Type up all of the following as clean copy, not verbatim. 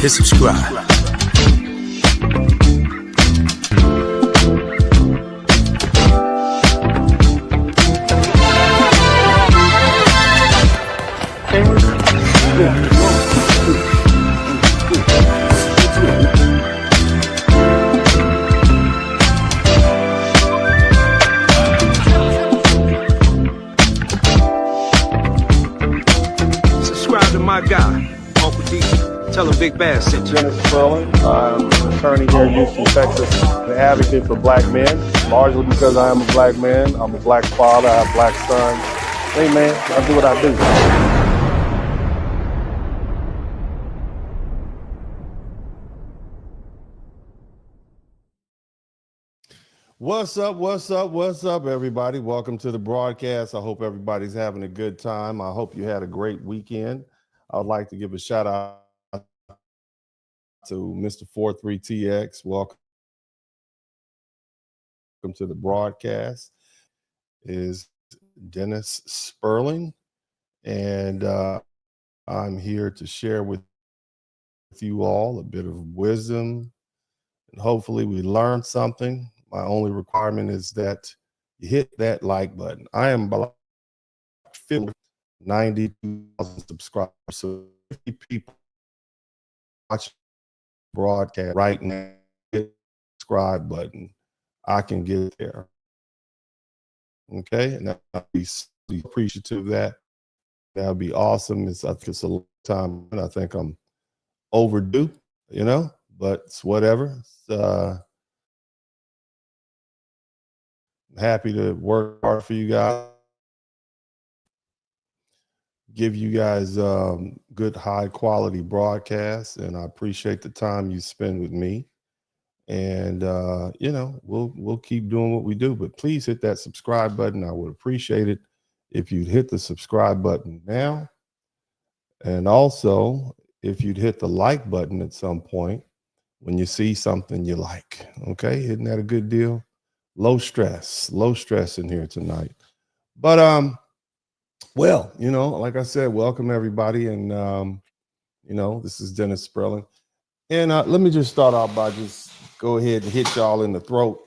hit subscribe. Subscribe to my guy, Uncle D. Tell him Big Bass sent you. Spurling. I'm an attorney here in Houston, Texas, an advocate for black men, largely because I am a black man. I'm a black father, I have black sons. Hey man, I do what I do. What's up, everybody? Welcome to the broadcast. I hope everybody's having a good time. I hope you had a great weekend. I would like to give a shout out to Mr. 43TX. Welcome to the broadcast. Is Dennis Spurling, and I'm here to share with you all a bit of wisdom, and hopefully we learn something. My only requirement is that you hit that like button. I am about 92,000 subscribers, so 50 people watch broadcast right now. Hit the subscribe button. I can get there. Okay, and I'll be appreciative of that. That would be awesome. I think it's a long time, and I think I'm overdue, but it's whatever. It's, happy to work hard for you guys, give you guys good high quality broadcasts, and I appreciate the time you spend with me. And we'll keep doing what we do, but please hit that subscribe button. I would appreciate it if you'd hit the subscribe button now, and also if you'd hit the like button at some point when you see something you like. Okay, isn't that a good deal? Low stress in here tonight. But well, like I said, welcome everybody, and this is Dennis Spurling. And let me just start off by just go ahead and hit y'all in the throat.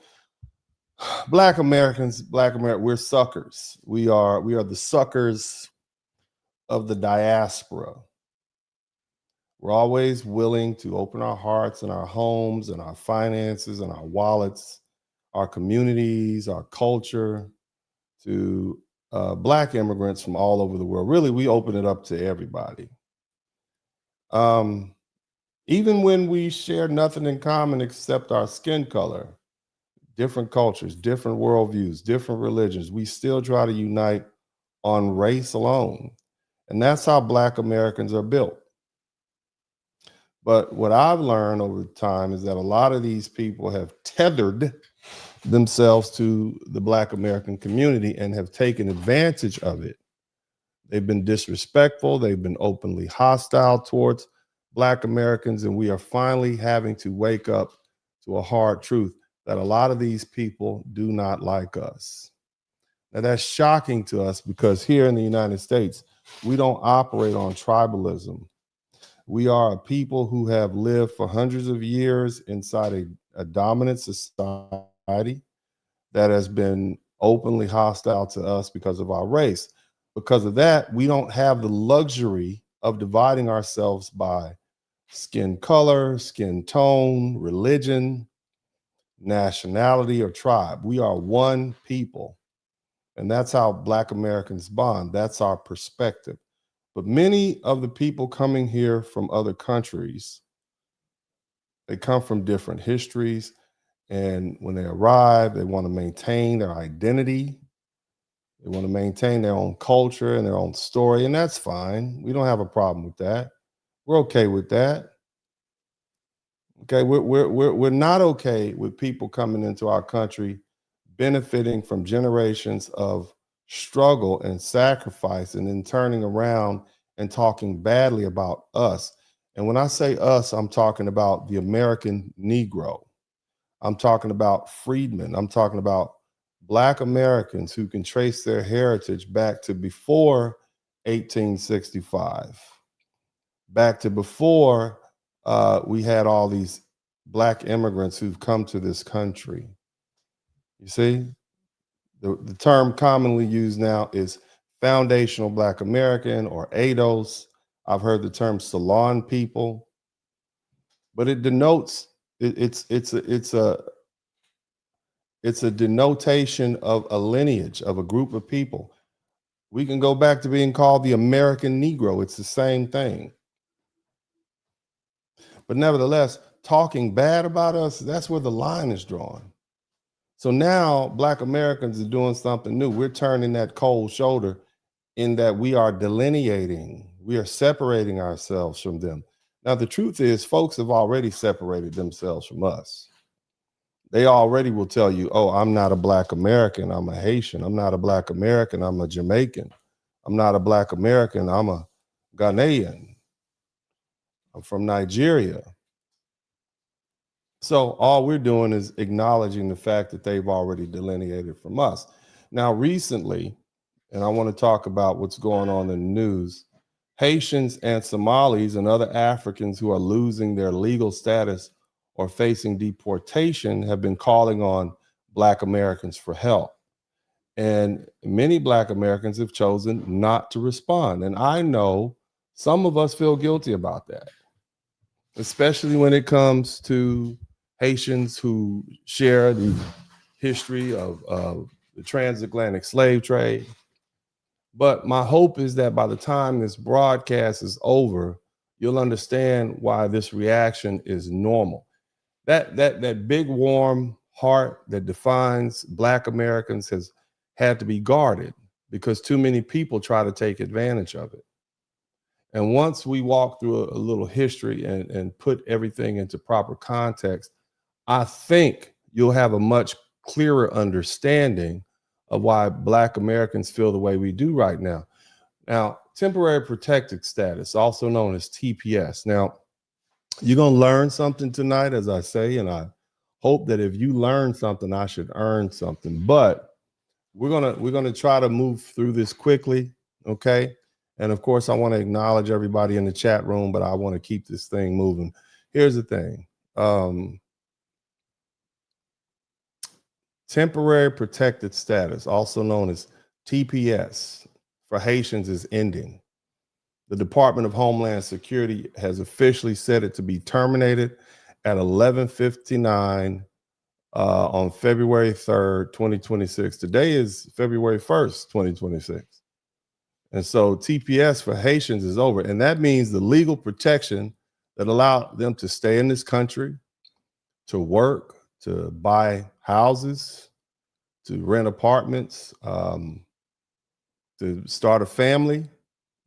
Black Americans, we're suckers. We are the suckers of the diaspora. We're always willing to open our hearts and our homes and our finances and our wallets, our communities, our culture to Black immigrants from all over the world. Really, we open it up to everybody. Even when we share nothing in common except our skin color, different cultures, different worldviews, different religions, we still try to unite on race alone. And that's how Black Americans are built. But what I've learned over time is that a lot of these people have tethered themselves to the Black American community and have taken advantage of it. They've been disrespectful. They've been openly hostile towards Black Americans, and we are finally having to wake up to a hard truth that a lot of these people do not like us. Now, that's shocking to us because here in the United States, we don't operate on tribalism. We are a people who have lived for hundreds of years inside a dominant society that has been openly hostile to us because of our race. Because of that, we don't have the luxury of dividing ourselves by skin color, skin tone, religion, nationality, or tribe. We are one people. And that's how Black Americans bond. That's our perspective. But many of the people coming here from other countries, they come from different histories. And when they arrive, they want to maintain their identity. They want to maintain their own culture and their own story. And that's fine. We don't have a problem with that. We're okay with that. Okay, we're not okay with people coming into our country benefiting from generations of struggle and sacrifice and then turning around and talking badly about us. And when I say us, I'm talking about the American Negro. I'm talking about freedmen. I'm talking about Black Americans who can trace their heritage back to before 1865, back to before we had all these black immigrants who've come to this country. You see, the term commonly used now is foundational Black American or ADOS. I've heard the term salon people, but it denotes it's a denotation of a lineage of a group of people. We can go back to being called the American Negro. It's the same thing. But nevertheless, talking bad about us, that's where the line is drawn. So now Black Americans are doing something new. We're turning that cold shoulder in that we are delineating, we are separating ourselves from them. Now, the truth is, folks have already separated themselves from us. They already will tell you, oh, I'm not a Black American, I'm a Haitian. I'm not a Black American, I'm a Jamaican. I'm not a Black American, I'm a Ghanaian. I'm from Nigeria. So all we're doing is acknowledging the fact that they've already delineated from us. Now, recently, and I want to talk about what's going on in the news, Haitians and Somalis and other Africans who are losing their legal status or facing deportation have been calling on Black Americans for help. And many Black Americans have chosen not to respond. And I know some of us feel guilty about that, especially when it comes to Haitians who share the history of the transatlantic slave trade. But my hope is that by the time this broadcast is over, you'll understand why this reaction is normal. That big warm heart that defines Black Americans has had to be guarded because too many people try to take advantage of it. And once we walk through a little history and put everything into proper context, I think you'll have a much clearer understanding of why Black Americans feel the way we do right now. Now, temporary protected status, also known as TPS. Now, you're going to learn something tonight, as I say, and I hope that if you learn something, I should earn something. But we're gonna try to move through this quickly, okay? And of course, I want to acknowledge everybody in the chat room, but I want to keep this thing moving. Here's the thing. Temporary protected status, also known as TPS, for Haitians is ending. The Department of Homeland Security has officially set it to be terminated at 11:59 on February 3rd, 2026. Today is February 1st, 2026. And so TPS for Haitians is over. And that means the legal protection that allowed them to stay in this country, to work, to buy houses, to rent apartments, to start a family,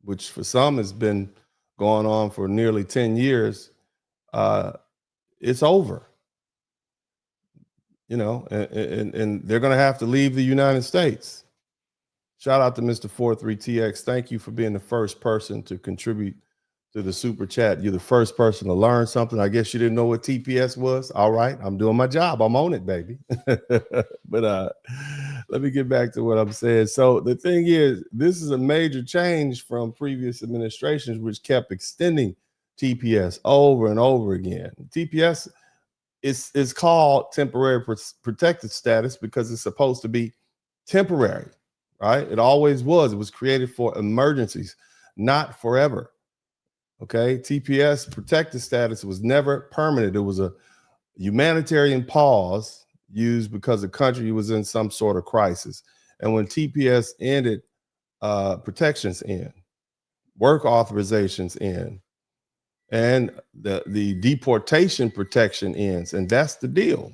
which for some has been going on for nearly 10 years, it's over. You know, and they're going to have to leave the United States. Shout out to Mr. 43TX. Thank you for being the first person to contribute to the super chat. You're the first person to learn something. I guess you didn't know what TPS was. All right, I'm doing my job. I'm on it, baby. But let me get back to what I'm saying. So the thing is, this is a major change from previous administrations, which kept extending TPS over and over again. TPS is called temporary protected status because it's supposed to be temporary, right? It always was. It was created for emergencies, not forever. Okay, TPS protected status was never permanent. It was a humanitarian pause used because the country was in some sort of crisis. And when TPS ended, protections end, work authorizations end, and the deportation protection ends. And that's the deal.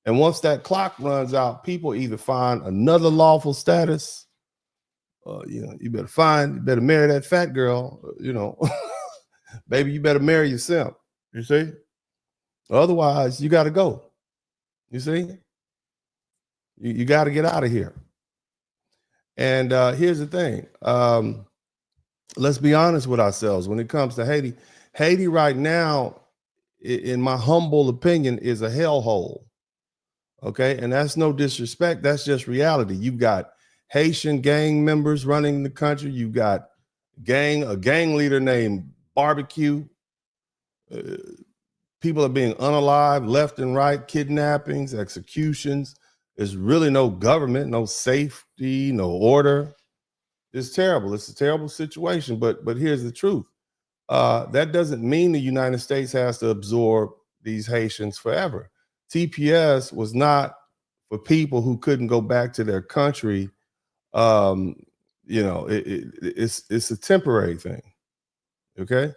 And once that clock runs out, people either find another lawful status, you know, you better marry that fat girl, you know, baby, you better marry yourself, you see? Otherwise, you got to go, you see? You got to get out of here. And here's the thing. Let's be honest with ourselves. When it comes to Haiti, Haiti right now, in my humble opinion, is a hellhole. Okay, and that's no disrespect. That's just reality. You've got Haitian gang members running the country. You've got a gang leader named Barbecue. People are being unalived left and right, kidnappings, executions. There's really no government, no safety, no order. It's terrible. It's a terrible situation. But here's the truth. That doesn't mean the United States has to absorb these Haitians forever. TPS was not for people who couldn't go back to their country. It's a temporary thing. Okay,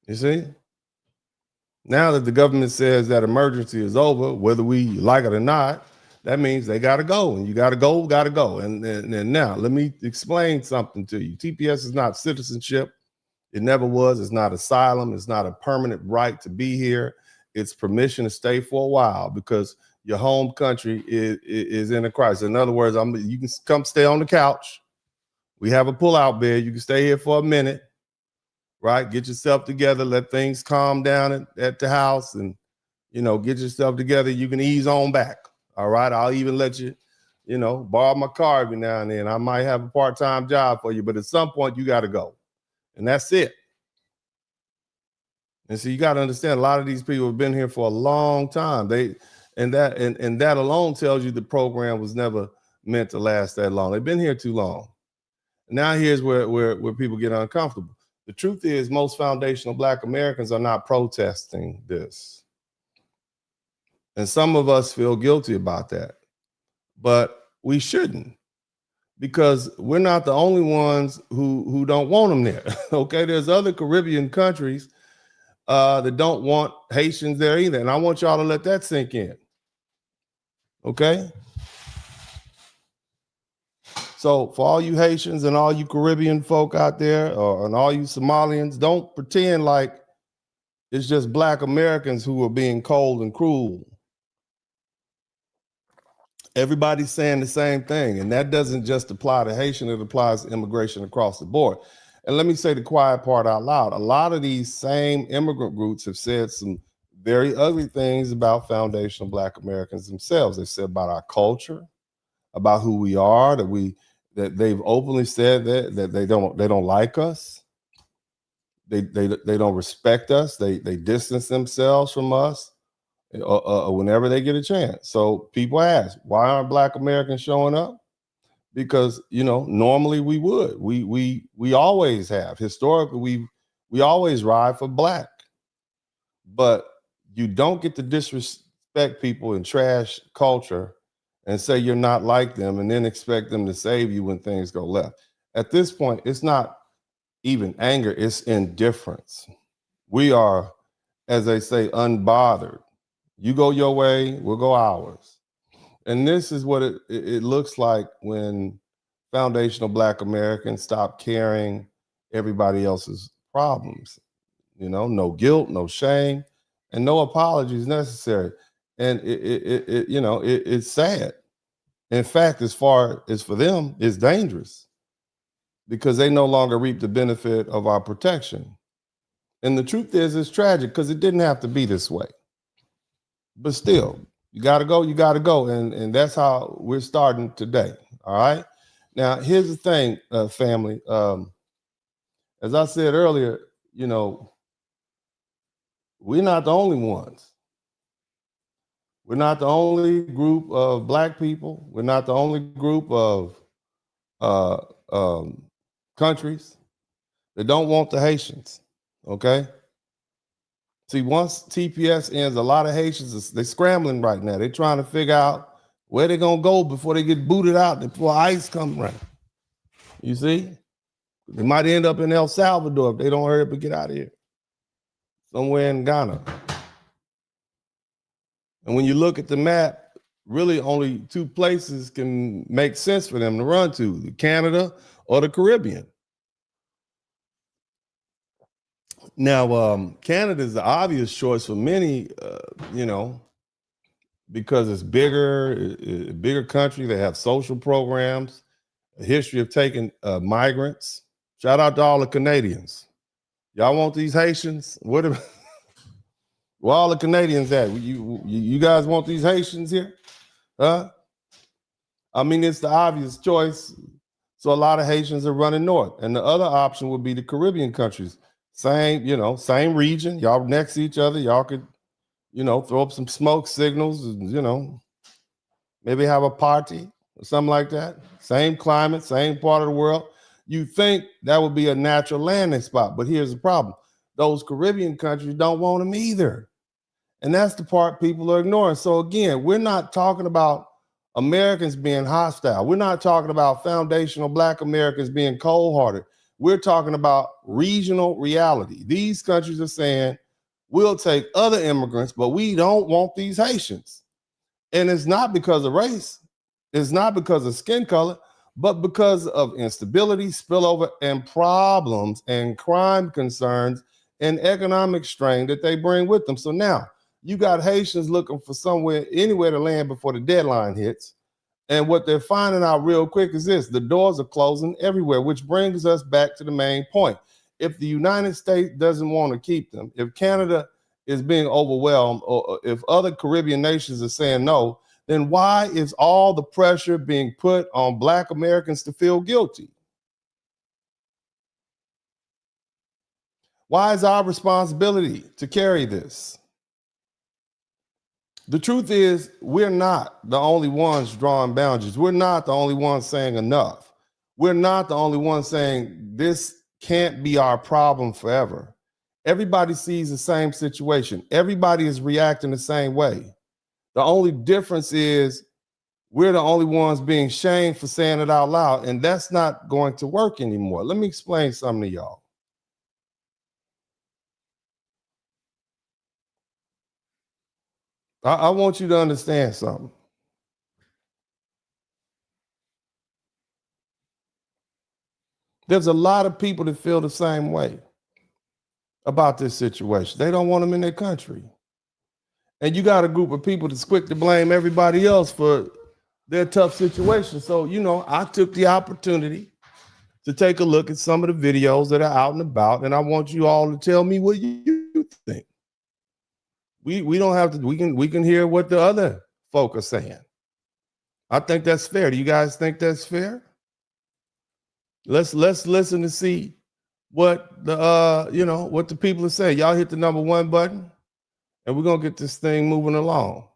you see. Now that the government says that emergency is over, whether we like it or not, that means they got to go, and you got to go. And now let me explain something to you. TPS is not citizenship. It never was. It's not asylum. It's not a permanent right to be here. It's permission to stay for a while because your home country is in a crisis. In other words, you can come stay on the couch. We have a pull-out bed. You can stay here for a minute. Right? Get yourself together, let things calm down at the house, and, get yourself together. You can ease on back. All right. I'll even let you, borrow my car every now and then. I might have a part-time job for you, but at some point you got to go. And that's it. And so you got to understand, a lot of these people have been here for a long time. That alone tells you the program was never meant to last that long. They've been here too long. Now here's where people get uncomfortable. The truth is, most foundational Black Americans are not protesting this. And some of us feel guilty about that. But we shouldn't, because we're not the only ones who don't want them there. Okay, there's other Caribbean countries that don't want Haitians there either. And I want y'all to let that sink in. Okay? So for all you Haitians and all you Caribbean folk out there, and all you Somalians, don't pretend like it's just Black Americans who are being cold and cruel. Everybody's saying the same thing, and that doesn't just apply to Haitian, it applies to immigration across the board. And let me say the quiet part out loud. A lot of these same immigrant groups have said some very ugly things about foundational Black Americans themselves. They've said about our culture, about who we are, that they've openly said that they don't like us. They don't respect us. They distance themselves from us whenever they get a chance. So people ask, why aren't Black Americans showing up? Because normally we would. We always have. Historically, we always ride for Black. But you don't get to disrespect people and trash culture and say you're not like them and then expect them to save you when things go left. At this point, it's not even anger, it's indifference. We are, as they say, unbothered. You go your way, we'll go ours. And this is what it looks like when foundational Black Americans stop carrying everybody else's problems. No guilt, no shame, and no apologies necessary. And it's sad. In fact, as far as for them, it's dangerous because they no longer reap the benefit of our protection. And the truth is, it's tragic because it didn't have to be this way. But still, you got to go. And that's how we're starting today. All right. Now, here's the thing, family. As I said earlier, we're not the only ones. We're not the only group of Black people. We're not the only group of countries that don't want the Haitians. Okay. See, once TPS ends, a lot of Haitians, they're scrambling right now. They're trying to figure out where they're going to go before they get booted out, before ICE comes around. You see? They might end up in El Salvador if they don't hurry up and get out of here. Somewhere in Ghana. And when you look at the map, really only two places can make sense for them to run to, Canada or the Caribbean. Now, Canada is the obvious choice for many, because it's a bigger country. They have social programs, a history of taking migrants. Shout out to all the Canadians. Y'all want these Haitians? Where all the Canadians at? You guys want these Haitians here? Huh? I mean, it's the obvious choice. So a lot of Haitians are running north. And the other option would be the Caribbean countries. Same, same region. Y'all next to each other. Y'all could, throw up some smoke signals and, maybe have a party or something like that. Same climate, same part of the world. You think that would be a natural landing spot, but here's the problem. Those Caribbean countries don't want them either. And that's the part people are ignoring. So again, we're not talking about Americans being hostile. We're not talking about foundational Black Americans being cold-hearted. We're talking about regional reality. These countries are saying, we'll take other immigrants, but we don't want these Haitians. And it's not because of race. It's not because of skin color, but because of instability, spillover, and problems and crime concerns and economic strain that they bring with them. So now you got Haitians looking for anywhere to land before the deadline hits. And what they're finding out real quick is this: the doors are closing everywhere, which brings us back to the main point. If the United States doesn't want to keep them, if Canada is being overwhelmed, or if other Caribbean nations are saying no, then why is all the pressure being put on Black Americans to feel guilty? Why is our responsibility to carry this? The truth is, we're not the only ones drawing boundaries. We're not the only ones saying enough. We're not the only ones saying this can't be our problem forever. Everybody sees the same situation. Everybody is reacting the same way. The only difference is we're the only ones being shamed for saying it out loud, and that's not going to work anymore. Let me explain something to y'all. I want you to understand something. There's a lot of people that feel the same way about this situation. They don't want them in their country. And you got a group of people that's quick to blame everybody else for their tough situation. So, I took the opportunity to take a look at some of the videos that are out and about, and I want you all to tell me what you think. We don't have to, we can hear what the other folk are saying. I think that's fair. Do you guys think that's fair? Let's listen to see what the what the people are saying. Y'all hit the number 1 button, and we're gonna get this thing moving along.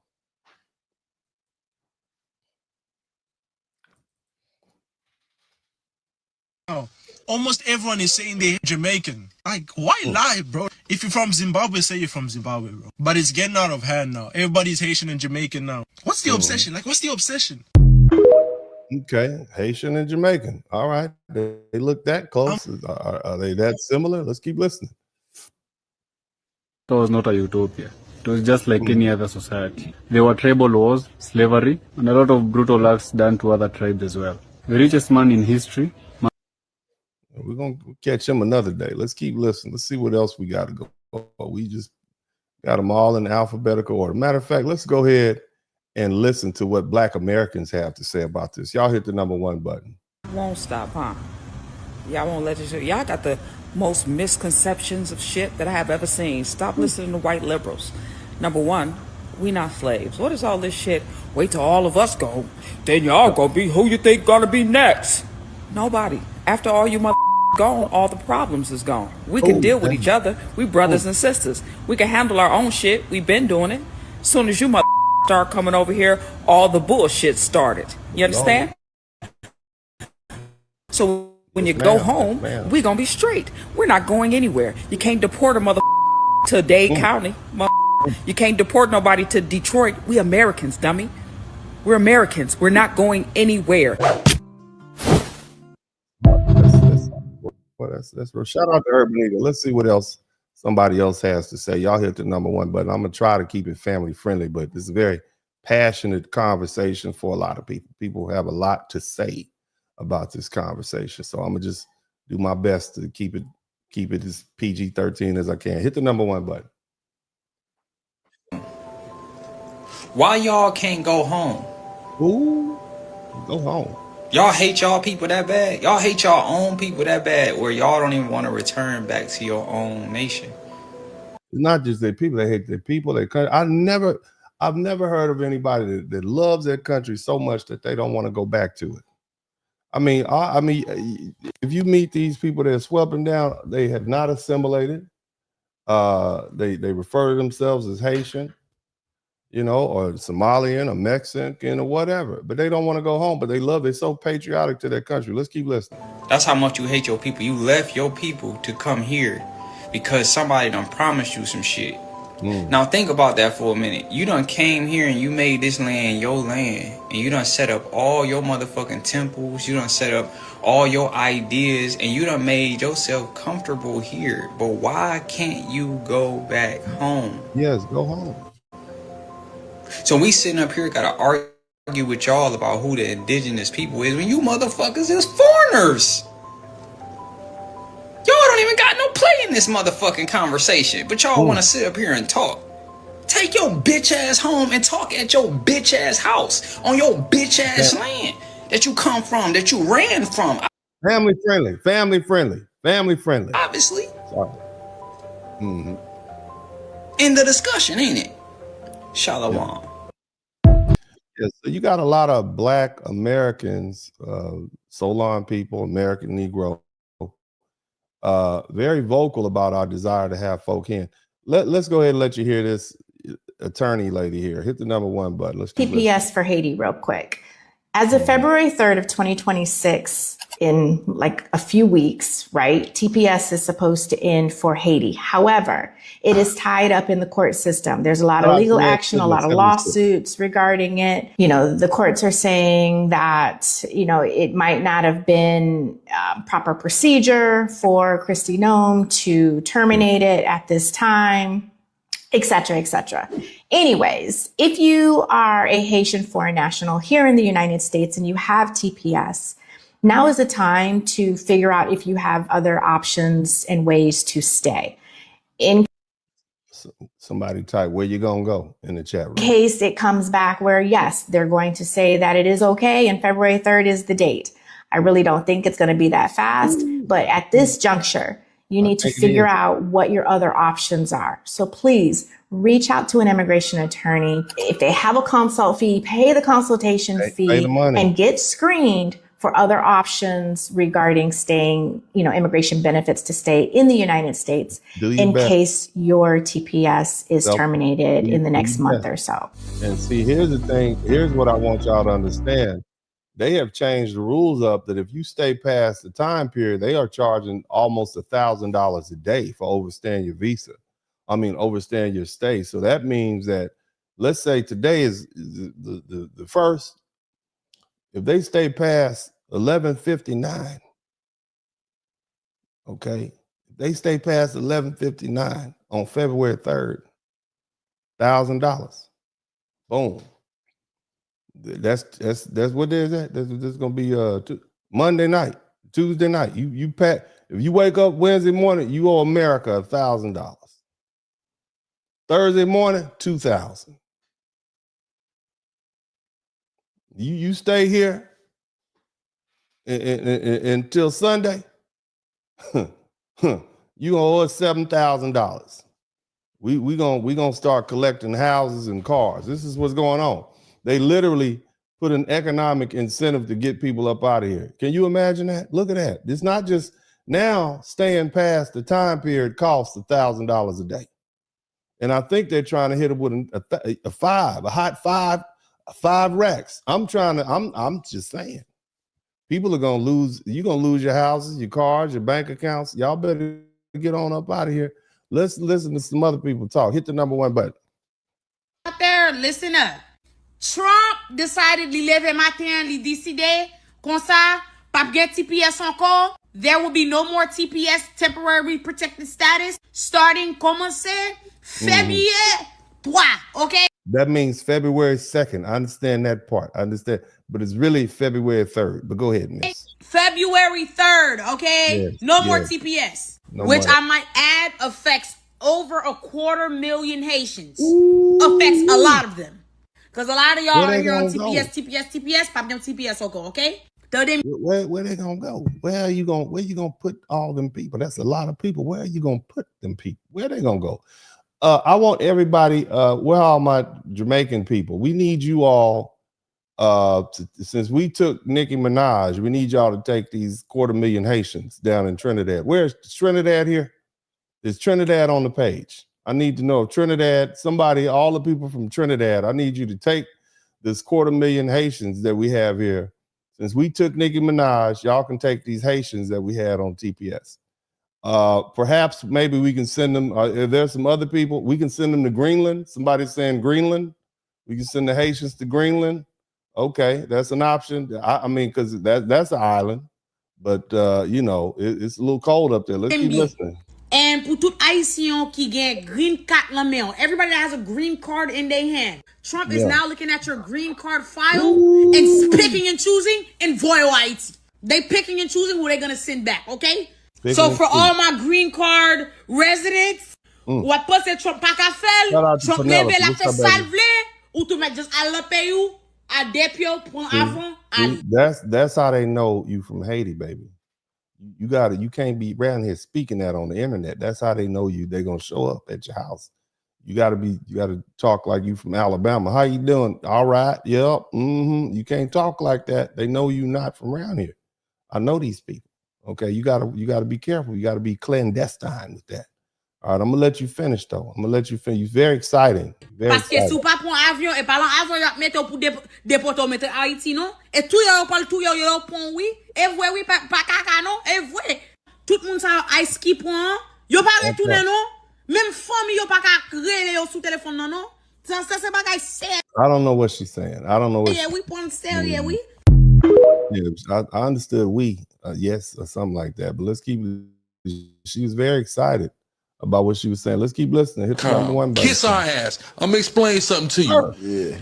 Almost everyone is saying they're Jamaican. Like, why lie, bro? If you're from Zimbabwe, say you're from Zimbabwe, bro. But it's getting out of hand now. Everybody's Haitian and Jamaican now. What's the obsession? Like, what's the obsession? Okay, Haitian and Jamaican. All right, they look that close. Are they that similar? Let's keep listening. It was not a utopia. It was just like any other society. There were tribal wars, slavery, and a lot of brutal acts done to other tribes as well. The richest man in history. We're going to catch him another day. Let's keep listening. Let's see what else we got to go. We just got them all in alphabetical order. Matter of fact, let's go ahead and listen to what Black Americans have to say about this. Y'all hit the number 1 button. Won't stop, huh? Y'all won't let this shit. Y'all got the most misconceptions of shit that I have ever seen. Stop listening to white liberals. Number 1, we not slaves. What is all this shit? Wait till all of us go, then y'all gonna be who you think gonna be next. Nobody. After all you gone, all the problems is gone. We can deal with each other. We brothers and sisters. We can handle our own shit. We been doing it. Soon as you start coming over here, all the bullshit started. You understand? So when you go home, we gonna be straight. We're not going anywhere. You can't deport a to Dade County. You can't deport nobody to Detroit. We Americans, dummy. We're Americans. We're not going anywhere. Well, that's real. Shout out to Urban Eagle. Let's see what else somebody else has to say. Y'all hit the number 1 button. I'm gonna try to keep it family friendly, but this is a very passionate conversation for a lot of people. People have a lot to say about this conversation, so I'm gonna just do my best to keep it as PG-13 as I can. Hit the number 1 button. Why y'all can't go home? Ooh, go home. Y'all hate y'all people that bad? Y'all hate y'all own people that bad where y'all don't even want to return back to your own nation? It's not just their people. They hate their people, their country. I've never heard of anybody that loves their country so much that they don't want to go back to it. I mean, if you meet these people that swept them down, they have not assimilated. They refer to themselves as Haitian, you know, or Somalian or Mexican or whatever, but they don't want to go home, but they love, they're so patriotic to their country. Let's keep listening. That's how much you hate your people. You left your people to come here because somebody done promised you some shit. Now think about that for a minute. You done came here and you made this land your land, and you done set up all your motherfucking temples. You done set up all your ideas, and you done made yourself comfortable here. But why can't you go back home? Yes, go home. So we sitting up here gotta argue with y'all about who the indigenous people is when you motherfuckers is foreigners. Y'all don't even got no play in this motherfucking conversation, but y'all want to sit up here and talk. Take your bitch ass home and talk at your bitch ass house on your bitch ass land that you come from, that you ran from. Family friendly, family friendly, family friendly. Obviously. Sorry. End of discussion, ain't it? Shalom. Yes, so you got a lot of Black Americans, Solon people, American Negro, very vocal about our desire to have folk in. Let's go ahead and let you hear this attorney lady here. Hit the #1 button. Let's TPS for Haiti real quick. As of February 3rd of 2026, in like a few weeks, right? TPS is supposed to end for Haiti. However, it is tied up in the court system. There's a lot of legal action, a lot of lawsuits regarding it. You know, the courts are saying that, you know, it might not have been proper procedure for Kristi Noem to terminate it at this time, et cetera, et cetera. Anyways, if you are a Haitian foreign national here in the United States and you have TPS, now is the time to figure out if you have other options and ways to stay. In somebody type, where you gonna go in the chat room? Case it comes back where, yes, they're going to say that it is okay and February 3rd is the date. I really don't think it's going to be that fast, but at this juncture, you need to figure out what your other options are. So please reach out to an immigration attorney. If they have a consult fee, pay the consultation fee and get screened for other options regarding staying, you know, immigration benefits to stay in the United States in case your TPS is terminated in the next month or so. And see, here's the thing. Here's what I want y'all to understand. They have changed the rules up that if you stay past the time period, they are charging almost $1,000 a day for overstaying your visa. I mean, overstaying your stay. So that means that, let's say today is the first. If they stay past 11:59, okay, if they stay past 11:59 on February 3rd, $1,000. Boom. That's what there's at. This is gonna be Monday night, Tuesday night. You pack. If you wake up Wednesday morning, you owe America $1,000. Thursday morning, $2,000. You stay here until Sunday, you gonna owe us $7,000. We gonna start collecting houses and cars. This is what's going on. They literally put an economic incentive to get people up out of here. Can you imagine that? Look at that. It's not just now staying past the time period costs $1,000 a day. And I think they're trying to hit them with a hot five racks. I'm just saying, people are gonna lose. You're gonna lose your houses, your cars, your bank accounts. Y'all better get on up out of here. Let's listen to some other people talk. Hit the #1 button. Out there, listen up. Trump decided to lever matin, li décidé comme ça, pas get TPS encore. There will be no more TPS, temporary protected status, starting commencer February 3, okay? That means February 2nd. I understand that part. I understand, but it's really February 3rd. But go ahead, miss. February 3rd, okay? Yes, no more TPS, no which more. I might add affects over 250,000 Haitians. Affects a lot of them. Because a lot of y'all are here on TPS, pop them TPS okay? Where they gonna go? Where you gonna put all them people? That's a lot of people. Where are you gonna put them people? Where they gonna go? I want everybody, where are all my Jamaican people? We need you all Since we took Nicki Minaj, we need y'all to take these 250,000 Haitians down in Trinidad. Where's Trinidad here? Is Trinidad on the page? I need to know if Trinidad, somebody, all the people from Trinidad, I need you to take this 250,000 Haitians that we have here. Since we took Nicki Minaj, y'all can take these Haitians that we had on TPS. Perhaps maybe we can send them, if there's some other people, we can send them to Greenland. Somebody's saying Greenland. We can send the Haitians to Greenland. Okay, that's an option. I mean, because that's an island, but you know, it's a little cold up there. Let's keep listening. And pour tout Haitian qui get green card la main, everybody that has a green card in their hand. Trump is now looking at your green card file and picking and choosing and voyo Haiti. They picking and choosing who they're gonna send back, okay? So for all my green card residents, ou après c'est Trump pas qu'à faire, Trump leve la fait salve, ou tout mettre just à la paye ou à dépio pour avant. That's how they know you from Haiti, baby. You can't be around here speaking that on the internet. That's how they know you. They're gonna show up at your house. You gotta talk like you from Alabama. How you doing? All right, yep. You can't talk like that. They know you not from around here. I know these people. Okay, you gotta be careful. You gotta be clandestine with that. All right, I'm gonna let you finish though. I'm gonna let you finish. You're very exciting. Parce que si vous pas prendre avion et parlant avion, vous mettez pour déporter mettre Haïti non? Et tout yo parle tout yo pont oui. Et oui pas caca non? Et vrai. Tout le monde ça ice ski prend. Yo pas retourner non? Même famille yo pas ka créer yo sous téléphone non non? Ça c'est pas sérieux. I don't know what she's saying. I don't know what. Yeah, we prend sérieux oui. Yeah, I understood we yes or something like that. But let's keep. She was very excited about what she was saying. Let's keep listening. Hit number one. Kiss our ass. I'm gonna explain something to you. Yeah.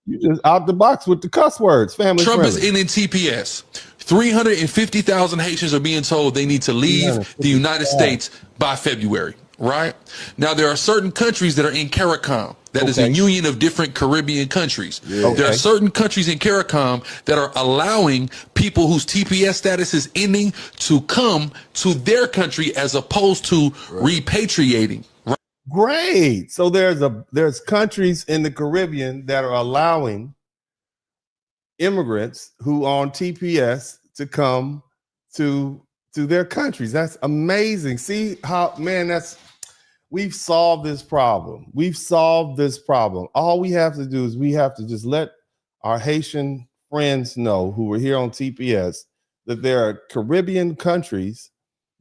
You just out the box with the cuss words. Family Trump friendly. is ending TPS. 350,000 Haitians are being told they need to leave the United States by February. Right now, there are certain countries that are in CARICOM. That is a union of different Caribbean countries. There are certain countries in CARICOM that are allowing people whose TPS status is ending to come to their country as opposed to repatriating. Great. So there's countries in the Caribbean that are allowing immigrants who are on TPS to come to their countries. That's amazing. See how, man, we've solved this problem. We've solved this problem. All we have to do is we have to just let our Haitian friends know who are here on TPS that there are Caribbean countries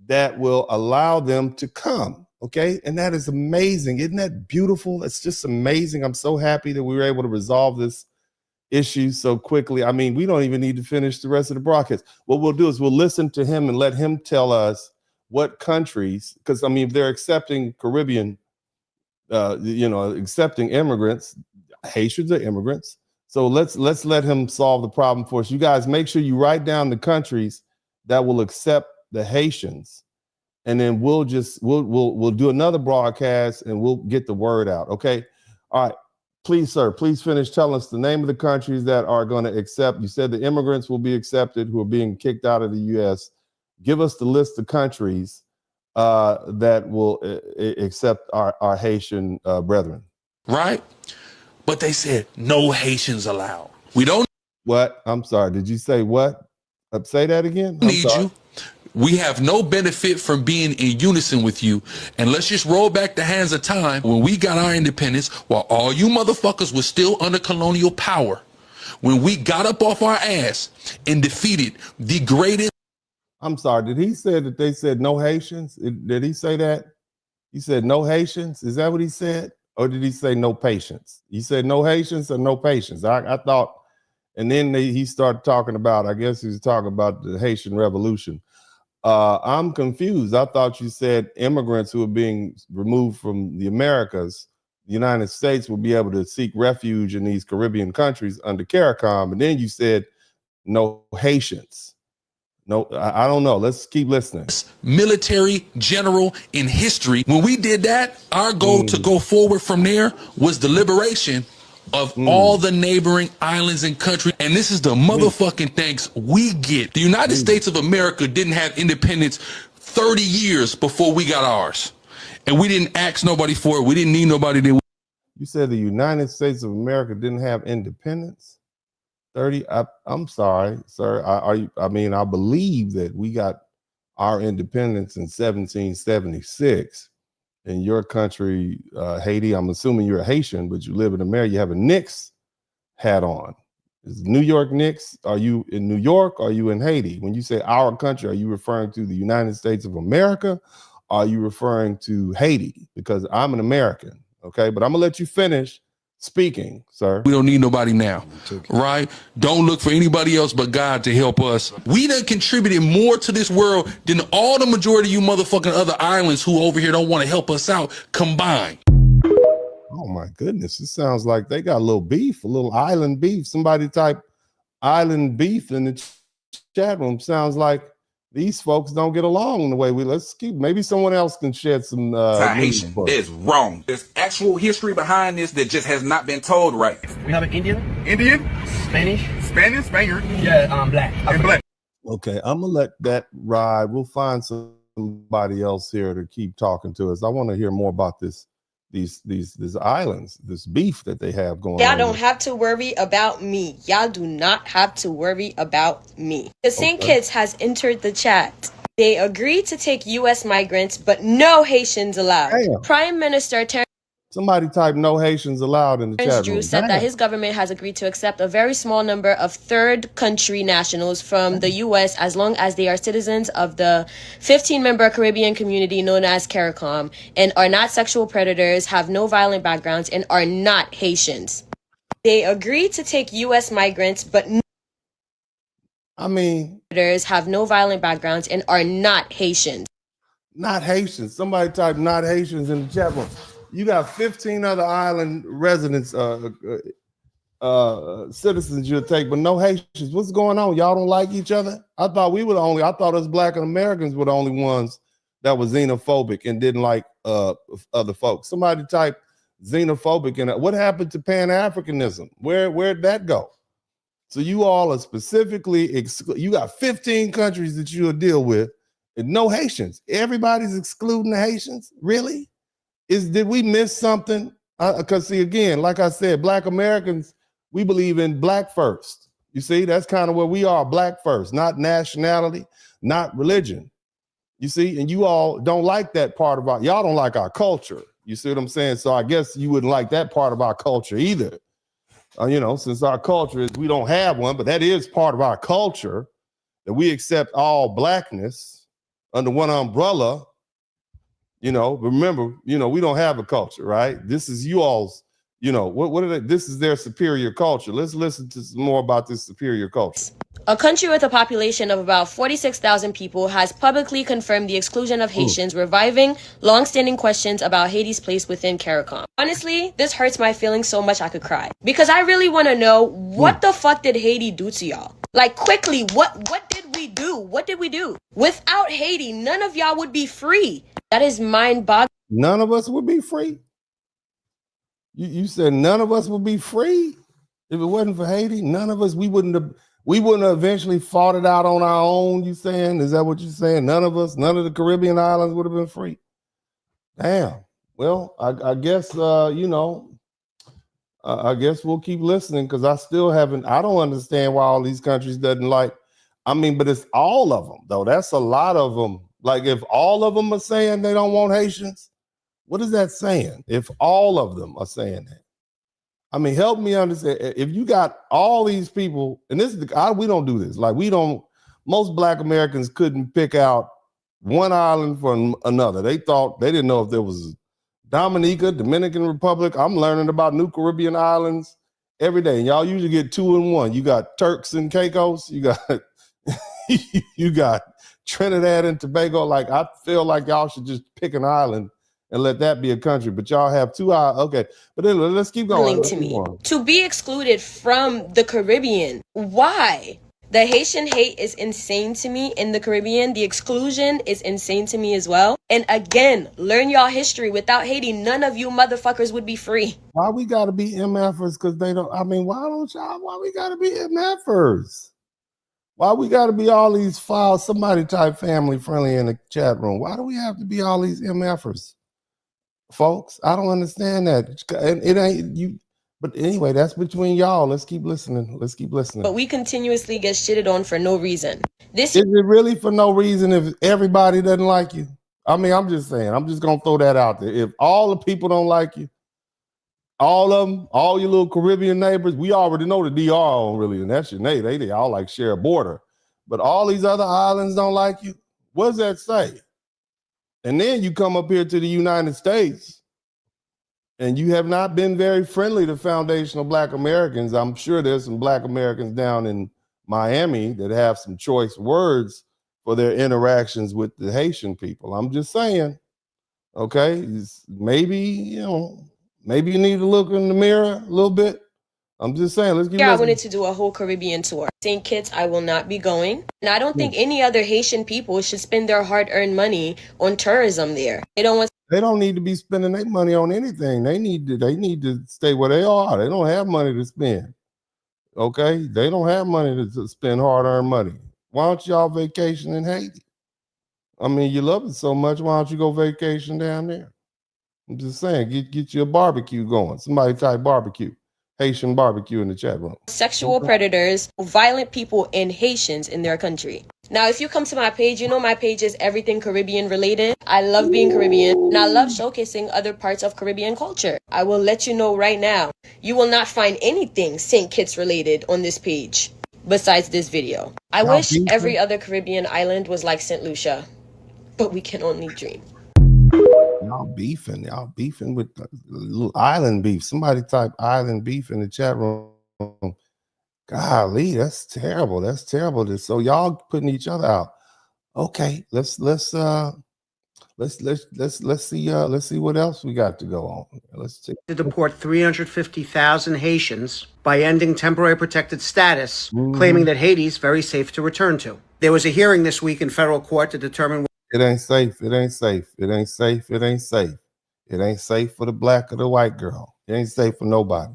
that will allow them to come. Okay. And that is amazing. Isn't that beautiful? It's just amazing. I'm so happy that we were able to resolve this issue so quickly. I mean, we don't even need to finish the rest of the broadcast. What we'll do is we'll listen to him and let him tell us what countries, because I mean, if they're accepting Caribbean, accepting immigrants, Haitians are immigrants. So let's let him solve the problem for us. You guys make sure you write down the countries that will accept the Haitians, and then we'll do another broadcast and we'll get the word out. Okay. All right. Please, sir, please finish telling us the name of the countries that are going to accept. You said the immigrants will be accepted who are being kicked out of the U.S. Give us the list of countries that will accept our Haitian brethren. Right? But they said no Haitians allowed. We don't. What? I'm sorry. Did you say what? Say that again. Need you. We have no benefit from being in unison with you. And let's just roll back the hands of time when we got our independence while all you motherfuckers were still under colonial power. When we got up off our ass and defeated the greatest. I'm sorry. Did he say that they said no Haitians? Did he say that? He said no Haitians? Is that what he said? Or did he say no patience? He said no Haitians or no patience? I thought, and then he started talking about, I guess he was talking about the Haitian Revolution. I'm confused. I thought you said immigrants who are being removed from the Americas, the United States, will be able to seek refuge in these Caribbean countries under CARICOM. And then you said no Haitians. No, I don't know. Let's keep listening. Military general in history. When we did that, our goal to go forward from there was the liberation of all the neighboring islands and countries. And this is the motherfucking thanks we get. The United States of America didn't have independence 30 years before we got ours. And we didn't ask nobody for it. We didn't need nobody. You said the United States of America didn't have independence 30. I'm sorry, sir. I mean, I believe that we got our independence in 1776. In your country, Haiti, I'm assuming you're a Haitian, but you live in America. You have a Knicks hat on. Is New York Knicks? Are you in New York? Or are you in Haiti? When you say our country, are you referring to the United States of America? Or are you referring to Haiti? Because I'm an American, okay? But I'm gonna let you finish speaking, sir. We don't need nobody now, right? Don't look for anybody else but God to help us. We done contributed more to this world than all the majority of you motherfucking other islands who over here don't want to help us out combined. Oh my goodness, it sounds like they got a little beef, a little island beef. Somebody type island beef in the chat room. Sounds like these folks don't get along in the way we. Let's keep. Maybe someone else can shed some. Haitian is wrong. There's actual history behind this that just has not been told right. We have an Indian, Spanish, Spaniard, black. and black. Okay, I'm gonna let that ride. We'll find somebody else here to keep talking to us. I want to hear more about these islands, this beef that they have going on. Y'all don't have to worry about me. Y'all do not have to worry about me. The St. Kitts has entered the chat. They agreed to take U.S. migrants, but no Haitians allowed. Damn. Prime Minister Somebody type "no Haitians allowed" in the chat room. Drew said that his government has agreed to accept a very small number of third country nationals from the U.S. as long as they are citizens of the 15-member Caribbean community known as CARICOM and are not sexual predators, have no violent backgrounds, and are not Haitians. They agreed to take U.S. migrants, but have no violent backgrounds and are not Haitians. Not Haitians. Somebody type "not Haitians" in the chat room. You got 15 other island residents, citizens you'll take, but no Haitians. What's going on? Y'all don't like each other? I thought us Black Americans were the only ones that were xenophobic and didn't like other folks. Somebody type xenophobic in it. What happened to Pan-Africanism? Where'd that go? So you all are specifically, you got 15 countries that you'll deal with and no Haitians. Everybody's excluding the Haitians? Really? Did we miss something? Because see, again, like I said, Black Americans, we believe in black first. You see, that's kind of where we are, black first, not nationality, not religion. You see, and you all don't like that part of y'all don't like our culture. You see what I'm saying? So I guess you wouldn't like that part of our culture either. Since our culture is, we don't have one, but that is part of our culture, that we accept all blackness under one umbrella. Remember, we don't have a culture, right? This is you all's, what are they? This is their superior culture. Let's listen to some more about this superior culture. A country with a population of about 46,000 people has publicly confirmed the exclusion of Haitians, reviving long-standing questions about Haiti's place within CARICOM. Honestly, this hurts my feelings so much I could cry. Because I really want to know, what the fuck did Haiti do to y'all? Like, quickly, what did we do? What did we do? Without Haiti, none of y'all would be free. That is mind-boggling. None of us would be free? You said none of us would be free? If it wasn't for Haiti, none of us, we wouldn't have eventually fought it out on our own, you saying? Is that what you're saying? None of the Caribbean islands would have been free? Damn. Well, I guess, I guess we'll keep listening, because I don't understand why all these countries doesn't like, but it's all of them, though. That's a lot of them. Like, if all of them are saying they don't want Haitians, what is that saying? If all of them are saying that, help me understand. If you got all these people, and we don't do this. Like, most Black Americans couldn't pick out one island from another. They didn't know if there was Dominica, Dominican Republic. I'm learning about new Caribbean islands every day. And y'all usually get 2 in 1. You got Turks and Caicos. You got, you got Trinidad and Tobago. Like, I feel like y'all should just pick an island and let that be a country, but y'all have 2 islands. Okay, but then let's keep going. To be excluded from the Caribbean. Why? The Haitian hate is insane to me in the Caribbean. The exclusion is insane to me as well. And again, learn y'all history. Without Haiti, none of you motherfuckers would be free. Why we gotta be MFers? Because they don't, why we gotta be MFers? Why we got to be all these files? Somebody type family friendly in the chat room. Why do we have to be all these MFers, folks? I don't understand that. And it ain't you. But anyway, that's between y'all. Let's keep listening. Let's keep listening. But we continuously get shitted on for no reason. This Is it really for no reason if everybody doesn't like you? I mean, I'm just saying. I'm just gonna throw that out there. If all the people don't like you, all of them, all your little Caribbean neighbors, we already know the DR don't really, and that's your neighbor. They all like share a border. But all these other islands don't like you. What does that say? And then you come up here to the United States and you have not been very friendly to foundational Black Americans. I'm sure there's some Black Americans down in Miami that have some choice words for their interactions with the Haitian people. I'm just saying, okay, maybe, maybe you need to look in the mirror a little bit. I'm just saying, let's get I wanted to do a whole Caribbean tour. St. Kitts, I will not be going. And I don't think any other Haitian people should spend their hard-earned money on tourism there. They don't need to be spending their money on anything. They need to stay where they are. They don't have money to spend. Okay? They don't have money to spend hard-earned money. Why don't y'all vacation in Haiti? I mean, you love it so much. Why don't you go vacation down there? I'm just saying, get you a barbecue going. Somebody type barbecue. Haitian barbecue in the chat room. Sexual predators, violent people, and Haitians in their country. Now, if you come to my page, you know my page is everything Caribbean related. I love being Caribbean, and I love showcasing other parts of Caribbean culture. I will let you know right now, you will not find anything St. Kitts related on this page besides this video. I wish every other Caribbean island was like St. Lucia, but we can only dream. Y'all beefing with the little island beef. Somebody type island beef in the chat room. Golly, that's terrible. That's terrible. So y'all putting each other out. Okay, let's see what else we got to go on. Let's see. To deport 350,000 Haitians by ending temporary protected status, claiming that Haiti's very safe to return to. There was a hearing this week in federal court to determine it ain't safe. It ain't safe. It ain't safe. It ain't safe. It ain't safe for the Black or the white girl. It ain't safe for nobody.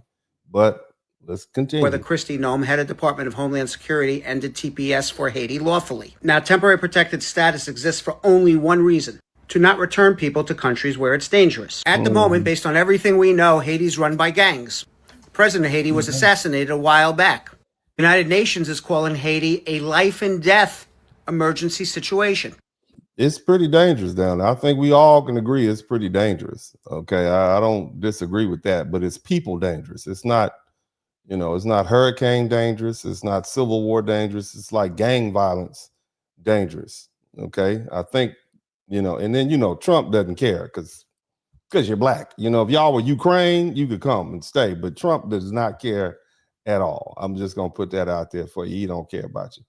But let's continue. Whether Kristi Noem, head of Department of Homeland Security, ended TPS for Haiti lawfully. Now, temporary protected status exists for only one reason: to not return people to countries where it's dangerous. At the moment, based on everything we know, Haiti's run by gangs. The president of Haiti was assassinated a while back. The United Nations is calling Haiti a life and death emergency situation. It's pretty dangerous down there. I think we all can agree it's pretty dangerous. Okay, I don't disagree with that, but it's people dangerous. It's not, it's not hurricane dangerous. It's not civil war dangerous. It's like gang violence dangerous. Okay, I think, and then, Trump doesn't care because you're Black. If y'all were Ukraine, you could come and stay, but Trump does not care at all. I'm just going to put that out there for you. He don't care about you.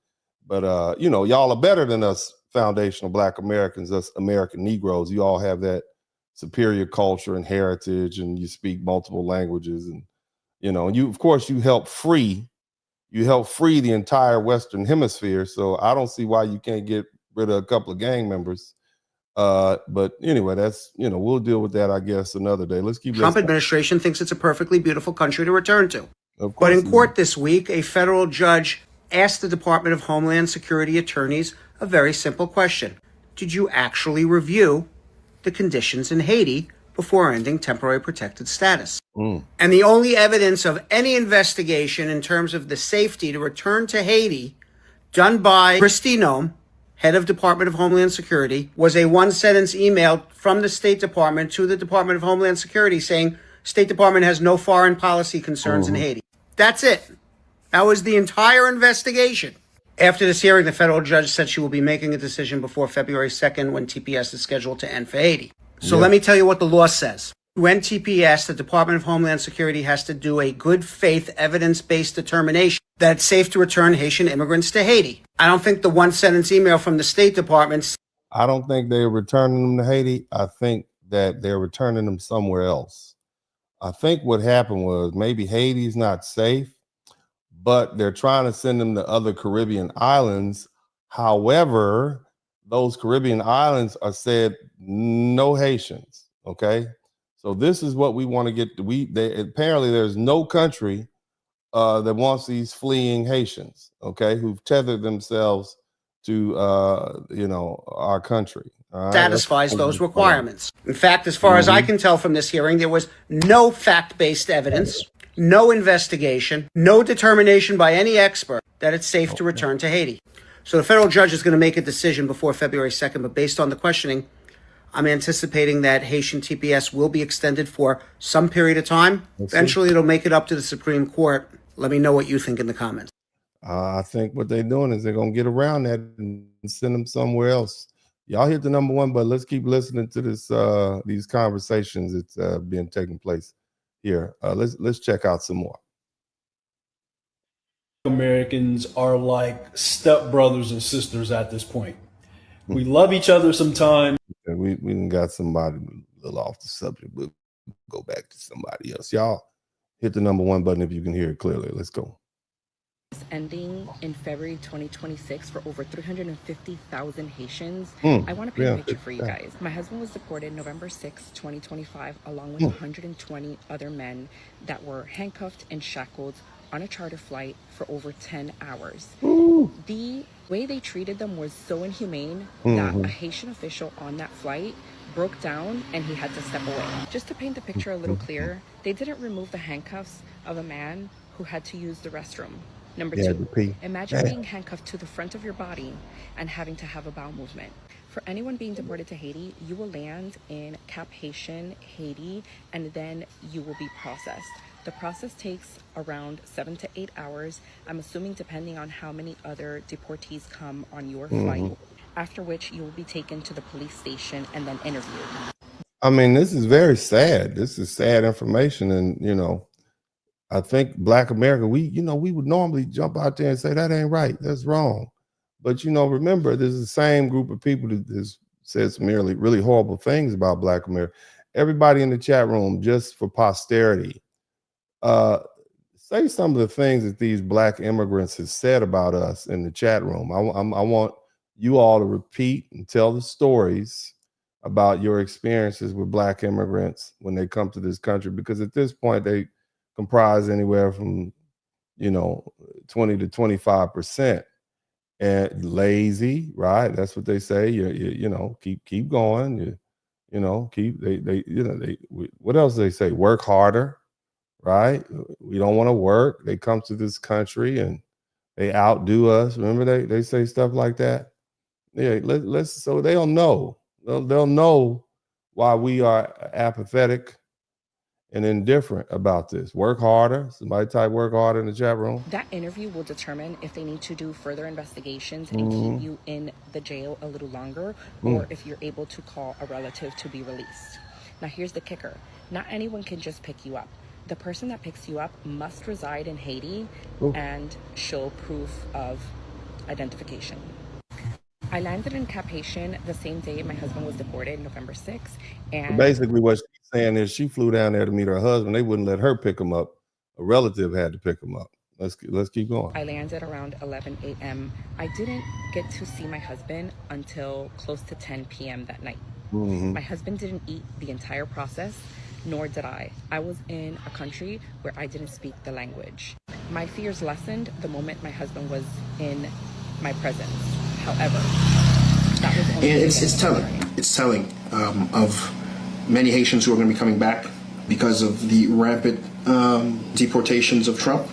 But, y'all are better than us foundational Black Americans, us American Negroes. You all have that superior culture and heritage, and you speak multiple languages, and you, of course, you help free the entire Western Hemisphere. So I don't see why you can't get rid of a couple of gang members. But anyway, that's, we'll deal with that, I guess, another day. Let's keep Trump administration thinks it's a perfectly beautiful country to return to. But in court this week, a federal judge asked the Department of Homeland Security attorneys a very simple question: did you actually review the conditions in Haiti before ending temporary protected status? And the only evidence of any investigation in terms of the safety to return to Haiti done by Kristi Noem, head of Department of Homeland Security, was a one-sentence email from the State Department to the Department of Homeland Security saying State Department has no foreign policy concerns in Haiti. That's it. That was the entire investigation. After this hearing, the federal judge said she will be making a decision before February 2nd, when TPS is scheduled to end for Haiti. So let me tell you what the law says. To end TPS, the Department of Homeland Security has to do a good faith, evidence-based determination that it's safe to return Haitian immigrants to Haiti. I don't think the one-sentence email from the State Department... I don't think they're returning them to Haiti. I think that they're returning them somewhere else. I think what happened was maybe Haiti's not safe, but they're trying to send them to other Caribbean islands. However, those Caribbean islands are said no Haitians. Okay, so this is what we want to get. Apparently there's no country that wants these fleeing Haitians. Okay, who've tethered themselves to our country. Satisfies those requirements. In fact, as far as I can tell from this hearing, there was no fact-based evidence no investigation, no determination by any expert that it's safe to return to Haiti. So the federal judge is going to make a decision before February 2nd, but based on the questioning, I'm anticipating that Haitian TPS will be extended for some period of time. Eventually, it'll make it up to the Supreme Court. Let me know what you think in the comments. I think what they're doing is they're going to get around that and send them somewhere else. Y'all hit the number one, but let's keep listening to this these conversations that's being taking place here. Let's check out some more. Americans are like stepbrothers and sisters at this point. We love each other sometimes. We got somebody a little off the subject. We'll go back to somebody else. Y'all hit the number one button if you can hear it clearly. Let's go. Ending in February 2026 for over 350,000 Haitians. I want to paint a picture for you guys. My husband was deported November 6, 2025, along with 120 other men that were handcuffed and shackled on a charter flight for over 10 hours. The way they treated them was so inhumane that a Haitian official on that flight broke down and he had to step away. Just to paint the picture a little clearer, they didn't remove the handcuffs of a man who had to use the restroom. Number two, imagine being handcuffed to the front of your body and having to have a bowel movement. For anyone being deported to Haiti, you will land in Cap Haitian, Haiti, and then you will be processed. The process takes around 7 to 8 hours, I'm assuming, depending on how many other deportees come on your flight, after which you will be taken to the police station and then interviewed. I mean, this is very sad. This is sad information. And, you know, I think Black America, we would normally jump out there and say, that ain't right, that's wrong. But, you know, remember, there's the same group of people that says some really horrible things about Black America. Everybody in the chat room, just for posterity, say some of the things that these Black immigrants have said about us in the chat room. I want you all to repeat and tell the stories about your experiences with Black immigrants when they come to this country, because at this point they comprise anywhere from 20 to 25%. And lazy, right? That's what they say. You keep going. What else do they say? Work harder, right? We don't want to work. They come to this country and they outdo us. Remember they say stuff like that. Yeah, so they'll know. They'll know why we are apathetic and indifferent about this. Work harder. Somebody type work harder in the chat room. That interview will determine if they need to do further investigations and keep you in the jail a little longer, or if you're able to call a relative to be released. Now, here's the kicker. Not anyone can just pick you up. The person that picks you up must reside in Haiti and show proof of identification. I landed in Cap Haitian the same day my husband was deported, November 6th. And basically what she's saying is she flew down there to meet her husband. They wouldn't let her pick him up. A relative had to pick him up. Let's keep going. I landed around 11 a.m. I didn't get to see my husband until close to 10 p.m. that night. My husband didn't eat the entire process, nor did I. I was in a country where I didn't speak the language. My fears lessened the moment my husband was in my presence. However, that was only it's telling. It's telling of many Haitians who are going to be coming back because of the rampant deportations of Trump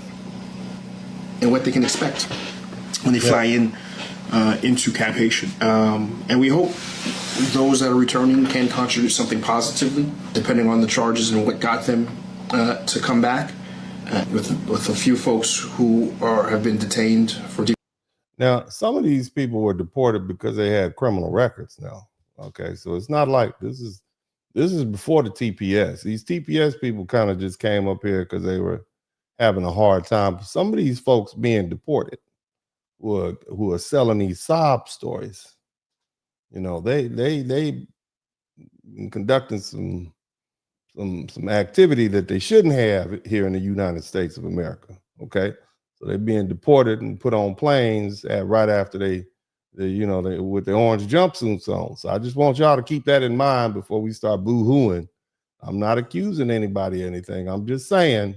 and what they can expect when they fly into Cap Haitian. And we hope those that are returning can contribute something positively, depending on the charges and what got them to come back. With a few folks who have been detained for. Now, some of these people were deported because they had criminal records now. Okay, so it's not like this is before the TPS. These TPS people kind of just came up here because they were having a hard time. Some of these folks being deported who are selling these sob stories, they conducting some activity that they shouldn't have here in the United States of America. Okay. So they're being deported and put on planes right after they with the orange jumpsuits on. So I just want y'all to keep that in mind before we start boo-hooing. I'm not accusing anybody of anything. I'm just saying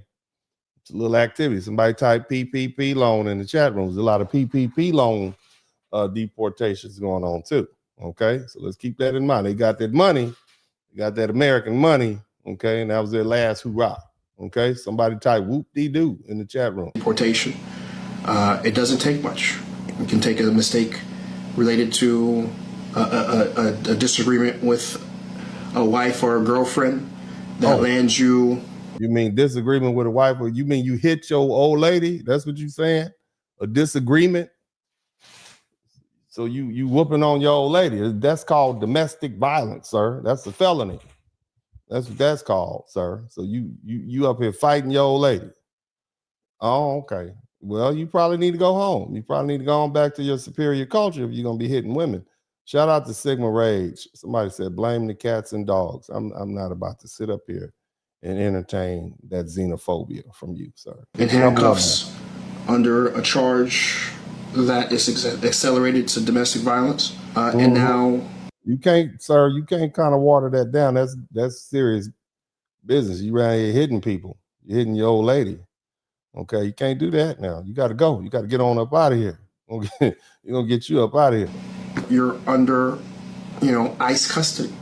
it's a little activity. Somebody type PPP loan in the chat room. There's a lot of PPP loan deportations going on too. Okay, so let's keep that in mind. They got that money. They got that American money. Okay, and that was their last hurrah. Okay, somebody type whoop-dee-doo in the chat room. Deportation. It doesn't take much. You can take a mistake related to a disagreement with a wife or a girlfriend that lands you. You mean disagreement with a wife, or you mean you hit your old lady? That's what you saying? A disagreement? So you whooping on your old lady. That's called domestic violence, sir. That's a felony. That's what that's called, sir. So you up here fighting your old lady. Oh, okay. Well, you probably need to go home. You probably need to go on back to your superior culture if you're gonna be hitting women. Shout out to Sigma Rage. Somebody said blame the cats and dogs. I'm not about to sit up here and entertain that xenophobia from you, sir. In handcuffs under a charge that is accelerated to domestic violence. And now you can't, sir, you can't kind of water that down. That's serious business. You around here hitting people. You're hitting your old lady. Okay, you can't do that now. You got to go. You got to get on up out of here. Okay, you're gonna get you up out of here. You're under, ICE custody.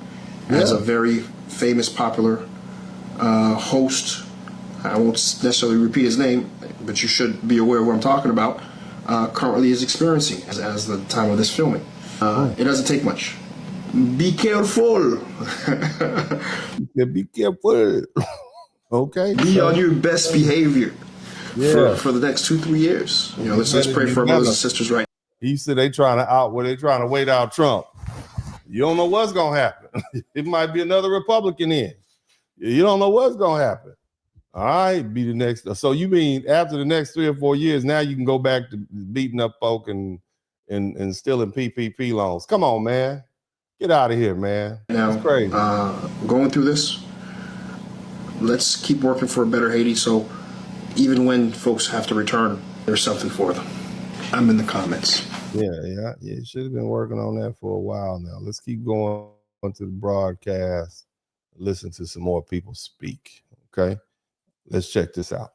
As a very famous, popular host, I won't necessarily repeat his name, but you should be aware of what I'm talking about, currently is experiencing as the time of this filming. It doesn't take much. Be careful. Be careful. Okay. Be on your best behavior for the next 2-3 years. Let's pray for our brothers and sisters right now. He said they trying to wait out Trump. You don't know what's gonna happen. It might be another Republican in. You don't know what's gonna happen. All right, be the next. So you mean after the next 3 or 4 years, now you can go back to beating up folk and stealing PPP loans? Come on, man. Get out of here, man. Now, that's crazy. Going through this, let's keep working for a better Haiti. So even when folks have to return, there's something for them. I'm in the comments. Yeah. You should have been working on that for a while now. Let's keep going to the broadcast. Listen to some more people speak. Okay. Let's check this out.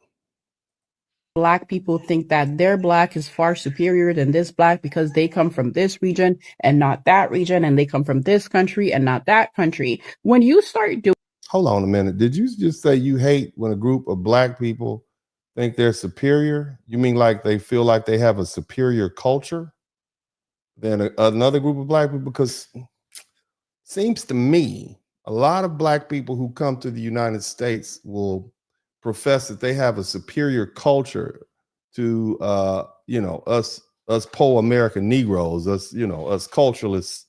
Black people think that their black is far superior than this black because they come from this region and not that region, and they come from this country and not that country. When you start doing— Hold on a minute. Did you just say you hate when a group of black people think they're superior? You mean like they feel like they have a superior culture than another group of black people? Because seems to me a lot of black people who come to the United States will profess that they have a superior culture to us poor American Negroes, us culturalists,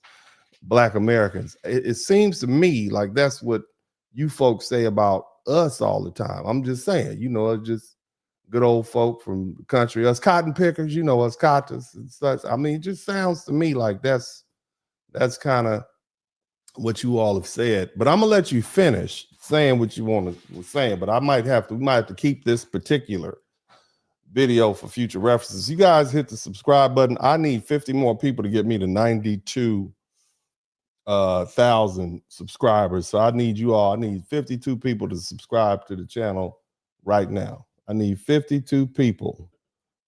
black Americans. It seems to me like that's what you folks say about us all the time. I'm just saying, it's just good old folk from the country, us cotton pickers, us cottons and such. I mean, it just sounds to me like that's kind of what you all have said. But I'm gonna let you finish saying what you want to say. But we might have to keep this particular video for future references. You guys hit the subscribe button. I need 50 more people to get me to 92,000 subscribers. So I need you all. I need 52 people to subscribe to the channel right now. I need 52 people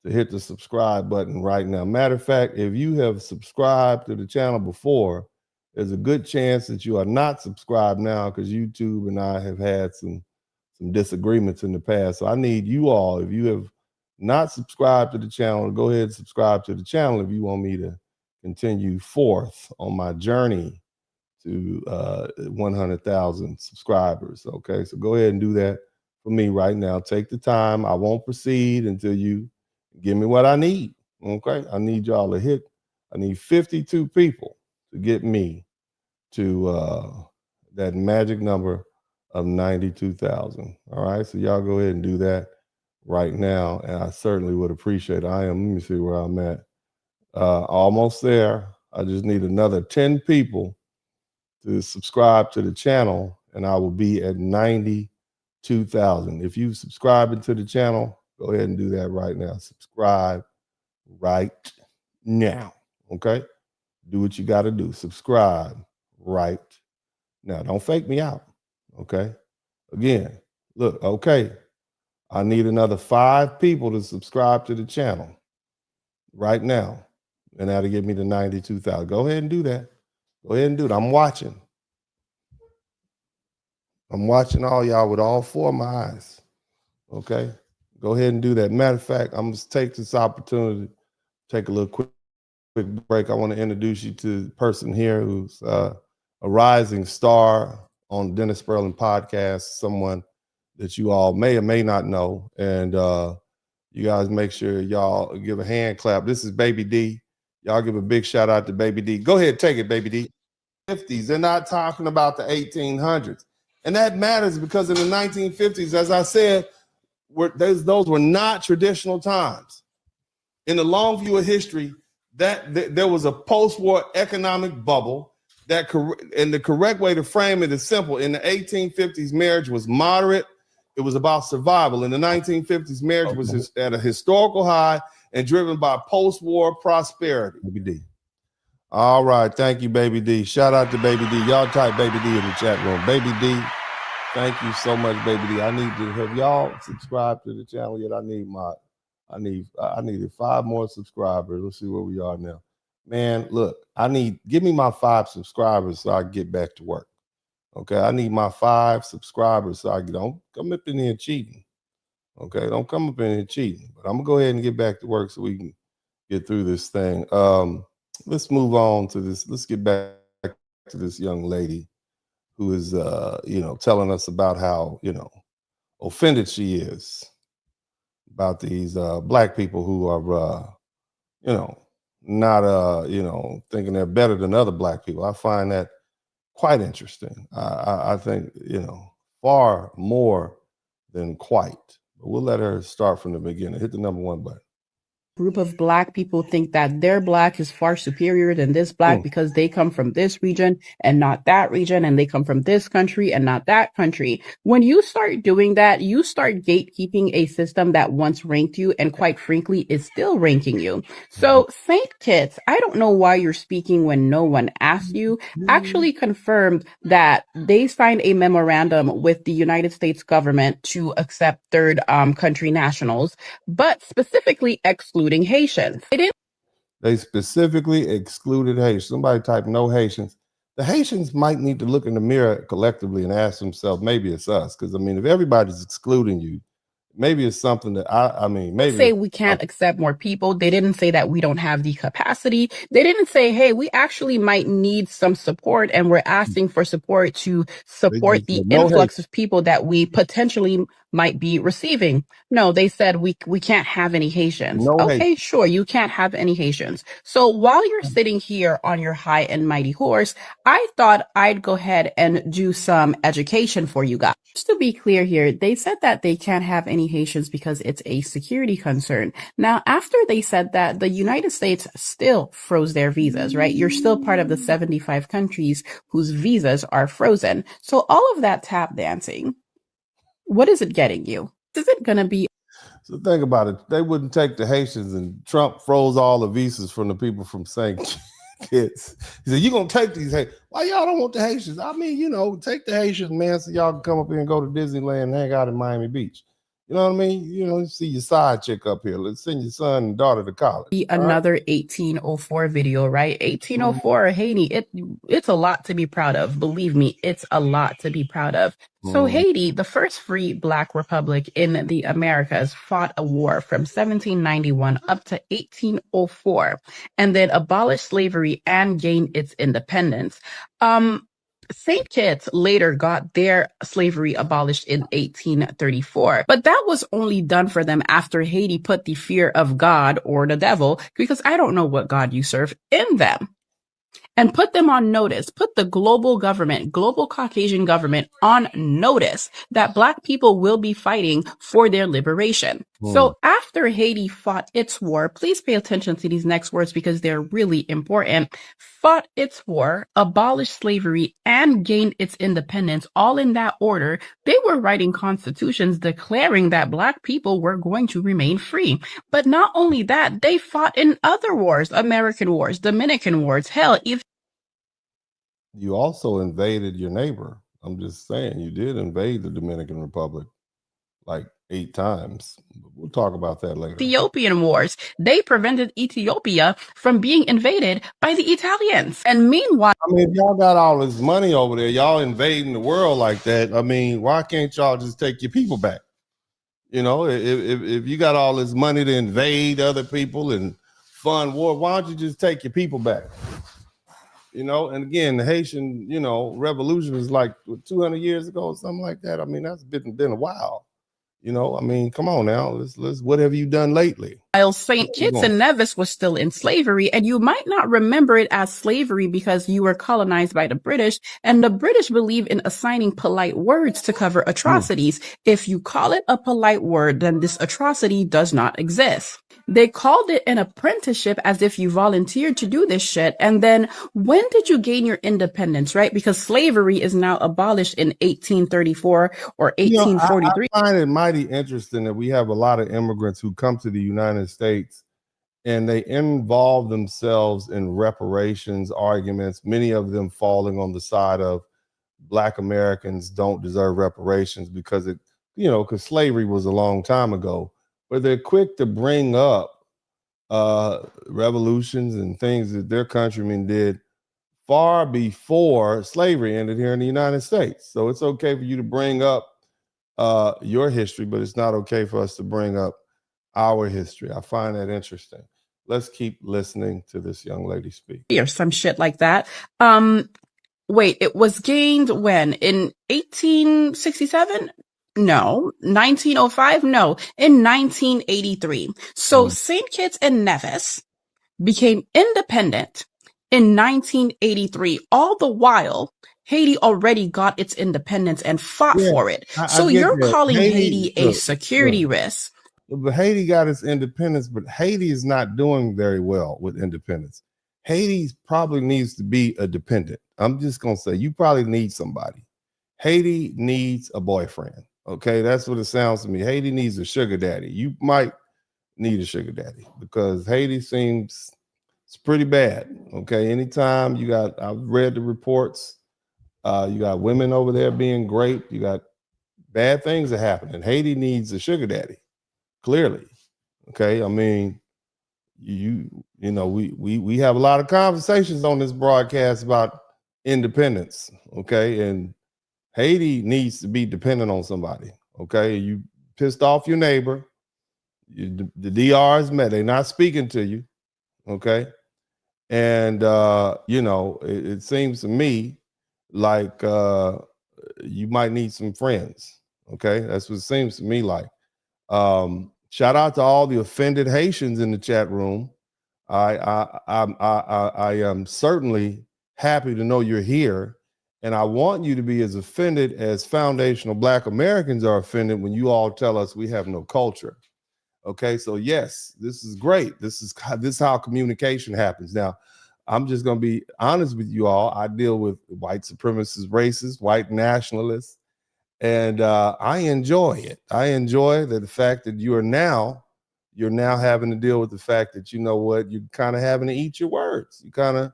to hit the subscribe button right now. Matter of fact, if you have subscribed to the channel before, there's a good chance that you are not subscribed now because YouTube and I have had some disagreements in the past. So I need you all, if you have not subscribed to the channel, go ahead and subscribe to the channel if you want me to continue forth on my journey to 100,000 subscribers. Okay, so go ahead and do that for me right now. Take the time. I won't proceed until you give me what I need. Okay, I need y'all to hit. I need 52 people to get me to that magic number of 92,000. All right, so y'all go ahead and do that right now, and I certainly would appreciate it. Let me see where I'm at. Almost there. I just need another 10 people to subscribe to the channel, and I will be at 92,000. If you subscribe to the channel, go ahead and do that right now. Subscribe right now. Okay? Do what you got to do. Subscribe right now. Don't fake me out. Okay? Again, look, okay. I need another 5 people to subscribe to the channel right now. And that'll get me to 92,000. Go ahead and do that. Go ahead and do it. I'm watching. I'm watching all y'all with all 4 of my eyes. Okay, go ahead and do that. Matter of fact, I'm gonna take this opportunity, take a little quick break. I want to introduce you to the person here who's a rising star on Dennis Spurling podcast, someone that you all may or may not know. And you guys make sure y'all give a hand clap. This is Baby D. Y'all give a big shout out to Baby D. Go ahead, take it, Baby D. 50s. They're not talking about the 1800s. And that matters because in the 1950s, as I said, those were not traditional times. In the long view of history, there was a post-war economic bubble and the correct way to frame it is simple. In the 1850s, marriage was moderate. It was about survival. In the 1950s, marriage was at a historical high and driven by post-war prosperity. Baby D. All right. Thank you, Baby D. Shout out to Baby D. Y'all type Baby D in the chat room. Baby D, thank you so much, Baby D. I need to have y'all subscribe to the channel yet. I needed 5 more subscribers. Let's see where we are now. Man, look, give me my 5 subscribers so I can get back to work. Okay, I need my 5 subscribers so don't come up in here cheating. Okay, don't come up in here cheating. But I'm gonna go ahead and get back to work so we can get through this thing. Let's move on to this. Let's get back to this young lady who is, telling us about how, offended she is about these black people who are, not, thinking they're better than other black people. I find that quite interesting. I think, far more than quite. But we'll let her start from the beginning. Hit the number 1 button. Group of black people think that their black is far superior than this black because they come from this region and not that region, and they come from this country and not that country. When you start doing that, you start gatekeeping a system that once ranked you and quite frankly is still ranking you. So St. Kitts, I don't know why you're speaking when no one asked you, actually confirmed that they signed a memorandum with the United States government to accept third country nationals, but specifically excluding Haitians. They specifically excluded Haitians. Somebody type no Haitians. The Haitians might need to look in the mirror collectively and ask themselves, maybe it's us. Because, if everybody's excluding you, maybe it's something that maybe say we can't accept more people. They didn't say that we don't have the capacity. They didn't say, hey, we actually might need some support and we're asking for support to support the influx of people that we potentially might be receiving. No, they said we can't have any Haitians. Okay, sure, you can't have any Haitians. So while you're sitting here on your high and mighty horse, I thought I'd go ahead and do some education for you guys. Just to be clear here, they said that they can't have any Haitians because it's a security concern. Now, after they said that, the United States still froze their visas, right? You're still part of the 75 countries whose visas are frozen. So all of that tap dancing, what is it getting you? Is it going to be? So think about it. They wouldn't take the Haitians, and Trump froze all the visas from the people from St. Kitts. He said, you're going to take these Haitians. Why y'all don't want the Haitians? Take the Haitians, man, so y'all can come up here and go to Disneyland and hang out in Miami Beach. You know what I mean? See your side chick up here. Let's send your son and daughter to college. Another 1804 video, right? 1804 Haiti, it's a lot to be proud of. Believe me, it's a lot to be proud of. So Haiti, the first free black republic in the Americas, fought a war from 1791 up to 1804 and then abolished slavery and gained its independence. St. Kitts later got their slavery abolished in 1834, but that was only done for them after Haiti put the fear of God or the devil, because I don't know what God you serve, in them. And put them on notice, put the global government, global Caucasian government on notice that black people will be fighting for their liberation. So after Haiti fought its war, please pay attention to these next words because they're really important. Fought its war, abolished slavery, and gained its independence, all in that order. They were writing constitutions declaring that black people were going to remain free. But not only that, they fought in other wars, American wars, Dominican wars, hell, even you also invaded your neighbor. I'm just saying, you did invade the Dominican Republic like 8 times. We'll talk about that later. Ethiopian wars. They prevented Ethiopia from being invaded by the Italians. And meanwhile, if y'all got all this money over there, y'all invading the world like that. Why can't y'all just take your people back? You know, if you got all this money to invade other people and fund war, why don't you just take your people back? You know, and again, the Haitian, you know, revolution was like 200 years ago or something like that. I mean, that's been a while. You know, I mean, come on now. Let's what have you done lately? While St. Kitts and Nevis was still in slavery, and you might not remember it as slavery because you were colonized by the British, and the British believe in assigning polite words to cover atrocities. If you call it a polite word, then this atrocity does not exist. They called it an apprenticeship as if you volunteered to do this shit. And then when did you gain your independence, right? Because slavery is now abolished in 1834 or 1843. I find it mighty interesting that we have a lot of immigrants who come to the United States and they involve themselves in reparations arguments, many of them falling on the side of Black Americans don't deserve reparations because because slavery was a long time ago. But they're quick to bring up revolutions and things that their countrymen did far before slavery ended here in the United States. So it's okay for you to bring up your history, but it's not okay for us to bring up our history. I find that interesting. Let's keep listening to this young lady speak. Or some shit like that. Wait, it was gained when? In 1867? No. 1905? No. In 1983. So St. Kitts and Nevis became independent in 1983. All the while, Haiti already got its independence and fought for it. So you're calling Haiti a security risk. But Haiti got its independence, but Haiti is not doing very well with independence. Haiti probably needs to be a dependent. I'm just going to say, you probably need somebody. Haiti needs a boyfriend. Okay, that's what it sounds to me. Haiti needs a sugar daddy. You might need a sugar daddy because Haiti seems it's pretty bad. Okay, anytime I've read the reports, you got women over there being raped, you got bad things that happen, and Haiti needs a sugar daddy. Clearly, okay. I mean, we have a lot of conversations on this broadcast about independence. Okay, and Haiti needs to be dependent on somebody. Okay, you pissed off your neighbor. The DR is mad. They're not speaking to you. Okay, and it seems to me like you might need some friends. Okay, that's what it seems to me like. Shout out to all the offended Haitians in the chat room. I am certainly happy to know you're here. And I want you to be as offended as foundational Black Americans are offended when you all tell us we have no culture. Okay, so yes, this is great. This is how communication happens. Now, I'm just going to be honest with you all. I deal with white supremacist racists, white nationalists, and I enjoy it. I enjoy the fact that you're now having to deal with the fact that, you know what, you're kind of having to eat your words. You kind of,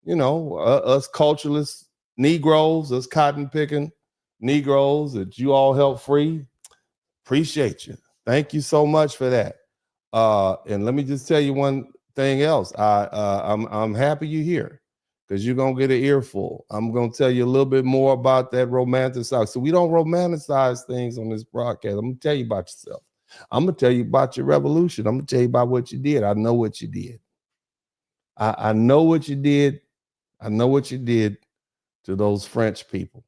us culturalists, Negroes, us cotton picking Negroes that you all help free. Appreciate you. Thank you so much for that. And let me just tell you one thing else. I'm happy you're here because you're gonna get an earful. I'm gonna tell you a little bit more about that romanticized. So we don't romanticize things on this broadcast. I'm gonna tell you about yourself. I'm gonna tell you about your revolution. I'm gonna tell you about what you did. I know what you did. I know what you did. I know what you did to those French people.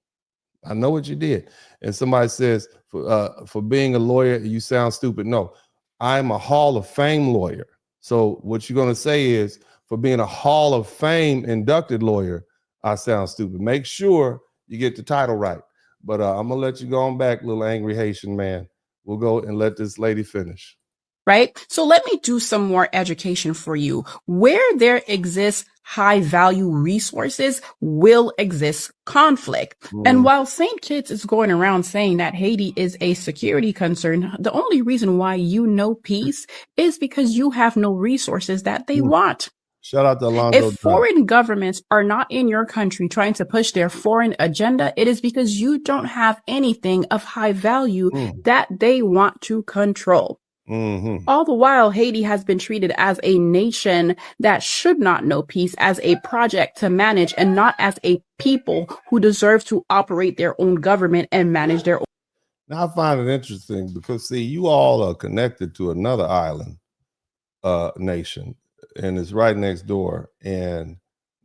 I know what you did. And somebody says, for being a lawyer, you sound stupid. No, I'm a Hall of Fame lawyer. So what you're going to say is, for being a Hall of Fame inducted lawyer, I sound stupid. Make sure you get the title right. But I'm going to let you go on back, little angry Haitian man. We'll go and let this lady finish. Right? So let me do some more education for you. Where there exists high value resources will exist conflict. And while St. Kitts is going around saying that Haiti is a security concern, the only reason why you know peace is because you have no resources that they want. Shout out to Alonzo. If foreign governments are not in your country trying to push their foreign agenda, it is because you don't have anything of high value that they want to control. All the while, Haiti has been treated as a nation that should not know peace, as a project to manage, and not as a people who deserve to operate their own government and manage their own. Now I find it interesting because see, you all are connected to another island nation, and it's right next door, and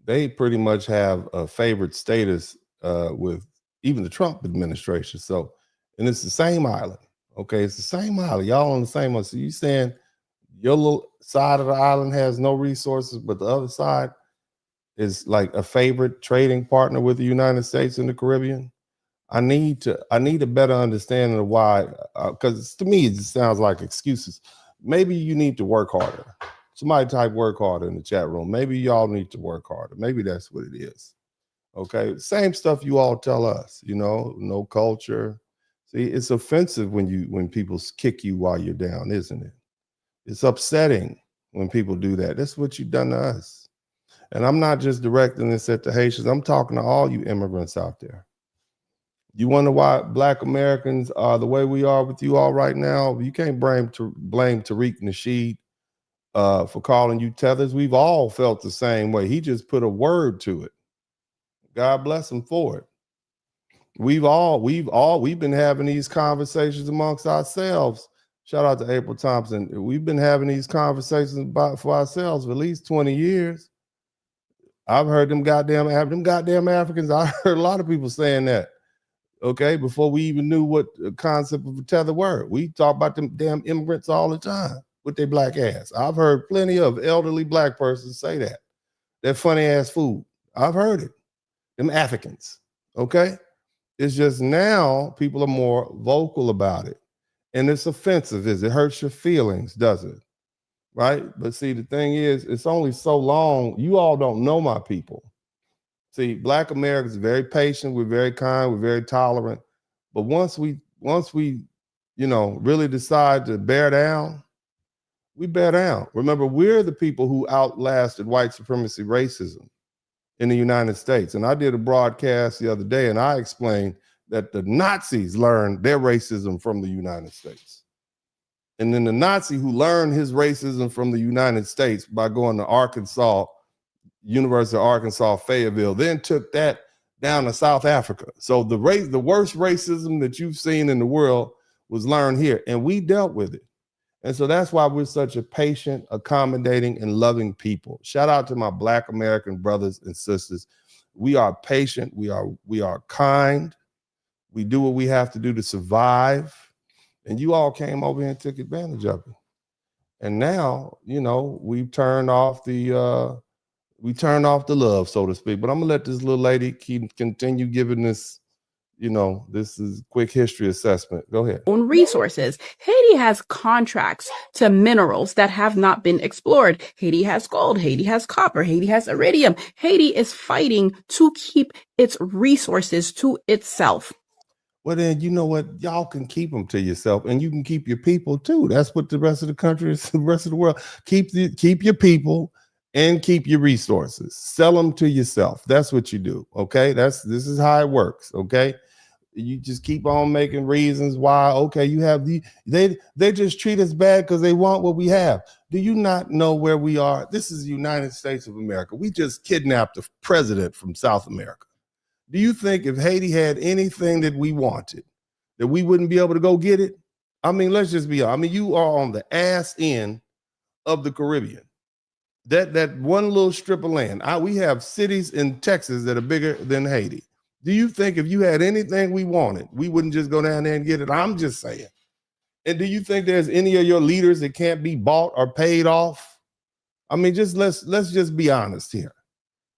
they pretty much have a favored status with even the Trump administration. So, and it's the same island. Okay, it's the same island. Y'all on the same island. So you saying your little side of the island has no resources, but the other side is like a favorite trading partner with the United States in the Caribbean? I need a better understanding of why, because to me it just sounds like excuses. Maybe you need to work harder. Somebody type work harder in the chat room. Maybe y'all need to work harder. Maybe that's what it is. Okay, same stuff you all tell us. You know, no culture. See, it's offensive when people kick you while you're down, isn't it? It's upsetting when people do that. That's what you've done to us. And I'm not just directing this at the Haitians. I'm talking to all you immigrants out there. You wonder why Black Americans are the way we are with you all right now? You can't blame Tariq Nasheed for calling you Tethers. We've all felt the same way. He just put a word to it. God bless him for it. We've been having these conversations amongst ourselves. Shout out to April Thompson. We've been having these conversations for ourselves for at least 20 years. I've heard them goddamn Africans. I heard a lot of people saying that. Okay, before we even knew what the concept of a tether were. We talk about them damn immigrants all the time with their black ass. I've heard plenty of elderly Black persons say that. That funny ass food. I've heard it. Them Africans. Okay? It's just now people are more vocal about it. And it's offensive. It hurts your feelings, does it? Right? But see, the thing is, it's only so long. You all don't know my people. See, Black Americans are very patient. We're very kind. We're very tolerant. But once we, really decide to bear down, we bear down. Remember, we're the people who outlasted white supremacy racism in the United States. And I did a broadcast the other day, and I explained that the Nazis learned their racism from the United States. And then the Nazi who learned his racism from the United States by going to Arkansas, University of Arkansas, Fayetteville, then took that down to South Africa. So the worst racism that you've seen in the world was learned here, and we dealt with it. And so that's why we're such a patient, accommodating, and loving people. Shout out to my Black American brothers and sisters. We are patient. We are kind. We do what we have to do to survive. And you all came over here and took advantage of it. And now, we've turned off the love, so to speak. But I'm gonna let this little lady continue giving this, this is quick history assessment. Go ahead. Own resources. Haiti has contracts to minerals that have not been explored. Haiti has gold. Haiti has copper. Haiti has iridium. Haiti is fighting to keep its resources to itself. Well, then, you know what? Y'all can keep them to yourself, and you can keep your people too. That's what the rest of the country is, the rest of the world. Keep your people and keep your resources. Sell them to yourself. That's what you do. Okay. This is how it works. Okay. You just keep on making reasons why. Okay. You have they just treat us bad because they want what we have. Do you not know where we are? This is the United States of America. We just kidnapped the president from South America. Do you think if Haiti had anything that we wanted, that we wouldn't be able to go get it? I mean, let's just be honest. I mean, you are on the ass end of the Caribbean. That one little strip of land. We have cities in Texas that are bigger than Haiti. Do you think if you had anything we wanted, we wouldn't just go down there and get it? I'm just saying. And do you think there's any of your leaders that can't be bought or paid off? I mean, let's just be honest here.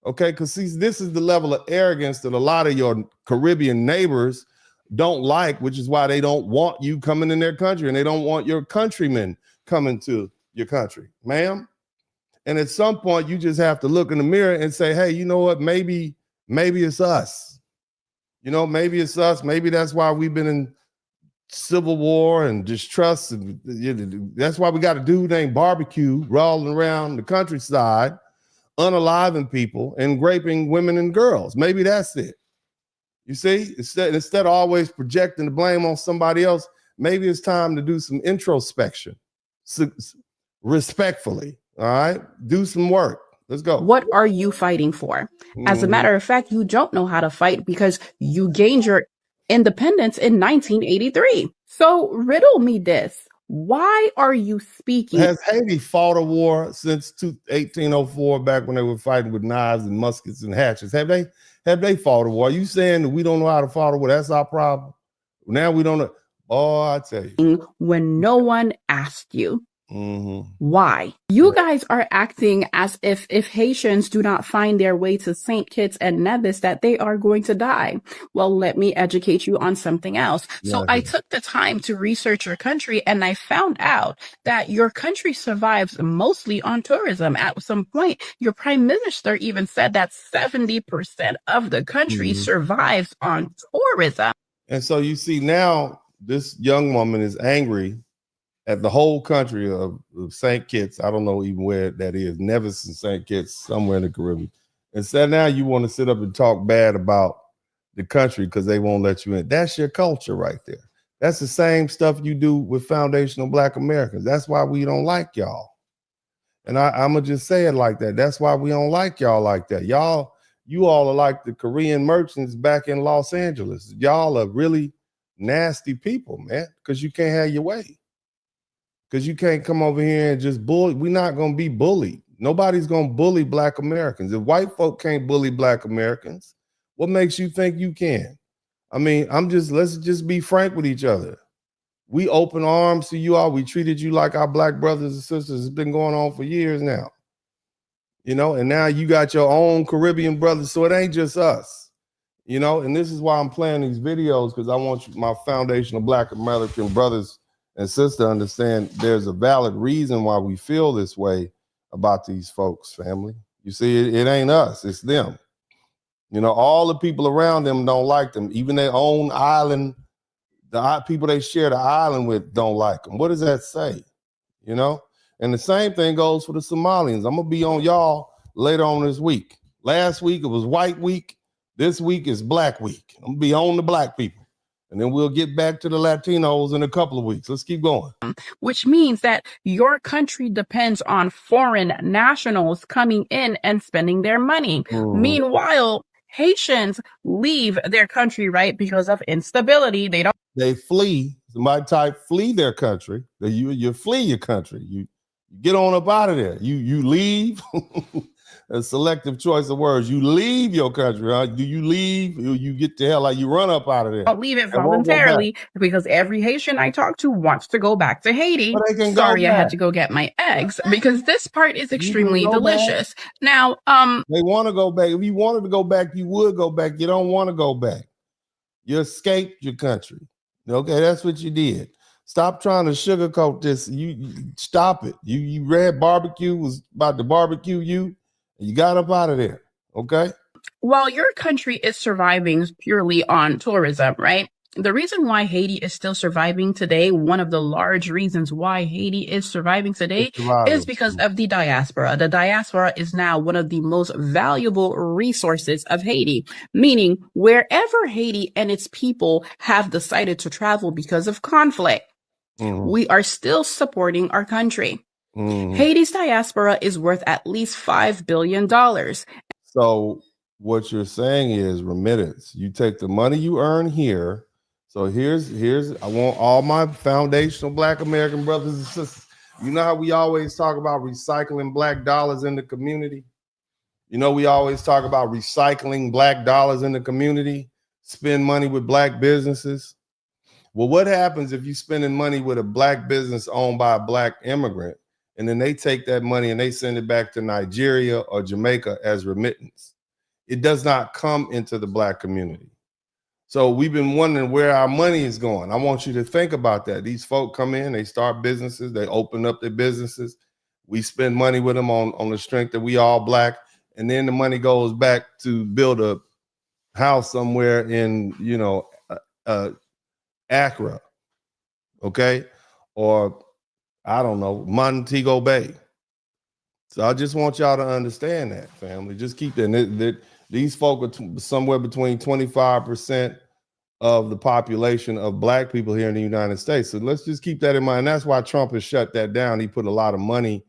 Okay, because see, this is the level of arrogance that a lot of your Caribbean neighbors don't like, which is why they don't want you coming in their country, and they don't want your countrymen coming to your country, ma'am. And at some point, you just have to look in the mirror and say, hey, you know what? Maybe it's us. Maybe it's us. Maybe that's why we've been in civil war and distrust. And that's why we got a dude named Barbecue rolling around the countryside, unaliving people and raping women and girls. Maybe that's it. You see, instead of always projecting the blame on somebody else, maybe it's time to do some introspection, respectfully. All right, do some work. Let's go. What are you fighting for? As a matter of fact, you don't know how to fight because you gained your independence in 1983. So riddle me this. Why are you speaking? Has Haiti fought a war since 1804, back when they were fighting with knives and muskets and hatchets? Have they fought a war? Are you saying that we don't know how to fight a war? That's our problem. Now we don't know. Oh, I tell you. When no one asked you. Mm-hmm. Why? You guys are acting as if Haitians do not find their way to St. Kitts and Nevis, that they are going to die. Well, let me educate you on something else. So I took the time to research your country, and I found out that your country survives mostly on tourism. At some point, your prime minister even said that 70% of the country survives on tourism. And so you see now this young woman is angry at the whole country of St. Kitts. I don't know even where that is. Nevis and St. Kitts, somewhere in the Caribbean. And so now you want to sit up and talk bad about the country because they won't let you in. That's your culture right there. That's the same stuff you do with foundational Black Americans. That's why we don't like y'all. And I'm going to just say it like that. That's why we don't like y'all like that. You all are like the Korean merchants back in Los Angeles. Y'all are really nasty people, man, because you can't have your way. Because you can't come over here and just bully. We're not going to be bullied. Nobody's going to bully Black Americans. If white folk can't bully Black Americans, what makes you think you can? I mean, let's just be frank with each other. We open arms to you all. We treated you like our Black brothers and sisters. It's been going on for years now. You know, and now you got your own Caribbean brothers, so it ain't just us. You know, and this is why I'm playing these videos, because I want my foundational Black American brothers and sisters to understand there's a valid reason why we feel this way about these folks, family. You see, it ain't us, it's them. You know, all the people around them don't like them. Even their own island, the people they share the island with don't like them. What does that say? You know? And the same thing goes for the Somalians. I'm going to be on y'all later on this week. Last week, it was White Week. This week is Black Week. I'm going to be on the Black people. And then we'll get back to the Latinos in a couple of weeks. Let's keep going. Which means that your country depends on foreign nationals coming in and spending their money. Meanwhile, Haitians leave their country, right, because of instability. They flee. Somebody type flee their country. You flee your country. You get on up out of there. You leave. A selective choice of words. You leave your country, huh? Do you leave? You get the hell out. You run up out of there. I'll leave it voluntarily because every Haitian I talk to wants to go back to Haiti. Sorry, I had to go get my eggs because this part is extremely delicious. Now, they want to go back. If you wanted to go back, you would go back. You don't want to go back. You escaped your country. Okay, that's what you did. Stop trying to sugarcoat this. You stop it. You read barbecue was about to barbecue you. You got up out of there, okay? While your country is surviving purely on tourism, right? The reason why Haiti is still surviving today, one of the large reasons why Haiti is surviving today is because of the diaspora. The diaspora is now one of the most valuable resources of Haiti, meaning wherever Haiti and its people have decided to travel because of conflict, we are still supporting our country. Haiti's diaspora is worth at least $5 billion. So what you're saying is remittance. You take the money you earn here. So here's I want all my foundational Black American brothers and sisters. You know how we always talk about recycling Black dollars in the community? You know, we always talk about recycling Black dollars in the community, spend money with Black businesses. Well, what happens if you're spending money with a Black business owned by a Black immigrant? And then they take that money and they send it back to Nigeria or Jamaica as remittance. It does not come into the Black community. So we've been wondering where our money is going. I want you to think about that. These folk come in, they start businesses, they open up their businesses. We spend money with them on the strength that we all Black. And then the money goes back to build a house somewhere in, you know, Accra, okay? Or I don't know, Montego Bay. So I just want y'all to understand that, family. Just keep that. These folk are somewhere between 25% of the population of Black people here in the United States. So let's just keep that in mind. That's why Trump has shut that down. He put a lot of money.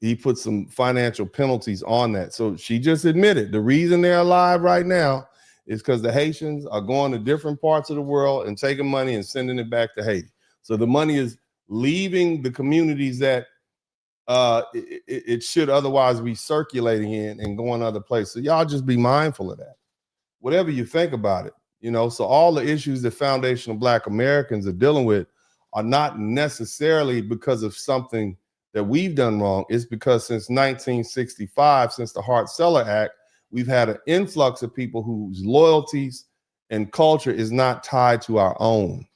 He put some financial penalties on that. So she just admitted the reason they're alive right now is because the Haitians are going to different parts of the world and taking money and sending it back to Haiti. So the money is leaving the communities that it should otherwise be circulating in and going other places. So y'all just be mindful of that. Whatever you think about it, you know, so all the issues that foundational Black Americans are dealing with are not necessarily because of something that we've done wrong. It's because since 1965, since the Hart-Celler Act, we've had an influx of people whose loyalties and culture is not tied to our own.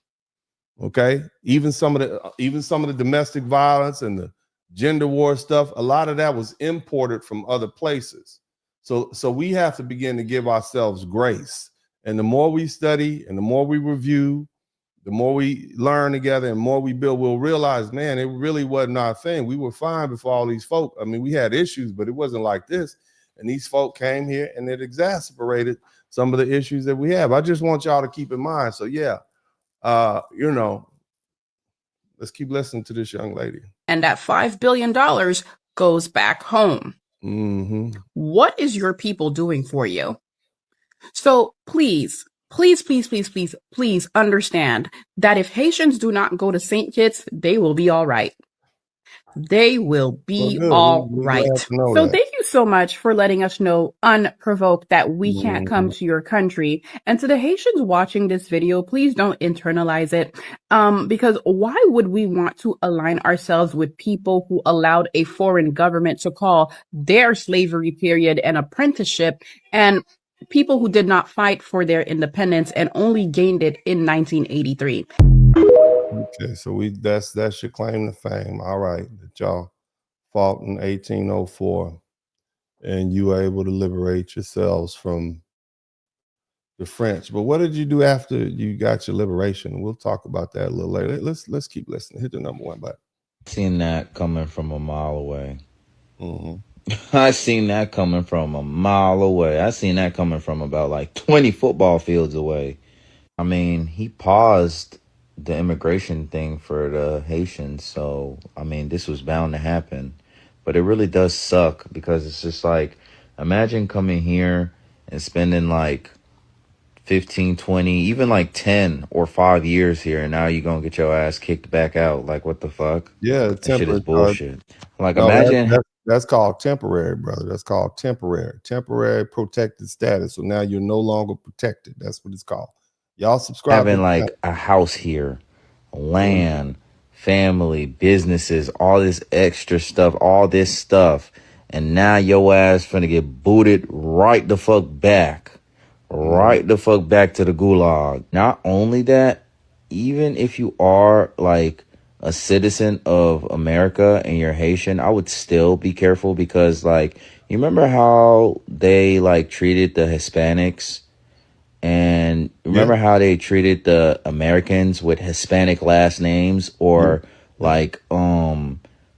Okay, even some of the domestic violence and the gender war stuff, a lot of that was imported from other places. So we have to begin to give ourselves grace. And the more we study and the more we review, the more we learn together and more we build, we'll realize, man, it really wasn't our thing. We were fine before all these folk. I mean, we had issues, but it wasn't like this. And these folk came here and it exacerbated some of the issues that we have. I just want y'all to keep in mind. So yeah, you know, let's keep listening to this young lady. And that $5 billion goes back home. Mm-hmm. What is your people doing for you? So please, please, please, please, please, please understand that if Haitians do not go to St. Kitts, they will be all right. They will be all right. So thank you so much for letting us know unprovoked that we can't come to your country. And to the Haitians watching this video, please don't internalize it. Because why would we want to align ourselves with people who allowed a foreign government to call their slavery period an apprenticeship, and people who did not fight for their independence and only gained it in 1983? Okay, so that's your claim to fame. All right, that y'all fought in 1804 and you were able to liberate yourselves from the French. But what did you do after you got your liberation? We'll talk about that a little later. Let's keep listening. Hit the number one button. Seen that coming from a mile away. I seen that coming from a mile away. I seen that coming from about like 20 football fields away. I mean, he paused the immigration thing for the Haitians. So, I mean, this was bound to happen. But it really does suck because it's just like, imagine coming here and spending like 15, 20, even like 10 or 5 years here, and now you're going to get your ass kicked back out. Like, what the fuck? Yeah, that shit is bullshit. Like, no, imagine... That's called temporary, brother. That's called temporary protected status. So now you're no longer protected. That's what it's called. Y'all subscribe. Having like a house here, land, family, businesses, all this extra stuff, all this stuff. And now your ass finna get booted right the fuck back. Right the fuck back to the gulag. Not only that, even if you are like a citizen of America and you're Haitian, I would still be careful because like, you remember how they like treated the Hispanics? And remember how they treated the Americans with Hispanic last names or like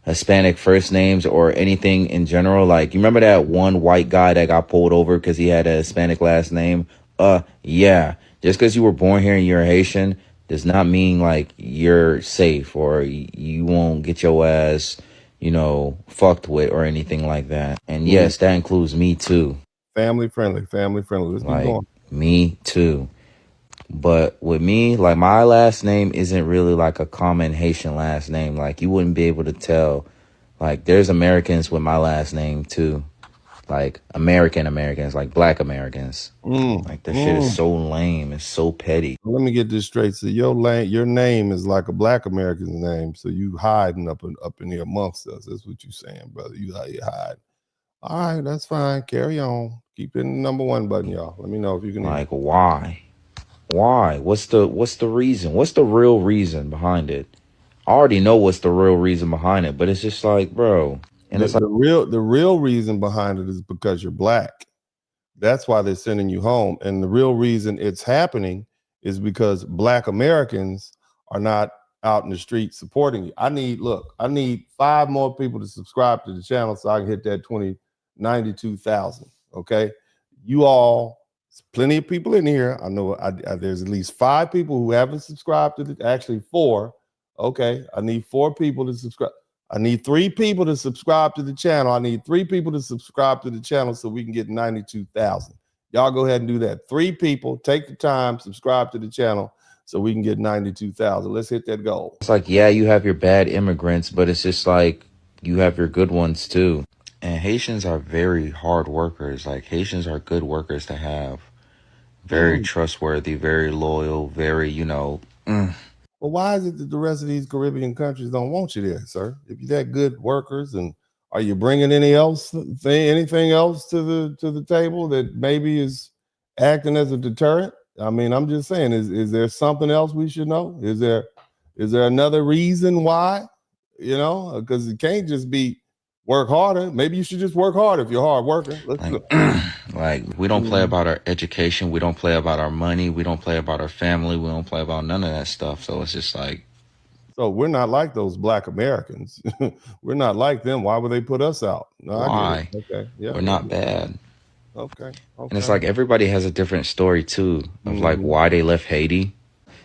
Hispanic first names or anything in general? Like, you remember that one white guy that got pulled over because he had a Hispanic last name? Yeah. Just because you were born here and you're Haitian does not mean like you're safe or you won't get your ass, you know, fucked with or anything like that. And yes, that includes me too. Family friendly. Let's like, keep going. Me too. But with me, like my last name isn't really like a common Haitian last name. Like you wouldn't be able to tell. Like there's Americans with my last name too. Like Americans, like Black Americans. Like that shit is so lame. It's so petty. Let me get this straight. So your name is like a Black American's name. So you hiding up in here amongst us. That's what you saying, brother. You out here hiding. All right, that's fine. Carry on. Keep hitting the number one button, y'all. Let me know if you can. Like why? Why? What's the reason? What's the real reason behind it? I already know what's the real reason behind it, but it's just like, bro. And it's like the real reason behind it is because you're Black. That's why they're sending you home. And the real reason it's happening is because Black Americans are not out in the street supporting you. I need 5 more people to subscribe to the channel so I can hit that 92,000. Okay. You all, plenty of people in here. I know there's at least 5 people who haven't subscribed to actually 4. Okay. I need 4 people to subscribe. I need 3 people to subscribe to the channel. I need 3 people to subscribe to the channel so we can get 92,000. Y'all go ahead and do that. 3 people, take the time, subscribe to the channel so we can get 92,000. Let's hit that goal. It's like, yeah, you have your bad immigrants, but it's just like you have your good ones too. And Haitians are very hard workers. Like, Haitians are good workers to have. Very trustworthy, very loyal, very, you know. Well, why is it that the rest of these Caribbean countries don't want you there, sir? If you're that good workers, and are you bringing anything else to the table that maybe is acting as a deterrent? I mean, I'm just saying, is there something else we should know? Is there another reason why? You know, because it can't just be work harder. Maybe you should just work harder if you're a hard worker. Like, we don't play about our education. We don't play about our money. We don't play about our family. We don't play about none of that stuff. So it's just like. So we're not like those Black Americans. We're not like them. Why would they put us out? No, why? Okay. Yeah. We're not bad. Okay. And it's like everybody has a different story too of like why they left Haiti.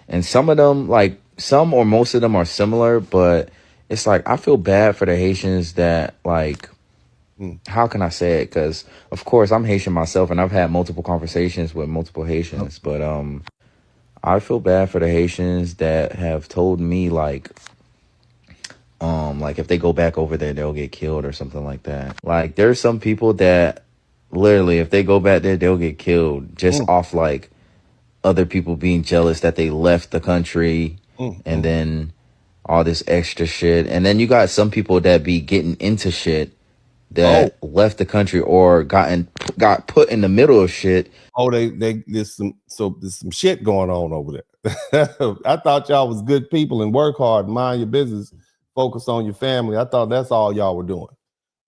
And some of them, like some or most of them are similar, but it's like I feel bad for the Haitians that like, how can I say it? Because of course I'm Haitian myself, and I've had multiple conversations with multiple Haitians, but I feel bad for the Haitians that have told me like if they go back over there, they'll get killed or something like that. Like there's some people that literally, if they go back there, they'll get killed just off like other people being jealous that they left the country and then all this extra shit. And then you got some people that be getting into shit that left the country or got put in the middle of shit. There's some shit going on over there. I thought y'all was good people and work hard, mind your business, focus on your family. I thought that's all y'all were doing.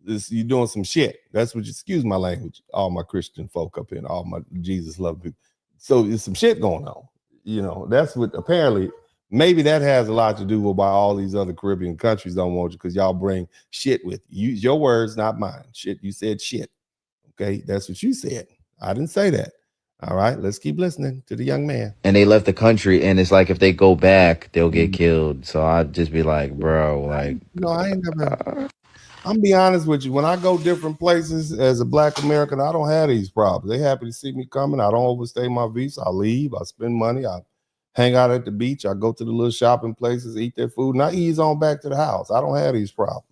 You doing some shit. That's what excuse my language. All my Christian folk up in, all my Jesus love people. So there's some shit going on. You know, that's what apparently maybe that has a lot to do with why all these other Caribbean countries don't want you, because y'all bring shit with you. Use your words, not mine. Shit, you said shit. Okay, that's what you said. I didn't say that. All right, let's keep listening to the young man. And they left the country, and it's like if they go back, they'll get killed. So I'd just be like, bro, like. No, I ain't never. I'm be honest with you. When I go different places as a Black American, I don't have these problems. They happy to see me coming. I don't overstay my visa. I leave. I spend money. I hang out at the beach. I go to the little shopping places, eat their food, and I ease on back to the house. I don't have these problems.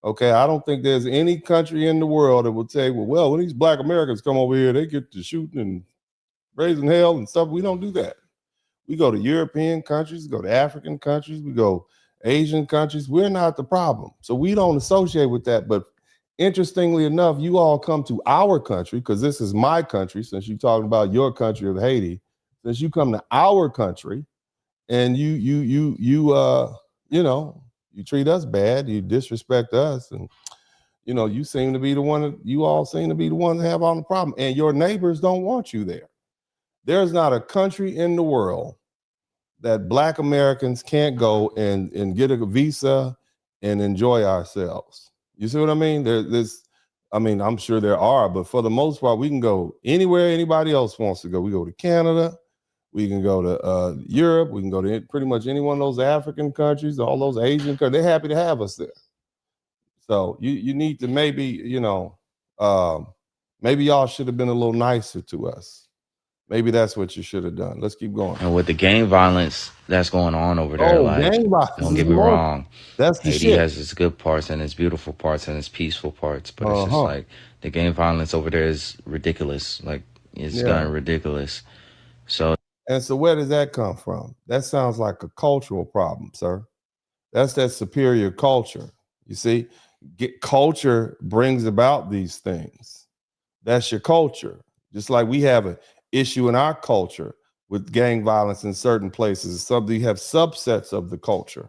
Okay, I don't think there's any country in the world that would say, well, when these Black Americans come over here, they get to shooting and raising hell and stuff. We don't do that. We go to European countries, go to African countries, we go Asian countries. We're not the problem. So we don't associate with that. But interestingly enough, you all come to our country, because this is my country, since you're talking about your country of Haiti, since you come to our country and you treat us bad, you disrespect us, and you know, you all seem to be the one that have all the problem. And your neighbors don't want you there. There's not a country in the world that Black Americans can't go and get a visa and enjoy ourselves. You see what I mean? I'm sure there are, but for the most part, we can go anywhere anybody else wants to go. We go to Canada, we can go to Europe, we can go to pretty much any one of those African countries, all those Asian countries. They're happy to have us there. So you need to maybe, maybe y'all should have been a little nicer to us. Maybe that's what you should have done. Let's keep going. And with the gang violence that's going on over there, don't get me wrong. That's the Haiti shit. has its good parts and its beautiful parts and its peaceful parts, but it's just like the gang violence over there is ridiculous. Like it's gotten ridiculous. So where does that come from? That sounds like a cultural problem, sir. That's that superior culture. You see, culture brings about these things. That's your culture. Just like we have an issue in our culture with gang violence in certain places. You have subsets of the culture.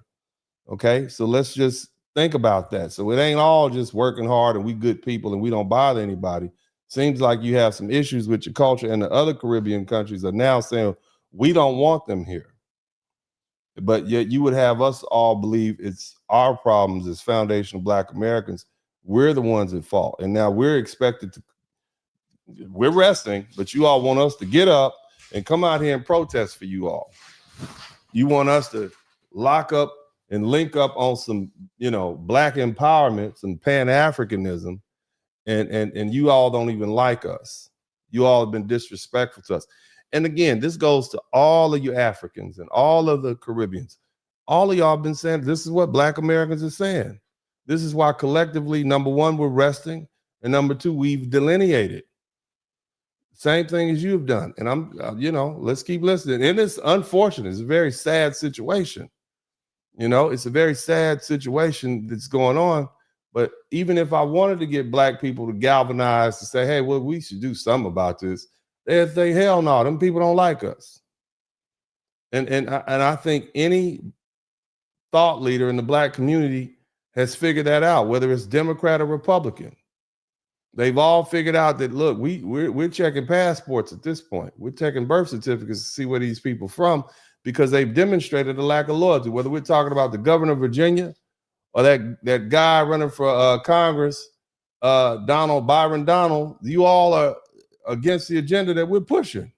Okay, so let's just think about that. So it ain't all just working hard and we good people and we don't bother anybody. Seems like you have some issues with your culture, and the other Caribbean countries are now saying we don't want them here. But yet you would have us all believe it's our problems as foundational Black Americans. We're the ones at fault. And now we're resting, but you all want us to get up and come out here and protest for you all. You want us to lock up and link up on some, Black empowerment, some Pan-Africanism, and you all don't even like us. You all have been disrespectful to us. And again, this goes to all of you Africans and all of the Caribbeans. All of y'all have been saying, this is what Black Americans are saying. This is why collectively, number one, we're resting. And number two, we've delineated. Same thing as you've done. And I'm, let's keep listening. And it's unfortunate. It's a very sad situation. It's a very sad situation that's going on. But even if I wanted to get Black people to galvanize to say, hey, well, we should do something about this, they'd say, hell no, them people don't like us. And I think any thought leader in the Black community has figured that out, whether it's Democrat or Republican. They've all figured out that, look, we're checking passports at this point. We're checking birth certificates to see where these people are from, because they've demonstrated a lack of loyalty. Whether we're talking about the governor of Virginia or that guy running for Congress, Byron Donald, you all are against the agenda that we're pushing.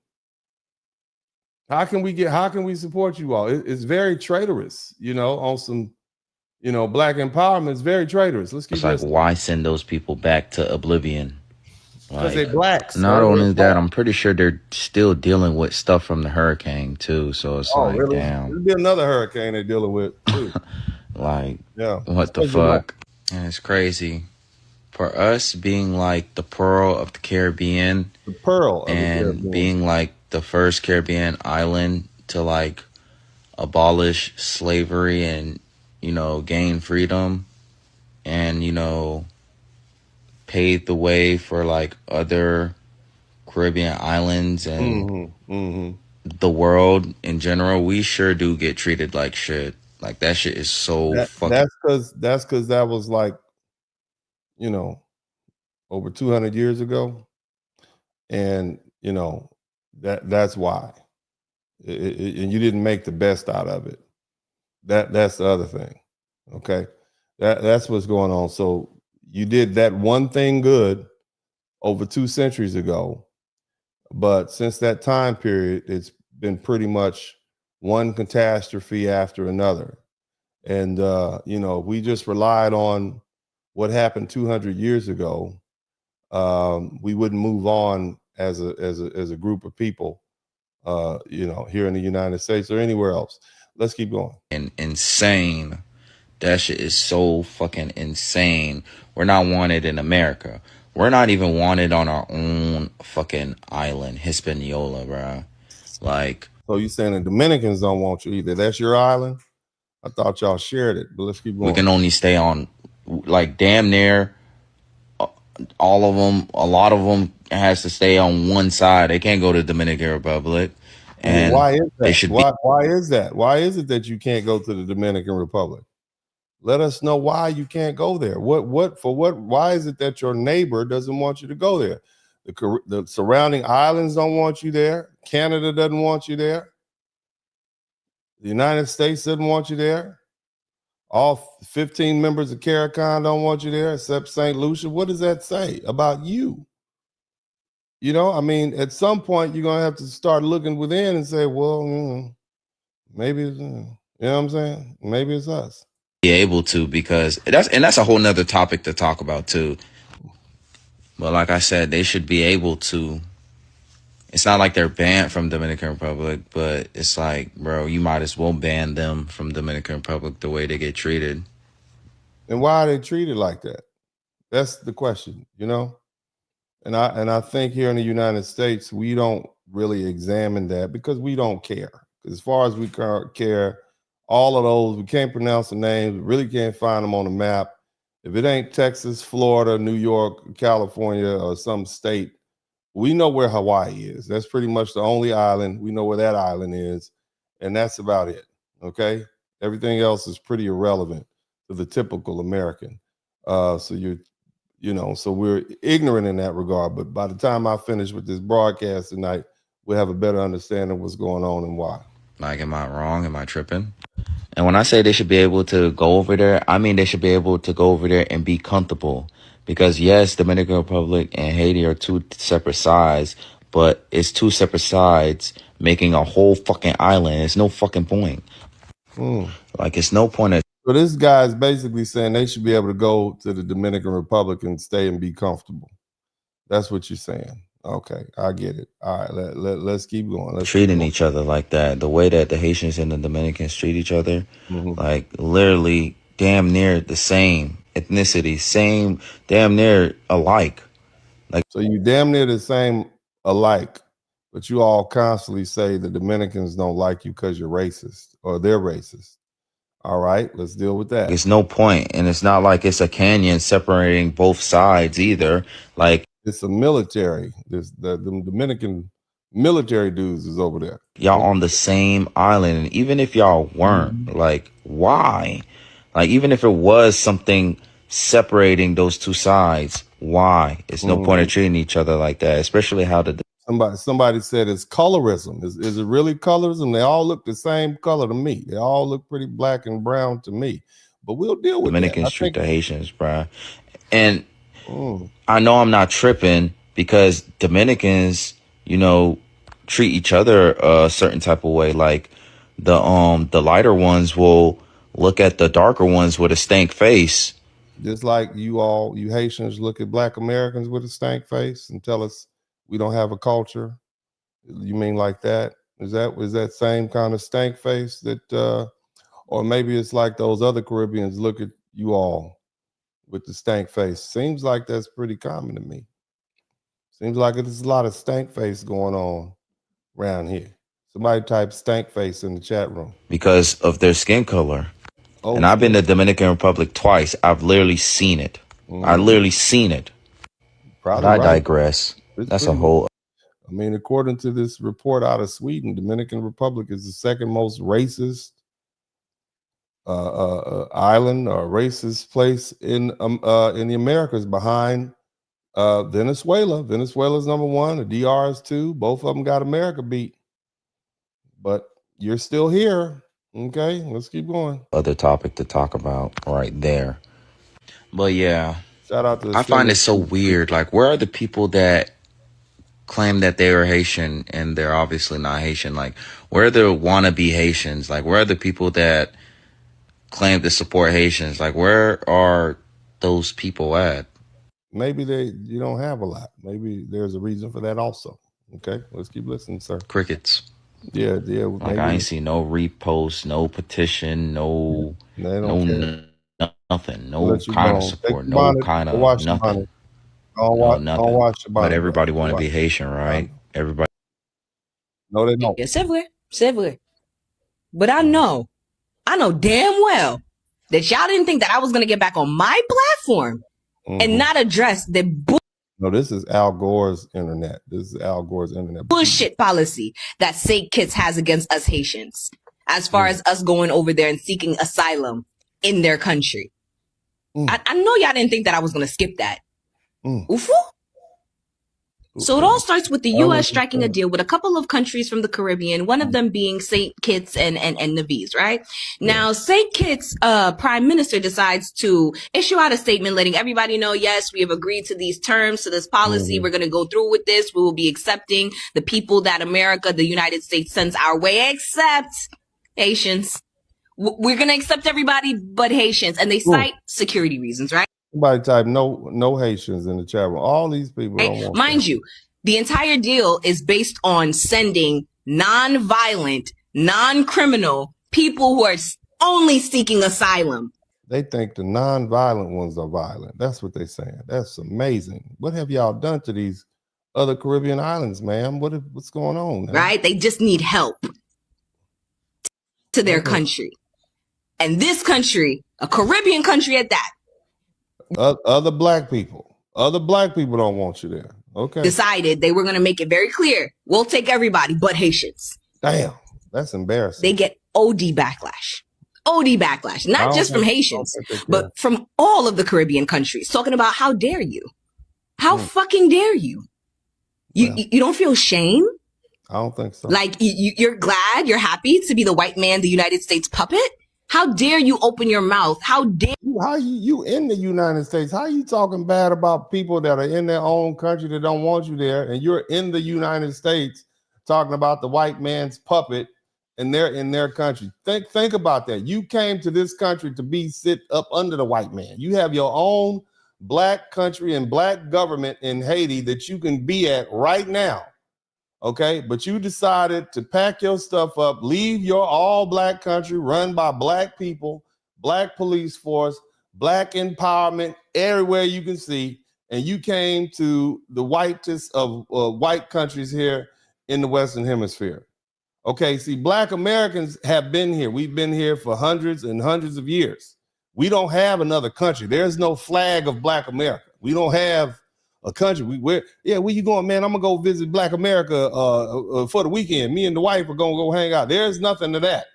How can we support you all? It's very traitorous, on some, Black empowerment is very traitorous. Let's keep It's like, listening. why send those people back to oblivion? Because they're Blacks. Not only that, I'm pretty sure they're still dealing with stuff from the hurricane too. So it's Really? damn. There'll be another hurricane they're dealing with too. What the fuck? And it's crazy. For us being like the pearl of the Caribbean, being like the first Caribbean island to like abolish slavery and gain freedom, and paved the way for like other Caribbean islands and the world in general, we sure do get treated like shit. Like that shit is so fucking. That's because that was like, over 200 years ago, and that's why. And you didn't make the best out of it. That's the other thing. Okay, that's what's going on. So you did that one thing good over 2 centuries ago, but since that time period, it's been pretty much one catastrophe after another. And we just relied on what happened 200 years ago. We wouldn't move on as a group of people, here in the United States or anywhere else. Let's keep going. And insane. That shit is so fucking insane. We're not wanted in America. We're not even wanted on our own fucking island, Hispaniola, bro. Like, so you saying the Dominicans don't want you either? That's your island? I thought y'all shared it, but let's keep going. We can only stay on, like, damn near all of them. A lot of them has to stay on one side. They can't go to the Dominican Republic. And why is that? Why is that? Why is it that you can't go to the Dominican Republic? Let us know why you can't go there. Why is it that your neighbor doesn't want you to go there? The surrounding islands don't want you there. Canada doesn't want you there. The United States doesn't want you there. All 15 members of CARICOM don't want you there, except St. Lucia. What does that say about you? At some point, you're going to have to start looking within and say, well, maybe, you know what I'm saying? Maybe it's us. Be able to, because that's a whole nother topic to talk about too. But like I said, they should be able to. It's not like they're banned from Dominican Republic, but it's like, bro, you might as well ban them from Dominican Republic the way they get treated. And why are they treated like that? That's the question, And I think here in the United States, we don't really examine that because we don't care. As far as we care, all of those, we can't pronounce the names, we really can't find them on the map. If it ain't Texas, Florida, New York, California, or some state, we know where Hawaii is. That's pretty much the only island. We know where that island is, and that's about it, okay? Everything else is pretty irrelevant to the typical American. So we're ignorant in that regard, but by the time I finish with this broadcast tonight, we'll have a better understanding of what's going on and why. Like, am I wrong? Am I tripping? And when I say they should be able to go over there, I mean they should be able to go over there and be comfortable. Because yes, Dominican Republic and Haiti are 2 separate sides, but it's 2 separate sides making a whole fucking island. It's no fucking point. Like, it's no point. So this guy is basically saying they should be able to go to the Dominican Republic and stay and be comfortable. That's what you're saying. Okay, I get it. All right, let's keep going. Let's treating keep going. each other like that. The way that the Haitians and the Dominicans treat each other, like literally damn near the same ethnicity, same damn near alike. Like, so you damn near the same alike, but you all constantly say the Dominicans don't like you because you're racist or they're racist. All right, let's deal with that. it's no point, and it's not like it's a canyon separating both sides either. Like, it's a military. There's the Dominican military dudes is over there. y'all on the same island, and even if y'all weren't, like, why? Like, even if it was something separating those two sides, why? It's no point in treating each other like that, especially how the Somebody said it's colorism. Is it really colorism? They all look the same color to me. They all look pretty black and brown to me. But we'll deal with Dominicans that. treat the Haitians, bruh. And I know I'm not tripping because Dominicans, you know, treat each other a certain type of way. Like the lighter ones will look at the darker ones with a stank face. Just like you Haitians look at black Americans with a stank face and tell us we don't have a culture. You mean like that? Is that same kind of stank face that or maybe it's like those other Caribbeans look at you all with the stank face? Seems like that's pretty common to me. Seems like there's a lot of stank face going on around here. Somebody type stank face in the chat room. Because of their skin color. And I've been to Dominican Republic twice. I've literally seen it. I literally seen it. Probably but I right. digress. It's That's a pretty whole. I mean, according to this report out of Sweden, Dominican Republic is the second most racist island or racist place in the Americas, behind Venezuela. Venezuela's number one. The DR is two. Both of them got America beat. But you're still here. Okay, let's keep going. Other topic to talk about right there. But yeah, shout out to I find it so weird. Like, where are the people that claim that they are Haitian and they're obviously not Haitian? Like, where are the wannabe Haitians? Like, where are the people that claim to support Haitians? Like, where are those people at? Maybe you don't have a lot. Maybe there's a reason for that also. Okay, let's keep listening, sir. Crickets. Yeah. Like, I ain't see no repost, no petition, no nothing, no kind of support, no kind of nothing. Don't watch the But everybody want to be Haitian, right? Everybody. No, they don't. Yeah, c'est vrai. But I know damn well that y'all didn't think that I was gonna get back on my platform and not address the No, this is Al Gore's internet. This is Al Gore's internet. bullshit policy that St. Kitts has against us Haitians, as far as us going over there and seeking asylum in their country. I know y'all didn't think that I was going to skip that. Ufu? So it all starts with the U.S. striking a deal with a couple of countries from the Caribbean, one of them being St. Kitts and Nevis, right? Now, St. Kitts prime minister decides to issue out a statement letting everybody know, yes, we have agreed to these terms, to this policy. We're going to go through with this. We will be accepting the people that America, the United States, sends our way, except Haitians. We're going to accept everybody but Haitians. And they cite security reasons, right? Somebody type no Haitians in the chat room. All these people don't want Mind you, the entire deal is based on sending non-violent, non-criminal people who are only seeking asylum. They think the non-violent ones are violent. That's what they're saying. That's amazing. What have y'all done to these other Caribbean islands, ma'am? What's going on? Man? Right? They just need help to their country. And this country, a Caribbean country at that, other black people don't want you there. Okay. Decided they were going to make it very clear. We'll take everybody but Haitians. Damn, that's embarrassing. They get OD backlash. Not just from Haitians, but from all of the Caribbean countries, talking about how dare you? How fucking dare you? You don't feel shame? I don't think so. Like you're glad, you're happy to be the white man, the United States puppet? How dare you open your mouth? How dare you in the United States? How you talking bad about people that are in their own country that don't want you there, and you're in the United States talking about the white man's puppet, and they're in their country? Think about that. You came to this country to sit up under the white man. You have your own black country and black government in Haiti that you can be at right now. Okay, but you decided to pack your stuff up, leave your all black country run by black people, black police force, black empowerment everywhere you can see, and you came to the whitest of white countries here in the Western Hemisphere. Okay, see, black Americans have been here. We've been here for hundreds and hundreds of years. We don't have another country. There's no flag of black America. We don't have a country. Where you going, man? I'm gonna go visit Black America for the weekend. Me and the wife are gonna go hang out. There's nothing to that.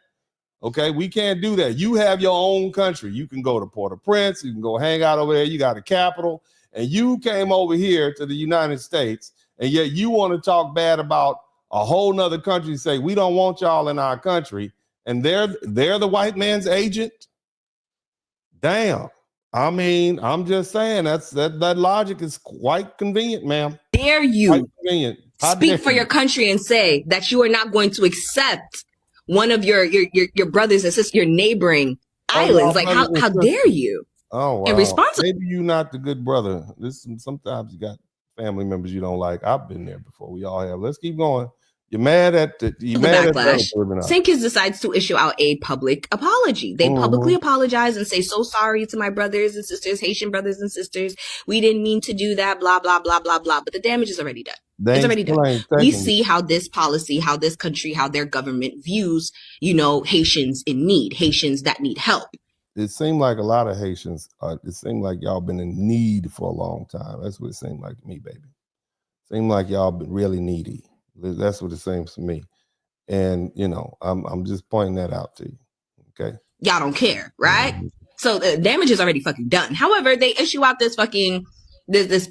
Okay, we can't do that. You have your own country. You can go to Port-au-Prince. You can go hang out over there. You got a capital, and you came over here to the United States, and yet you want to talk bad about a whole nother country. Say we don't want y'all in our country, and they're the white man's agent. Damn. I mean, I'm just saying that logic is quite convenient, ma'am. Dare you speak for you? your country and say that you are not going to accept one of your brothers and sisters, your neighboring islands? Like, how dare you? Oh, wow. And responsible. Maybe you're not the good brother. Sometimes you got family members you don't like. I've been there before. We all have. Let's keep going. You're mad at the backlash. St. Kitts decides to issue out a public apology. They publicly apologize and say, so sorry to my brothers and sisters, Haitian brothers and sisters. We didn't mean to do that, blah, blah, blah, blah, blah. But the damage is already done. It's already done. We see how this policy, how this country, how their government views, Haitians in need, Haitians that need help. It seemed like a lot of Haitians, it seemed like y'all been in need for a long time. That's what it seemed like to me, baby. Seemed like y'all been really needy. That's what it seems to me. And, I'm just pointing that out to you. Okay. Y'all don't care, right? So the damage is already fucking done. However, they issue out this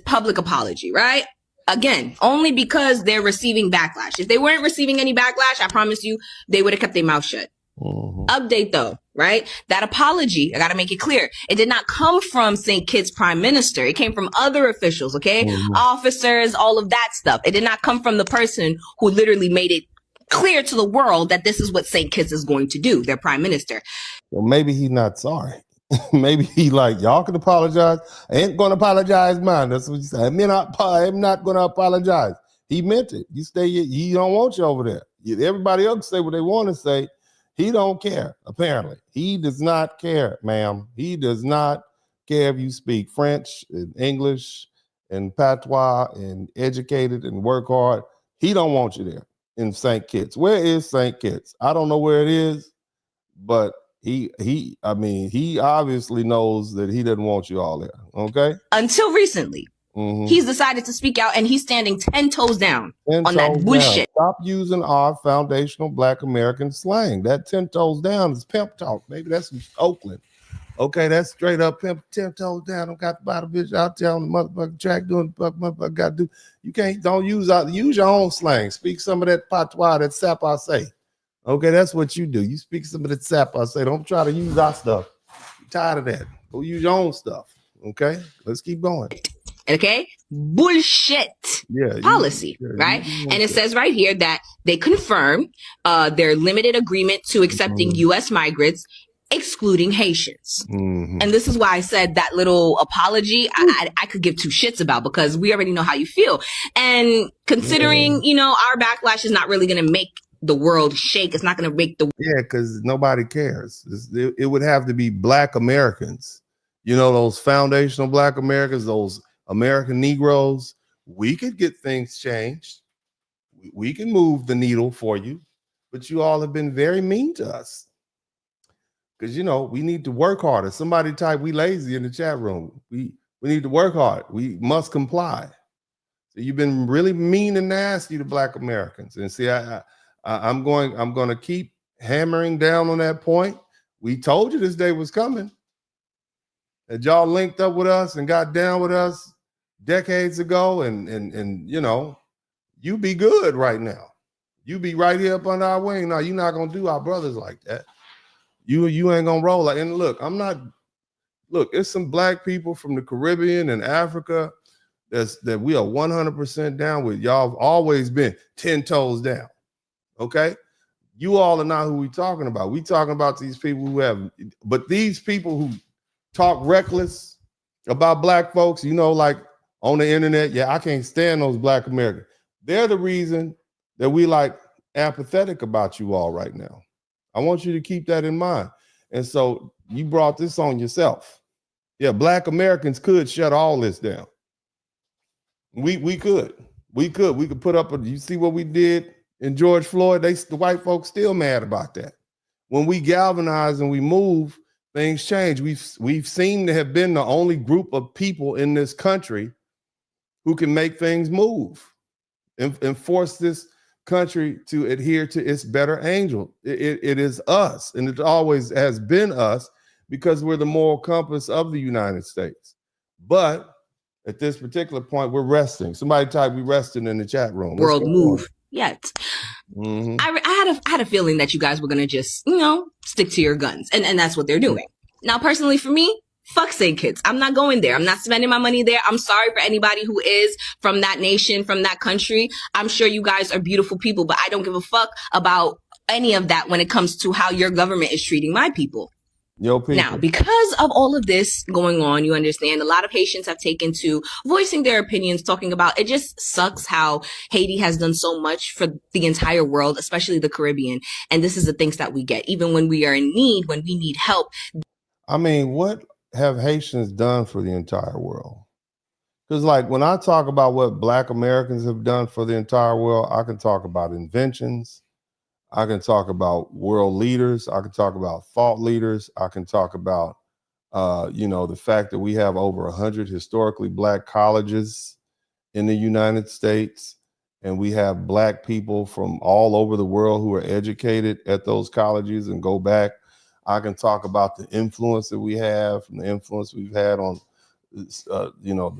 public apology, right? Again, only because they're receiving backlash. If they weren't receiving any backlash, I promise you, they would have kept their mouth shut. Update though, right? That apology, I got to make it clear. It did not come from St. Kitts Prime Minister. It came from other officials, okay? Officers, all of that stuff. It did not come from the person who literally made it clear to the world that this is what St. Kitts is going to do, their prime minister. Well, maybe he's not sorry. Maybe he like, y'all can apologize. I ain't going to apologize, man. That's what he said. I'm not going to apologize. He meant it. You stay, he don't want you over there. Everybody else say what they want to say. He don't care, apparently. He does not care, ma'am. He does not care if you speak French and English and patois and educated and work hard. He don't want you there in St. Kitts. Where is St. Kitts? I don't know where it is, but he obviously knows that he doesn't want you all there, okay? Until recently. He's decided to speak out, and he's standing 10 toes down on that bullshit. Stop using our foundational Black American slang. That 10 toes down is pimp talk. Maybe that's from Oakland. Okay, that's straight up pimp 10 toes down. Don't got to buy the bitch out there on the motherfucking track doing what motherfucker got to do. You can't, use your own slang. Speak some of that patois, that sap I say. Okay, that's what you do. You speak some of that sap I say. Don't try to use our stuff. I'm tired of that. Go use your own stuff. Okay, let's keep going. Okay, bullshit policy, right? And it says right here that they confirm their limited agreement to accepting U.S. migrants, excluding Haitians. And this is why I said that little apology I could give two shits about, because we already know how you feel. And considering, our backlash is not really going to make the world shake. It's not going to make the... Yeah, because nobody cares. It would have to be Black Americans. Those foundational Black Americans, those American Negroes. We could get things changed. We can move the needle for you, but you all have been very mean to us. Because, we need to work harder. Somebody type, we lazy in the chat room. We need to work hard. We must comply. So you've been really mean and nasty to Black Americans. And see, I'm going to keep hammering down on that point. We told you this day was coming. That y'all linked up with us and got down with us decades ago, and you be good right now. You be right here up under our wing. Now you're not gonna do our brothers like that. You ain't gonna roll like. And look, it's some Black people from the Caribbean and Africa that we are 100% down with. Y'all have always been 10 toes down. Okay, you all are not who we talking about. We talking about these people who have, but these people who talk reckless about black folks, you know, like on the internet, yeah, I can't stand those black Americans. They're the reason that we like apathetic about you all right now. I want you to keep that in mind. And so you brought this on yourself. Yeah, black Americans could shut all this down. We could put up you see what we did in George Floyd? The white folks still mad about that. When we galvanize and we move, things change. We've seemed to have been the only group of people in this country who can make things move and force this country to adhere to its better angel. It is us, and it always has been us because we're the moral compass of the United States. But at this particular point, we're resting. Somebody type "we resting" in the chat room. World move yet. Mm-hmm. I had a feeling that you guys were gonna just, stick to your guns, and that's what they're doing. Now, personally, for me, fuck St. Kitts. I'm not going there. I'm not spending my money there. I'm sorry for anybody who is from that nation, from that country. I'm sure you guys are beautiful people, but I don't give a fuck about any of that when it comes to how your government is treating my people. Now, because of all of this going on, you understand a lot of Haitians have taken to voicing their opinions, talking about it just sucks how Haiti has done so much for the entire world, especially the Caribbean. And this is the things that we get, even when we are in need, when we need help. I mean, what have Haitians done for the entire world? Because like when I talk about what Black Americans have done for the entire world, I can talk about inventions. I can talk about world leaders. I can talk about thought leaders. I can talk about, the fact that we have over 100 historically Black colleges in the United States, and we have Black people from all over the world who are educated at those colleges and go back. I can talk about the influence that we have, and the influence we've had on, the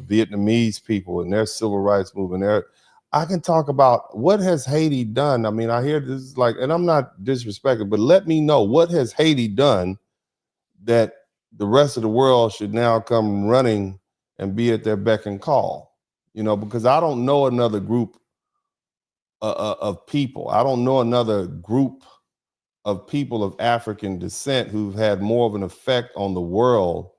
Vietnamese people and their civil rights movement. I can talk about what has Haiti done. I mean, I hear this and I'm not disrespecting, but let me know, what has Haiti done that the rest of the world should now come running and be at their beck and call? Because I don't know another group of people. I don't know another group of people of African descent who've had more of an effect on the world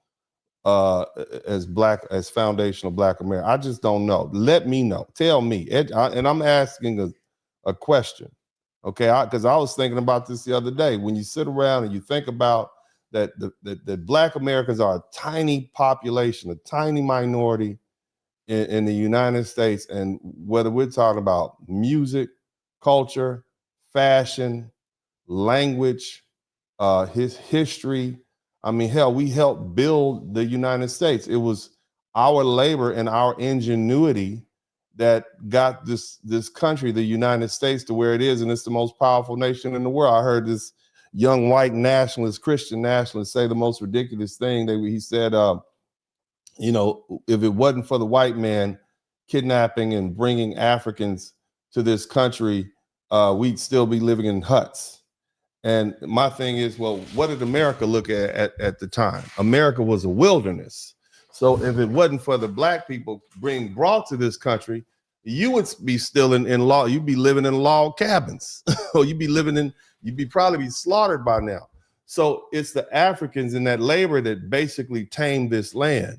as foundational Black America. I just don't know. Let me know. Tell me. And I'm asking a question, okay? Because I was thinking about this the other day. When you sit around and you think about that Black Americans are a tiny population, a tiny minority in the United States, and whether we're talking about music, culture, fashion, language, his history. I mean, hell, we helped build the United States. It was our labor and our ingenuity that got this country, the United States, to where it is, and it's the most powerful nation in the world. I heard this young white nationalist, Christian nationalist, say the most ridiculous thing. He said, if it wasn't for the white man kidnapping and bringing Africans to this country, we'd still be living in huts. And my thing is, well, what did America look at the time? America was a wilderness. So if it wasn't for the Black people being brought to this country, you would be still in law. You'd be living in log cabins, or you'd probably be slaughtered by now. So it's the Africans in that labor that basically tamed this land.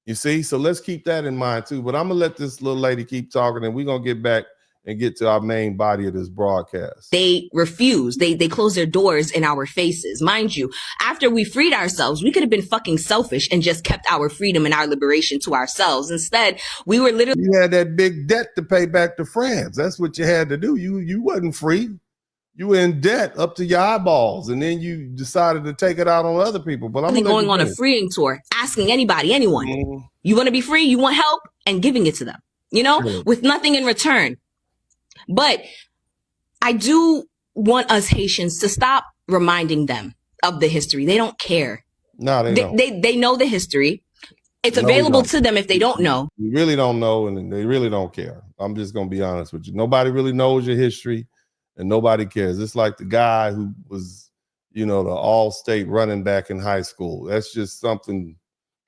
You see? So let's keep that in mind too. But I'm gonna let this little lady keep talking, and we're gonna get back and get to our main body of this broadcast. They refuse. They close their doors in our faces. Mind you, after we freed ourselves, we could have been fucking selfish and just kept our freedom and our liberation to ourselves. Instead, we were literally... You had that big debt to pay back to France. That's what you had to do. You wasn't free. You were in debt up to your eyeballs, and then you decided to take it out on other people. But I'm going on a freeing tour, asking anyone, you want to be free? You want help? And giving it to them, with nothing in return. But I do want us Haitians to stop reminding them of the history. They don't care. No, they don't. They know the history. It's available to them if they don't know. You really don't know, and they really don't care. I'm just going to be honest with you. Nobody really knows your history, and nobody cares. It's like the guy who was, the all-state running back in high school. That's just something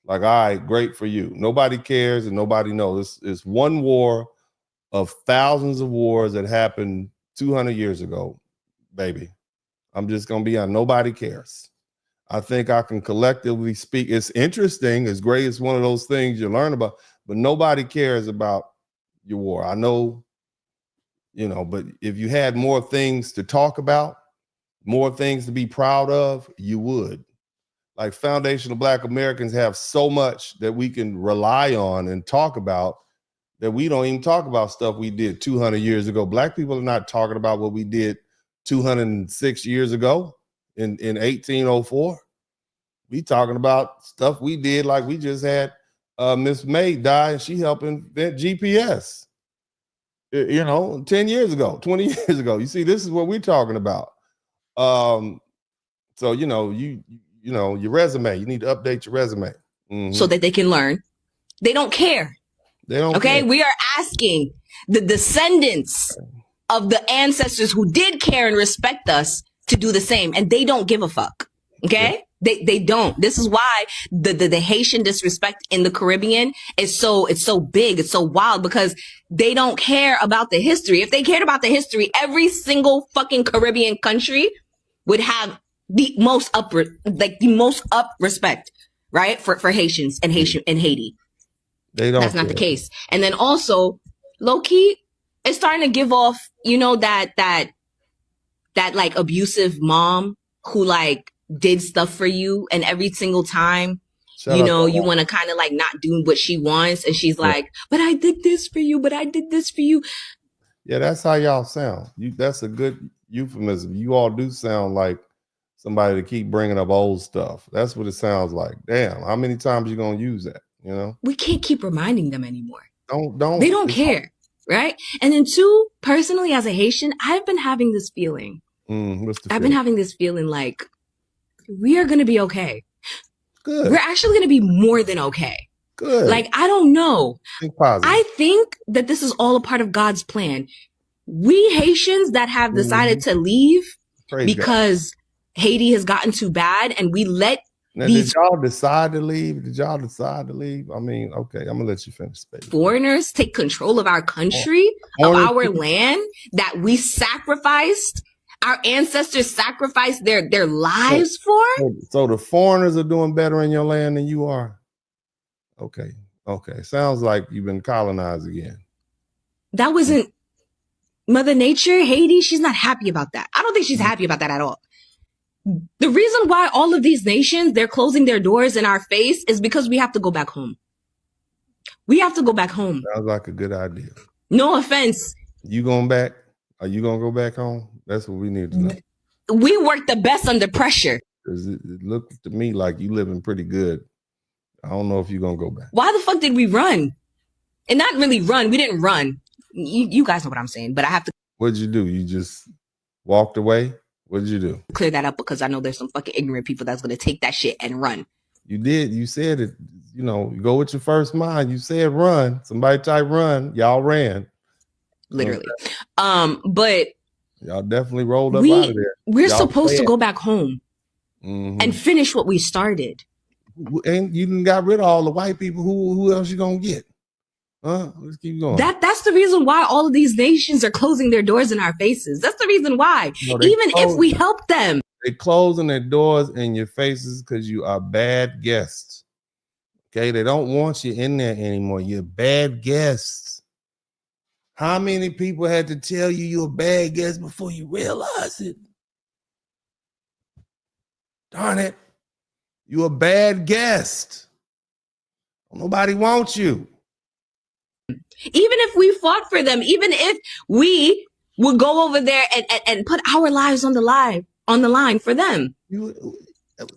like, all right, great for you. Nobody cares, and nobody knows. It's one war of thousands of wars that happened 200 years ago, baby. I'm just going to be honest. Nobody cares. I think I can collectively speak. It's interesting. It's great. It's one of those things you learn about, but nobody cares about your war. I know, you know, but if you had more things to talk about, more things to be proud of, you would. Like foundational Black Americans have so much that we can rely on and talk about that we don't even talk about stuff we did 200 years ago. Black people are not talking about what we did 206 years ago in 1804. We talking about stuff we did, like we just had Miss May die and she helped invent GPS, you know, 10 years ago, 20 years ago. You see, this is what we're talking about. So, you know, you know, your resume, you need to update your resume. So that they can learn. They don't care. They don't okay? care. We are asking the descendants of the ancestors who did care and respect us to do the same, and they don't give a fuck. Okay? Yeah. They don't. This is why the Haitian disrespect in the Caribbean is it's so big, it's so wild, because they don't care about the history. If they cared about the history, every single fucking Caribbean country would have the most up respect, right? For Haitians and Haiti. They don't. That's not the case. And then also, low key, it's starting to give off, you know, that like abusive mom who like did stuff for you, and every single time, you know, you want to kind of like not do what she wants, and she's like, but I did this for you, but I did this for you. Yeah, that's how y'all sound. That's a good euphemism. You all do sound like somebody to keep bringing up old stuff. That's what it sounds like. Damn, how many times you gonna use that? You know, we can't keep reminding them anymore. They don't care, right? And then two, personally, as a Haitian, I've been having this feeling. I've been having this feeling like we are gonna be okay. Good. We're actually gonna be more than okay. Good. Like, I don't know. Think positive. I think that this is all a part of God's plan. We Haitians that have decided to leave because Haiti has gotten too bad, and we let now, did y'all decide to leave? I mean, okay, I'm gonna let you finish, baby. Foreigners take control of our country, of our land that we sacrificed, our ancestors sacrificed their lives for. So the foreigners are doing better in your land than you are. Okay. Sounds like you've been colonized again. That wasn't Mother Nature. Haiti, she's not happy about that. I don't think she's happy about that at all. The reason why all of these nations, they're closing their doors in our face is because we have to go back home. We have to go back home. Sounds like a good idea. No offense. You going back? Are you going to go back home? That's what we need to know. We work the best under pressure. It looks to me like you living pretty good. I don't know if you're going to go back. Why the fuck did we run? And not really run. We didn't run. You guys know what I'm saying, but I have to. What'd you do? You just walked away? What did you do? Clear that up, because I know there's some fucking ignorant people that's going to take that shit and run. You did. You said it. You know, you go with your first mind. You said run. Somebody type run. Y'all ran. Literally. But y'all definitely rolled up out of there. We're supposed to go back home and finish what we started. And you done got rid of all the white people. Who else you gonna get? Let's keep going. That's the reason why all of these nations are closing their doors in our faces. That's the reason why. No, even if we help them. They're closing their doors in your faces because you are bad guests. Okay, they don't want you in there anymore. You're bad guests. How many people had to tell you you're a bad guest before you realize it? Darn it. You're a bad guest. Nobody wants you. Even if we fought for them, even if we would go over there and put our lives on the line for them,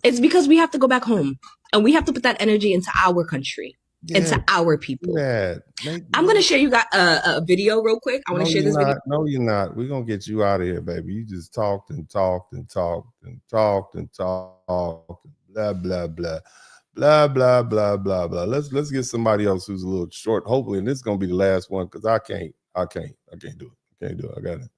it's because we have to go back home, and we have to put that energy into our country, into our people. I'm going to share you guys a video real quick. I want to share this video. No, you're not. We're going to get you out of here, baby. You just talked and talked and talked and talked and talked. Blah, blah, blah. Blah, blah, blah, blah, blah. Let's get somebody else who's a little short. Hopefully, and this is gonna be the last one, because I can't do it. I can't do it. I got it.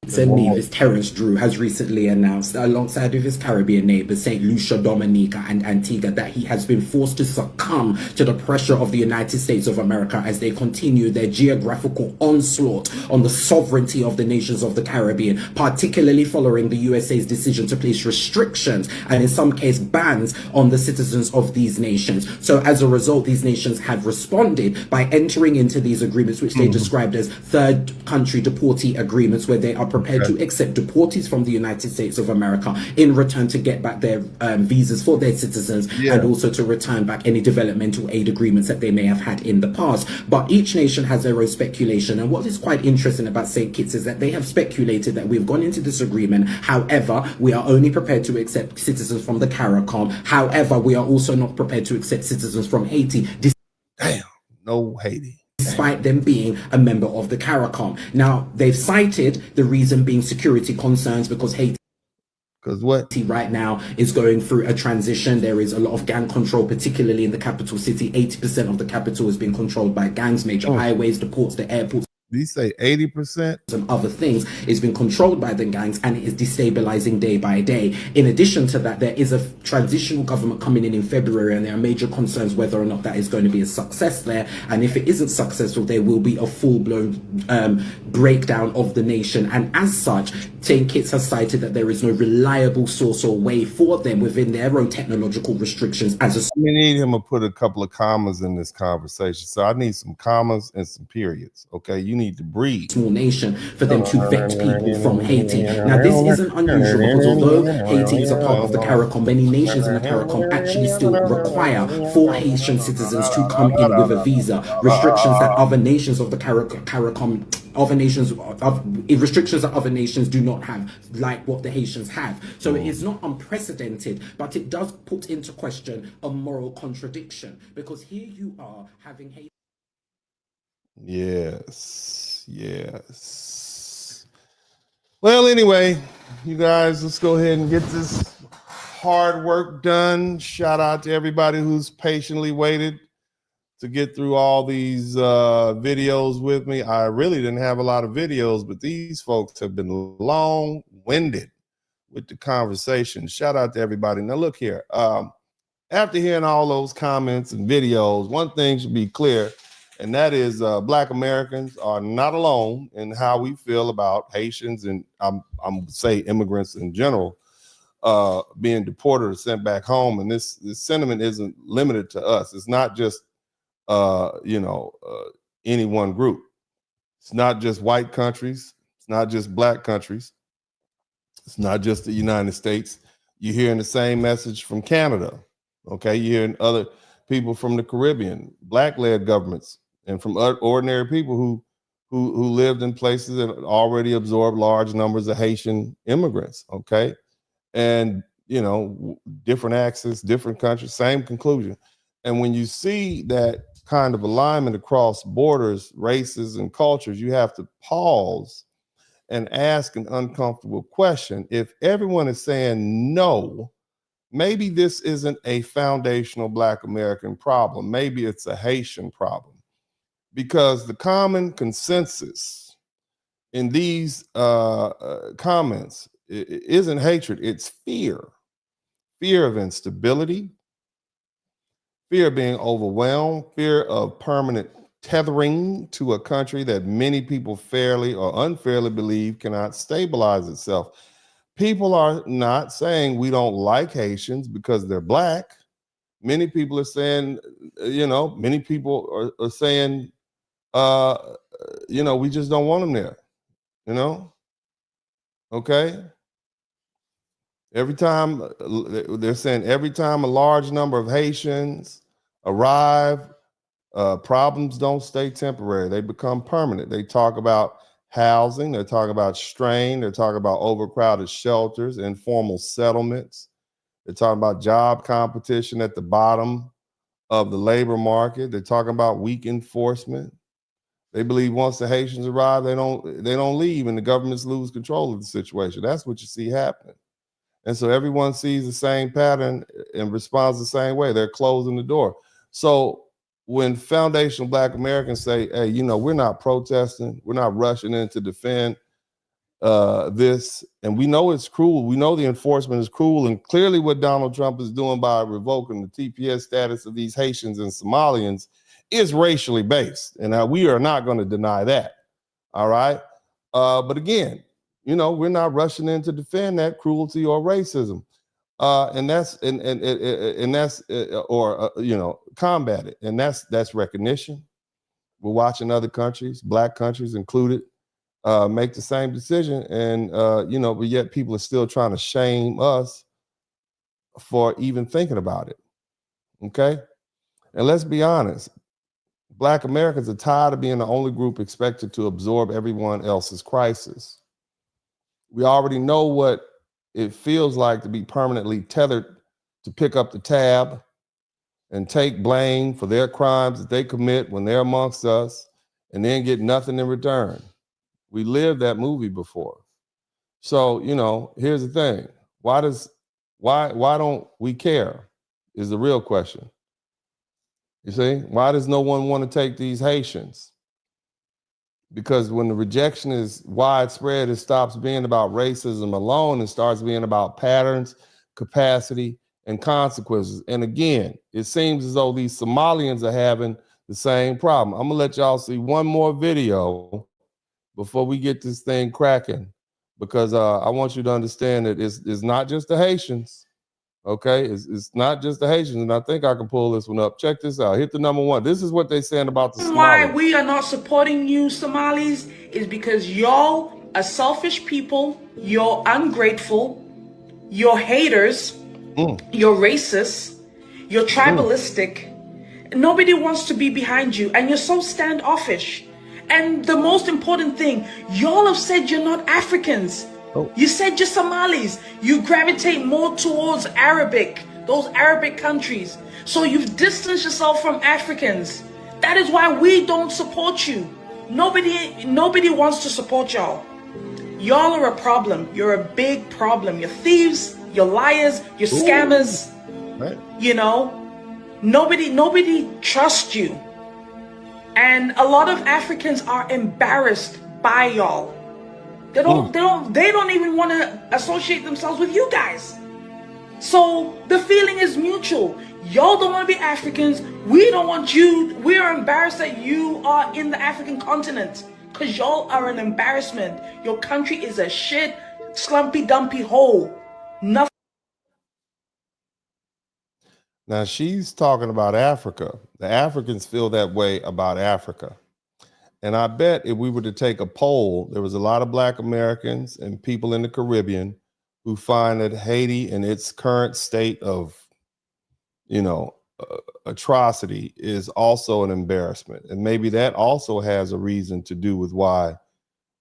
And Mavis Terence Drew has recently announced, alongside with his Caribbean neighbors, St. Lucia, Dominica, and Antigua, that he has been forced to succumb to the pressure of the United States of America as they continue their geographical onslaught on the sovereignty of the nations of the Caribbean, particularly following the USA's decision to place restrictions and in some cases bans on the citizens of these nations. So as a result, these nations have responded by entering into these agreements, which they described as third country deportee agreements, where they are prepared to accept deportees from the United States of America in return to get back their visas for their citizens, and also to return back any developmental aid agreements that they may have had in the past. But each nation has their own speculation, and what is quite interesting about St. Kitts is that they have speculated that we've gone into this agreement. However, we are only prepared to accept citizens from the CARICOM. However, we are also not prepared to accept citizens from Haiti. Damn, no Haiti. Despite them being a member of the CARICOM. Now, they've cited the reason being security concerns, because Haiti right now is going through a transition. There is a lot of gang control, particularly in the capital city. 80% of the capital has been controlled by gangs, major highways, the ports, the airports. These say 80%? And other things is being controlled by the gangs, and it is destabilizing day by day. In addition to that, there is a transitional government coming in February, and there are major concerns whether or not that is going to be a success there. And if it isn't successful, there will be a full-blown breakdown of the nation. And as such, St. Kitts has cited that there is no reliable source or way for them within their own technological restrictions. We need him to put a couple of commas in this conversation. So I need some commas and some periods. Okay, you need to breathe. Small nation for them to vet people from Haiti. Now, this isn't unusual, because although Haiti is a part of the CARICOM, many nations in the CARICOM actually still require for Haitian citizens to come in with a visa. Restrictions that other nations of the CARICOM, restrictions that other nations do not have, like what the Haitians have. So it is not unprecedented, but it does put into question a moral contradiction, because here you are having Haiti. Yes. Well, anyway, you guys, let's go ahead and get this hard work done. Shout out to everybody who's patiently waited to get through all these videos with me. I really didn't have a lot of videos, but these folks have been long-winded with the conversation. Shout out to everybody. Now look here, after hearing all those comments and videos, one thing should be clear, and that is Black Americans are not alone in how we feel about Haitians, and I'm say immigrants in general, being deported or sent back home. And this sentiment isn't limited to us. It's not just any one group. It's not just white countries. It's not just Black countries. It's not just the United States. You're hearing the same message from Canada. Okay, you're hearing other people from the Caribbean, Black-led governments, and from ordinary people who lived in places that already absorbed large numbers of Haitian immigrants. Okay, and different accents, different countries, same conclusion. And when you see that kind of alignment across borders, races, and cultures, you have to pause and ask an uncomfortable question. If everyone is saying no, maybe this isn't a foundational Black American problem. Maybe it's a Haitian problem, because the common consensus in these comments isn't hatred, it's fear. Fear of instability, fear of being overwhelmed, fear of permanent tethering to a country that many people fairly or unfairly believe cannot stabilize itself. People are not saying we don't like Haitians because they're Black. Many people are saying, many people are saying, we just don't want them there, okay? Every time, they're saying every time a large number of Haitians arrive, problems don't stay temporary. They become permanent. They talk about housing. They're talking about strain. They're talking about overcrowded shelters, informal settlements. They're talking about job competition at the bottom of the labor market. They're talking about weak enforcement. They believe once the Haitians arrive, they don't leave, and the governments lose control of the situation. That's what you see happening. And so everyone sees the same pattern and responds the same way. They're closing the door. So when foundational Black Americans say, hey, we're not protesting, we're not rushing in to defend, this, and we know it's cruel. We know the enforcement is cruel, and clearly what Donald Trump is doing by revoking the TPS status of these Haitians and Somalians is racially based, and we are not going to deny that. All right, but again, you know, we're not rushing in to defend that cruelty or racism, and that's you know, combat it, and that's recognition. We're watching other countries, black countries included, make the same decision, and you know, but yet people are still trying to shame us for even thinking about it. Okay, and let's be honest, Black Americans are tired of being the only group expected to absorb everyone else's crisis. We already know what it feels like to be permanently tethered to pick up the tab and take blame for their crimes that they commit when they're amongst us, and then get nothing in return. We lived that movie before. So, you know, here's the thing. Why don't we care is the real question. You see, why does no one want to take these Haitians? Because when the rejection is widespread, it stops being about racism alone and starts being about patterns, capacity, and consequences. And again, it seems as though these Somalians are having the same problem. I'm gonna let y'all see one more video before we get this thing cracking, because I want you to understand that it's not just the Haitians. Okay, it's not just the Haitians, and I think I can pull this one up. Check this out. Hit the number one. This is what they're saying about the Why Somalis. we are not supporting you Somalis is because y'all are selfish people, you're ungrateful, you're haters, you're racist, you're tribalistic. Nobody wants to be behind you, and you're so standoffish. And the most important thing, y'all have said you're not Africans. You said you're Somalis. You gravitate more towards Arabic, those Arabic countries. So you've distanced yourself from Africans. That is why we don't support you. Nobody wants to support y'all. Y'all are a problem. You're a big problem. You're thieves, you're liars, you're scammers. Right. You know, nobody trusts you. And a lot of Africans are embarrassed by y'all. They don't even want to associate themselves with you guys. So the feeling is mutual. Y'all don't want to be Africans. We don't want you. We are embarrassed that you are in the African continent, because y'all are an embarrassment. Your country is a shit, slumpy, dumpy hole. Nothing. Now she's talking about Africa. The Africans feel that way about Africa. And I bet if we were to take a poll, there was a lot of Black Americans and people in the Caribbean who find that Haiti in its current state of, you know, atrocity is also an embarrassment. And maybe that also has a reason to do with why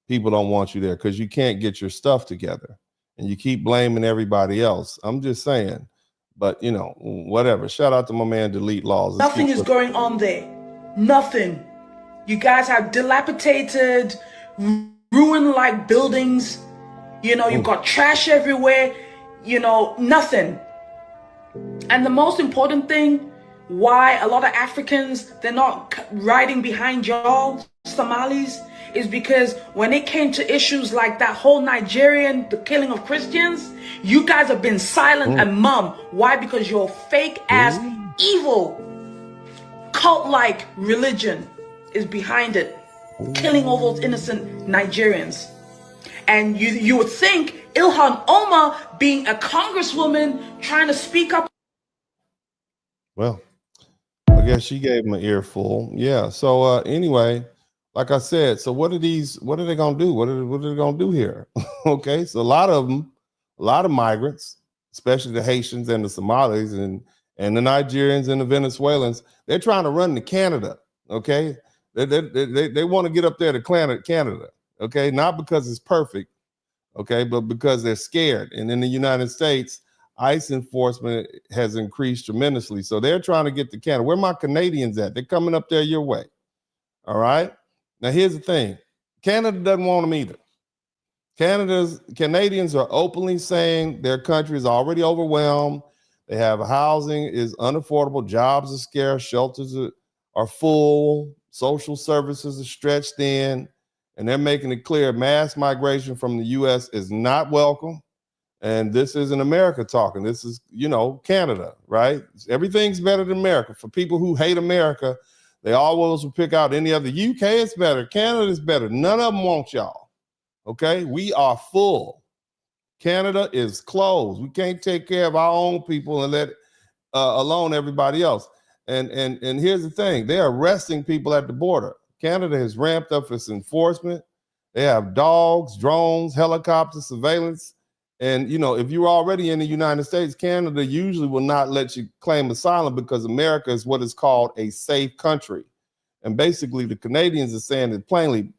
people don't want you there, because you can't get your stuff together and you keep blaming everybody else. I'm just saying, but you know, whatever. Shout out to my man, Delete Laws. Nothing is going on there. Nothing. You guys have dilapidated, ruin-like buildings. You know, you've got trash everywhere. You know, nothing. And the most important thing, why a lot of Africans, they're not riding behind y'all, Somalis, is because when it came to issues like that whole the killing of Christians, you guys have been silent and mum. Why? Because you're fake-ass, evil, cult-like religion is behind it, killing all those innocent Nigerians. And you would think Ilhan Omar, being a congresswoman trying to speak up. Well, I guess she gave him an earful. Yeah. So anyway, like I said, so what are they gonna do? What are they gonna do here? Okay, so a lot of migrants, especially the Haitians and the Somalis and the Nigerians and the Venezuelans, they're trying to run to Canada. Okay. They want to get up there to Canada, okay? Not because it's perfect, okay, but because they're scared. And in the United States, ICE enforcement has increased tremendously. So they're trying to get to Canada. Where are my Canadians at? They're coming up there your way, all right? Now, here's the thing. Canada doesn't want them either. Canadians are openly saying their country is already overwhelmed. They have housing is unaffordable. Jobs are scarce. Shelters are full. Social services are stretched in, and they're making it clear mass migration from the U.S. is not welcome. And this isn't America talking. This is, Canada, right? Everything's better than America. For people who hate America, they always will pick out any other. UK is better. Canada is better. None of them want y'all. Okay? We are full. Canada is closed. We can't take care of our own people and let alone everybody else. And here's the thing. They're arresting people at the border. Canada has ramped up its enforcement. They have dogs, drones, helicopters, surveillance. And, if you're already in the United States, Canada usually will not let you claim asylum because America is what is called a safe country. And basically, the Canadians are saying that plainly,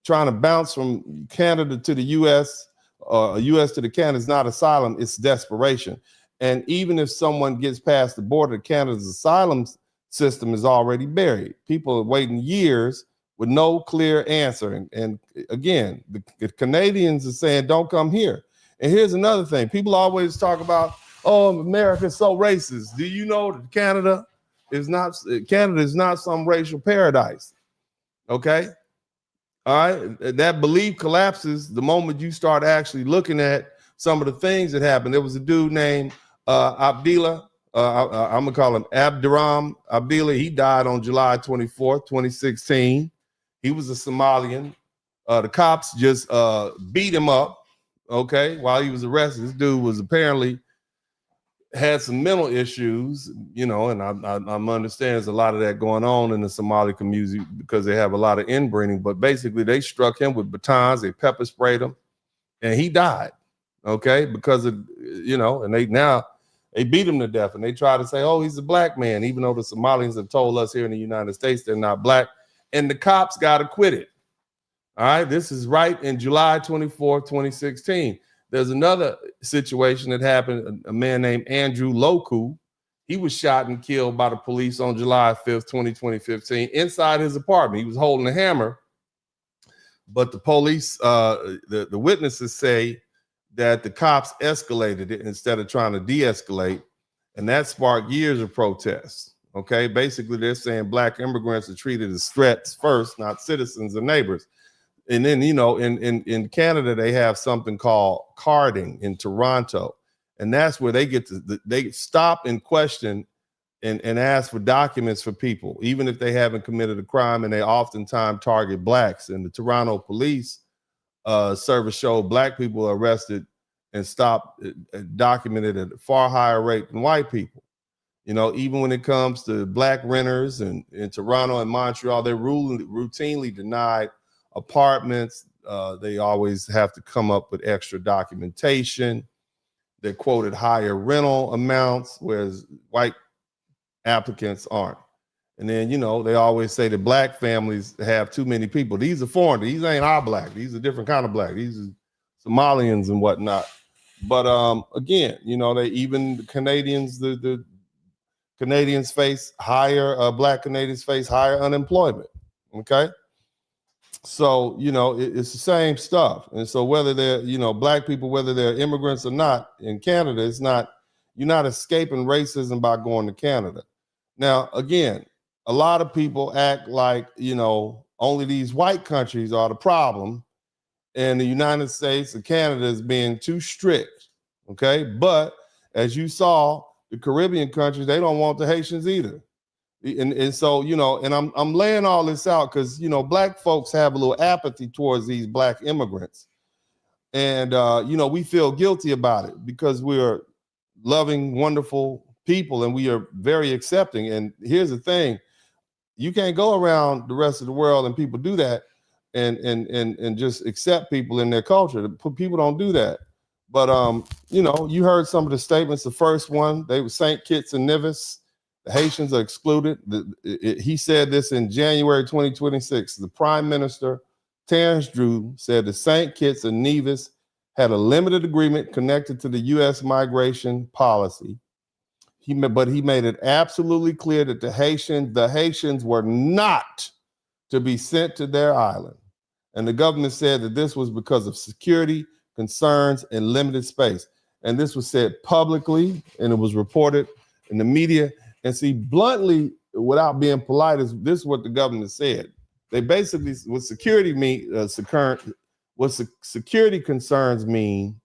trying to bounce from Canada to the U.S. or U.S. to the Canada is not asylum, it's desperation. And even if someone gets past the border, Canada's asylum system is already buried. People are waiting years with no clear answer. And again, the Canadians are saying, don't come here. And here's another thing. People always talk about, oh, America's so racist. Do you know that Canada is not some racial paradise? Okay? All right? That belief collapses the moment you start actually looking at some of the things that happened. There was a dude named Abdillah. I'm going to call him Abdiram Abdillah. He died on July 24th, 2016. He was a Somalian. The cops just beat him up. Okay, while he was arrested. This dude was apparently had some mental issues, and I'm understand there's a lot of that going on in the Somali community because they have a lot of inbreeding. But basically, they struck him with batons, they pepper sprayed him, and he died. Okay, because of and they beat him to death, and they try to say, oh, he's a black man, even though the Somalians have told us here in the United States they're not black, and the cops got acquitted. All right, this is right in July 24, 2016. There's another situation that happened. A man named Andrew Loku, he was shot and killed by the police on July 5th, 2015, inside his apartment. He was holding a hammer, but the police, the witnesses say that the cops escalated it instead of trying to de-escalate, and that sparked years of protests. Okay, basically they're saying black immigrants are treated as threats first, not citizens or neighbors. And then, in Canada, they have something called carding in Toronto. And that's where they they stop and question and ask for documents for people, even if they haven't committed a crime. And they oftentimes target blacks. And the Toronto police service showed black people arrested and stopped, documented at a far higher rate than white people. Even when it comes to black renters in Toronto and Montreal, they're routinely denied apartments. They always have to come up with extra documentation. They're quoted higher rental amounts, whereas white applicants aren't. And then, they always say that black families have too many people. These are foreign. These ain't our black. These are different kind of black. These are Somalians and whatnot. But again, they even the Canadians, the Canadians face higher, black Canadians face higher unemployment. Okay. So, it's the same stuff. And so whether they're, black people, whether they're immigrants or not in Canada, you're not escaping racism by going to Canada. Now, again, a lot of people act like, only these white countries are the problem and the United States and Canada is being too strict. Okay. But as you saw, the Caribbean countries, they don't want the Haitians either. And so, and I'm laying all this out because, black folks have a little apathy towards these black immigrants. And, we feel guilty about it because we're loving, wonderful people and we are very accepting. And here's the thing, you can't go around the rest of the world and people do that and just accept people in their culture. People don't do that. But, you heard some of the statements. The first one, they were St. Kitts and Nevis. The Haitians are excluded. He said this in January 2026. The Prime Minister, Terrence Drew, said the St. Kitts and Nevis had a limited agreement connected to the U.S. migration policy. But he made it absolutely clear that the Haitians were not to be sent to their island. And the government said that this was because of security concerns and limited space. And this was said publicly, and it was reported in the media. And see, bluntly, without being polite, this is what the government said. They basically, what security security concerns mean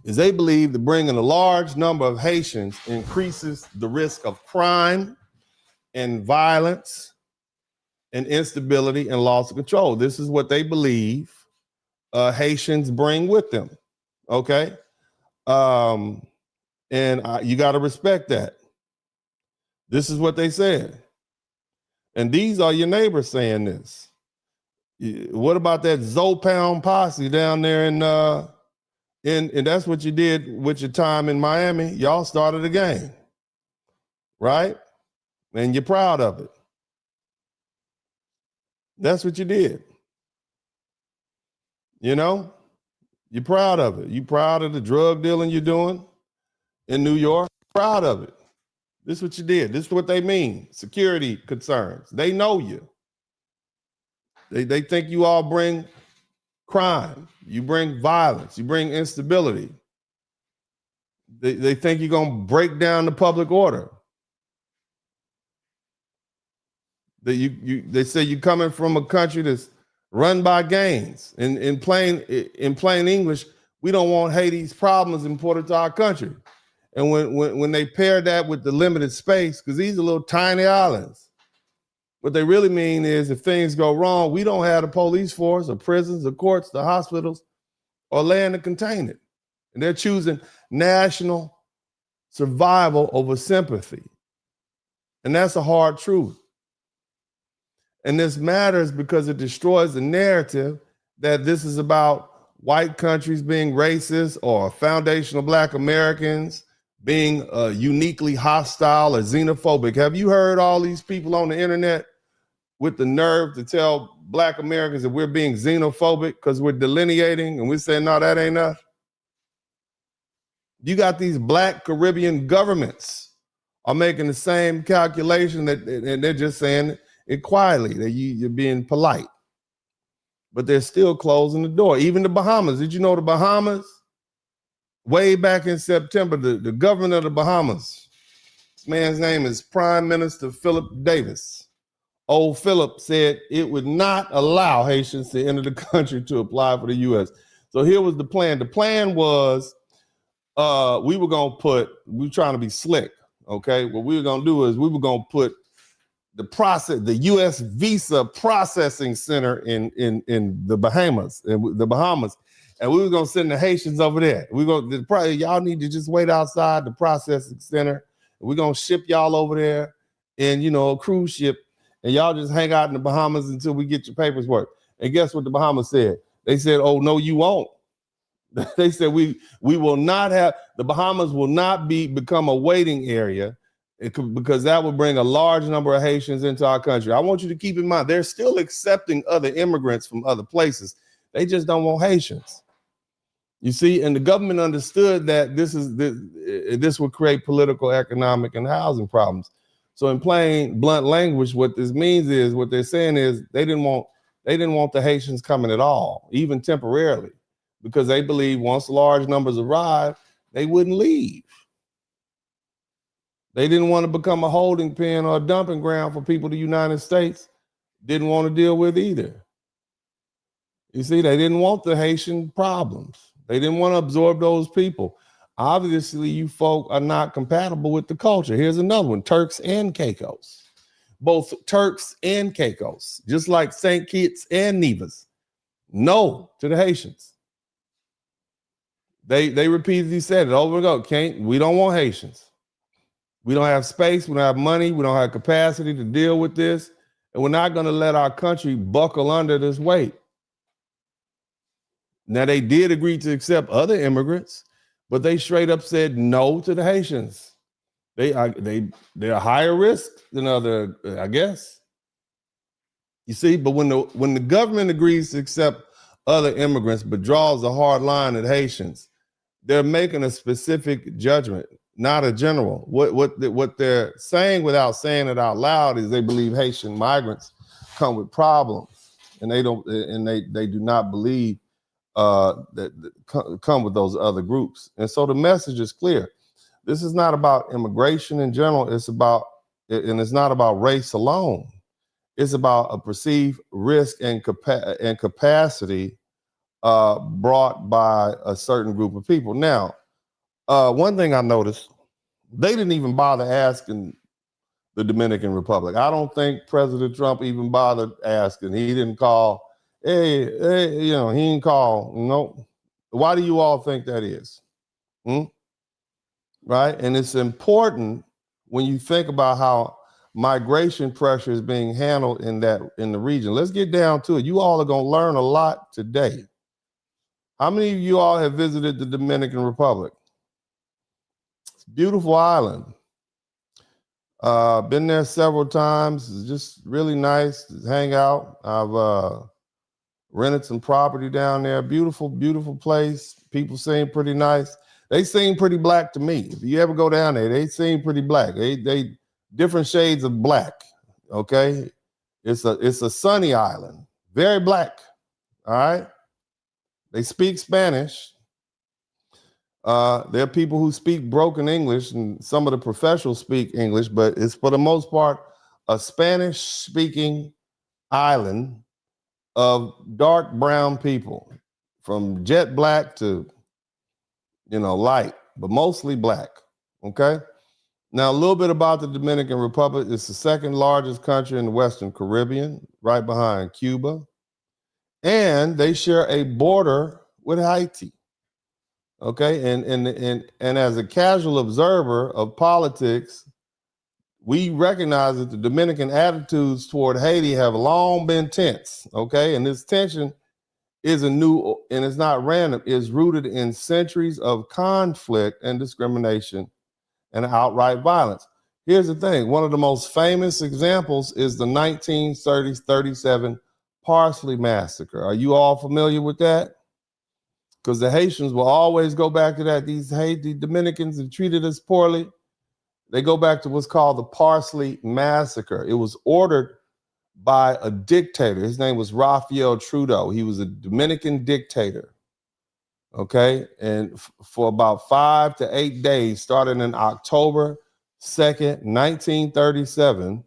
is they believe that bringing a large number of Haitians increases the risk of crime and violence and instability and loss of control. This is what they believe Haitians bring with them. Okay. You got to respect that. This is what they said. And these are your neighbors saying this. What about that Zopound posse down there and that's what you did with your time in Miami? Y'all started a game, right? And you're proud of it. That's what you did. You know, you're proud of it. You're proud of the drug dealing you're doing in New York. Proud of it. This is what you did. This is what they mean. Security concerns. They know you. They think you all bring crime. You bring violence. You bring instability. They think you're going to break down the public order. They say you're coming from a country that's run by gangs. In plain English, we don't want Haiti's problems imported to our country. And when they pair that with the limited space, because these are little tiny islands, what they really mean is if things go wrong, we don't have the police force or prisons or courts, the hospitals, or land to contain it. And they're choosing national survival over sympathy. And that's a hard truth. And this matters because it destroys the narrative that this is about white countries being racist or foundational Black Americans being uniquely hostile or xenophobic. Have you heard all these people on the internet with the nerve to tell Black Americans that we're being xenophobic because we're delineating and we're saying, no, that ain't enough? You got these Black Caribbean governments are making the same calculation and they're just saying it quietly, that you're being polite. But they're still closing the door. Even the Bahamas. Did you know the Bahamas? Way back in September, the governor of the Bahamas, this man's name is Prime Minister Philip Davis. Old Philip said it would not allow Haitians to enter the country to apply for the U.S. So here was the plan. The plan was we were trying to be slick, okay? What we were going to do is we were going to put the U.S. visa processing center in the Bahamas, and we were gonna send the Haitians over there. Y'all need to just wait outside the processing center. We're gonna ship y'all over there in a cruise ship, and y'all just hang out in the Bahamas until we get your papers work. And guess what the Bahamas said? They said, "Oh no, you won't." They said we will not have, the Bahamas will not become a waiting area. Because that would bring a large number of Haitians into our country. I want you to keep in mind, they're still accepting other immigrants from other places. They just don't want Haitians. You see, and the government understood that this would create political, economic, and housing problems. So in plain, blunt language, what this means is, what they're saying is they didn't want the Haitians coming at all, even temporarily, because they believe once large numbers arrive, they wouldn't leave. They didn't want to become a holding pen or a dumping ground for people the United States didn't want to deal with either. You see, they didn't want the Haitian problems. They didn't want to absorb those people. Obviously, you folk are not compatible with the culture. Here's another one, Turks and Caicos. Both Turks and Caicos, just like St. Kitts and Nevis, no to the Haitians. They repeatedly said it over and over. We don't want Haitians. We don't have space, we don't have money, we don't have capacity to deal with this, and we're not going to let our country buckle under this weight. Now, they did agree to accept other immigrants, but they straight up said no to the Haitians. They're higher risk than other, I guess. You see, but when the government agrees to accept other immigrants but draws a hard line at Haitians, they're making a specific judgment, not a general. What they're saying without saying it out loud is they believe Haitian migrants come with problems, and they do not believe that come with those other groups. And so the message is clear. This is not about immigration in general. It's not about race alone. It's about a perceived risk and capacity brought by a certain group of people. Now, one thing I noticed, they didn't even bother asking the Dominican Republic. I don't think President Trump even bothered asking. He didn't call, hey, he didn't call. No. Why do you all think that is? Right? And it's important when you think about how migration pressure is being handled in the region. Let's get down to it. You all are going to learn a lot today. How many of you all have visited the Dominican Republic? It's a beautiful island. Been there several times. It's just really nice to hang out. I've rented some property down there. Beautiful, beautiful place. People seem pretty nice. They seem pretty black to me. If you ever go down there, they seem pretty black. They different shades of black. Okay, it's a sunny island, very black. All right, they speak Spanish. There are people who speak broken English, and some of the professionals speak English, but it's for the most part a Spanish-speaking island of dark brown people, from jet black to light, but mostly black. Okay. Now, a little bit about the Dominican Republic. It's the second largest country in the Western Caribbean, right behind Cuba. And they share a border with Haiti. Okay. And as a casual observer of politics, we recognize that the Dominican attitudes toward Haiti have long been tense. Okay. And this tension is and it's not random, is rooted in centuries of conflict and discrimination and outright violence. Here's the thing. One of the most famous examples is the 1937 Parsley Massacre. Are you all familiar with that? Because the Haitians will always go back to that. These Haiti Dominicans have treated us poorly. They go back to what's called the Parsley Massacre. It was ordered by a dictator. His name was Raphael Trudeau. He was a Dominican dictator. Okay. And for about 5 to 8 days, starting in October 2nd, 1937,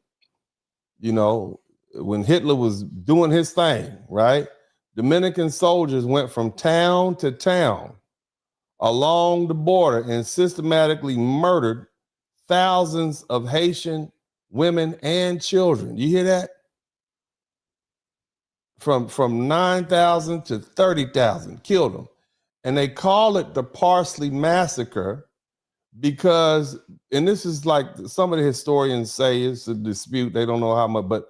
when Hitler was doing his thing, right? Dominican soldiers went from town to town along the border and systematically murdered thousands of Haitian women and children. You hear that? From 9,000 to 30,000, killed them. And they call it the Parsley Massacre because, and this is like some of the historians say it's a dispute, they don't know how much, but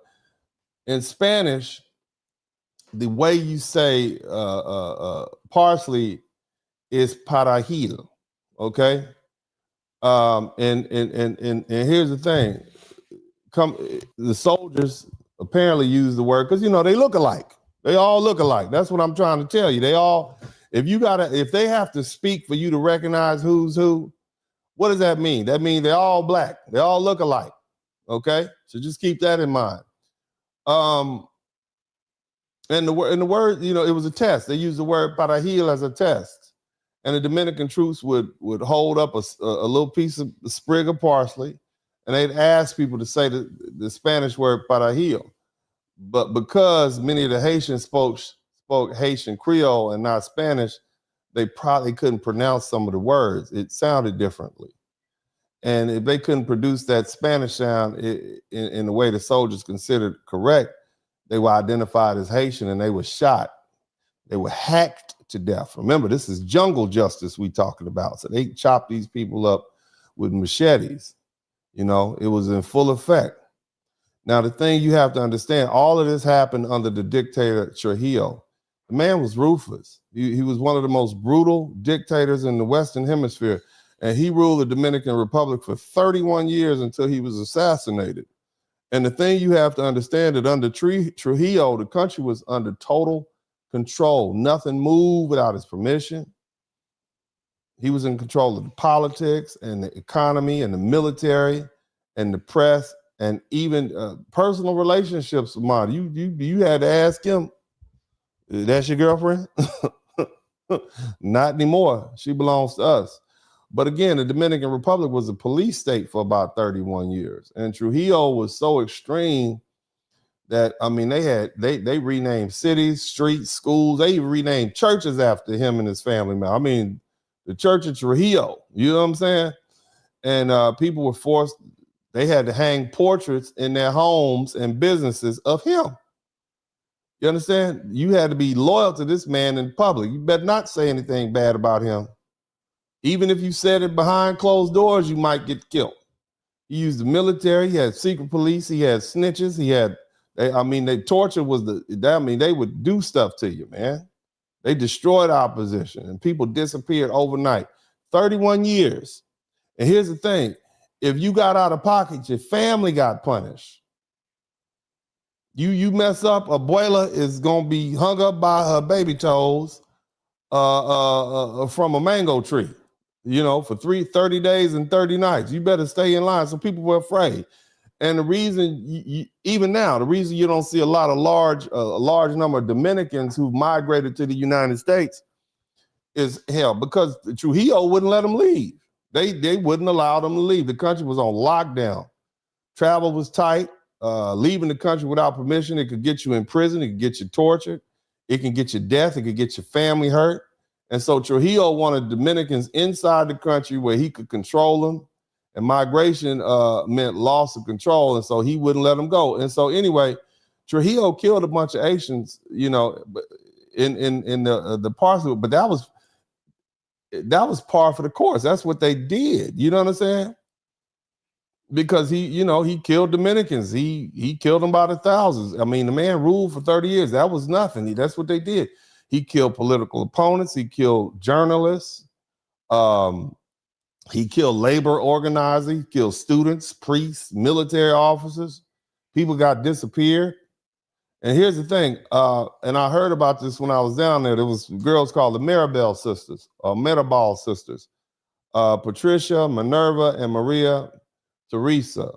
in Spanish, the way you say parsley is perejil, okay? And here's the thing. The soldiers apparently use the word because they look alike. They all look alike. That's what I'm trying to tell you. They all, if they have to speak for you to recognize who's who, what does that mean? That means they're all black. They all look alike. Okay, so just keep that in mind. And the word, it was a test. They used the word perejil as a test, and the Dominican troops would hold up a little piece of a sprig of parsley, and they'd ask people to say the Spanish word perejil. But because many of the Haitians spoke Haitian Creole and not Spanish, they probably couldn't pronounce some of the words. It sounded differently. And if they couldn't produce that Spanish sound in the way the soldiers considered correct, they were identified as Haitian and they were shot. They were hacked to death. Remember, this is jungle justice we talking about. So they chopped these people up with machetes. It was in full effect. Now, the thing you have to understand, all of this happened under the dictator Trujillo. The man was ruthless. He was one of the most brutal dictators in the Western Hemisphere. And he ruled the Dominican Republic for 31 years until he was assassinated. And the thing you have to understand that under Trujillo, the country was under total control. Nothing moved without his permission. He was in control of the politics and the economy and the military and the press and even personal relationships with mine. You had to ask him, that's your girlfriend? Not anymore. She belongs to us. But again, the Dominican Republic was a police state for about 31 years. And Trujillo was so extreme that, I mean, they renamed cities, streets, schools. They even renamed churches after him and his family, man. I mean, the Church of Trujillo, you know what I'm saying? And people were forced, they had to hang portraits in their homes and businesses of him. You understand? You had to be loyal to this man in public. You better not say anything bad about him. Even if you said it behind closed doors, you might get killed. He used the military. He had secret police. He had snitches. The torture was they would do stuff to you, man. They destroyed opposition and people disappeared overnight. 31 years. And here's the thing. If you got out of pocket, your family got punished. You mess up, abuela is gonna be hung up by her baby toes from a mango tree, for 30 days and 30 nights. You better stay in line. So people were afraid. And the reason, even now, the reason you don't see a large number of Dominicans who've migrated to the United States is because Trujillo wouldn't let them leave. They wouldn't allow them to leave. The country was on lockdown. Travel was tight. Leaving the country without permission, it could get you in prison. It could get you tortured. It can get you death. It could get your family hurt. And so Trujillo wanted Dominicans inside the country where he could control them. And migration meant loss of control. And so he wouldn't let them go. And so anyway, Trujillo killed a bunch of Haitians, in the parcel. But that was par for the course. That's what they did. You know what I'm saying? Because he killed Dominicans. He killed them by the thousands. I mean, the man ruled for 30 years. That was nothing. That's what they did. He killed political opponents. He killed journalists. He killed labor organizing. He killed students, priests, military officers. People got disappeared. And here's the thing. And I heard about this when I was down there. There was girls called the Mirabal sisters, Patricia, Minerva, and Maria Teresa.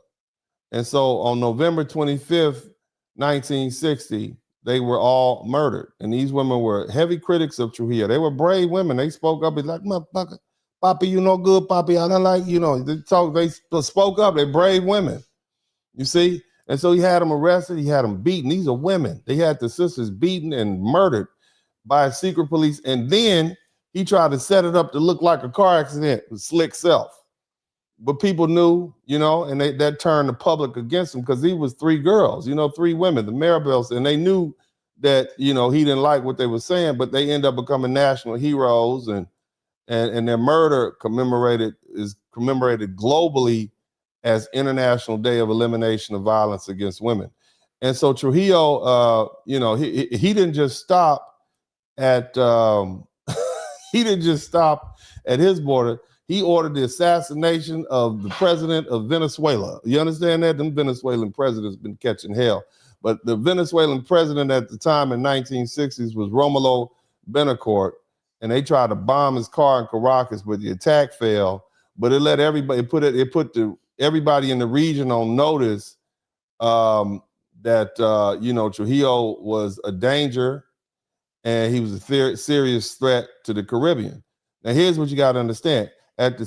And so on November 25th, 1960, they were all murdered. And these women were heavy critics of Trujillo. They were brave women. They spoke up. It's like, motherfucker, Papi, you no good, Papi. I don't like, they spoke up. They're brave women. You see? And so he had them arrested. He had them beaten. These are women. They had the sisters beaten and murdered by secret police. And then he tried to set it up to look like a car accident with slick self. But people knew, and that turned the public against him because he was three girls, 3 women, the Maribels, and they knew that, he didn't like what they were saying, but they end up becoming national heroes, and their murder is commemorated globally as International Day of Elimination of Violence Against Women. And so Trujillo, he didn't just stop at his border. He ordered the assassination of the president of Venezuela. You understand that? Them Venezuelan presidents been catching hell. But the Venezuelan president at the time in 1960s was Romulo Betancourt, and they tried to bomb his car in Caracas, but the attack failed. But it let everybody everybody in the region on notice that Trujillo was a danger and he was a serious threat to the Caribbean. Now here's what you got to understand. At the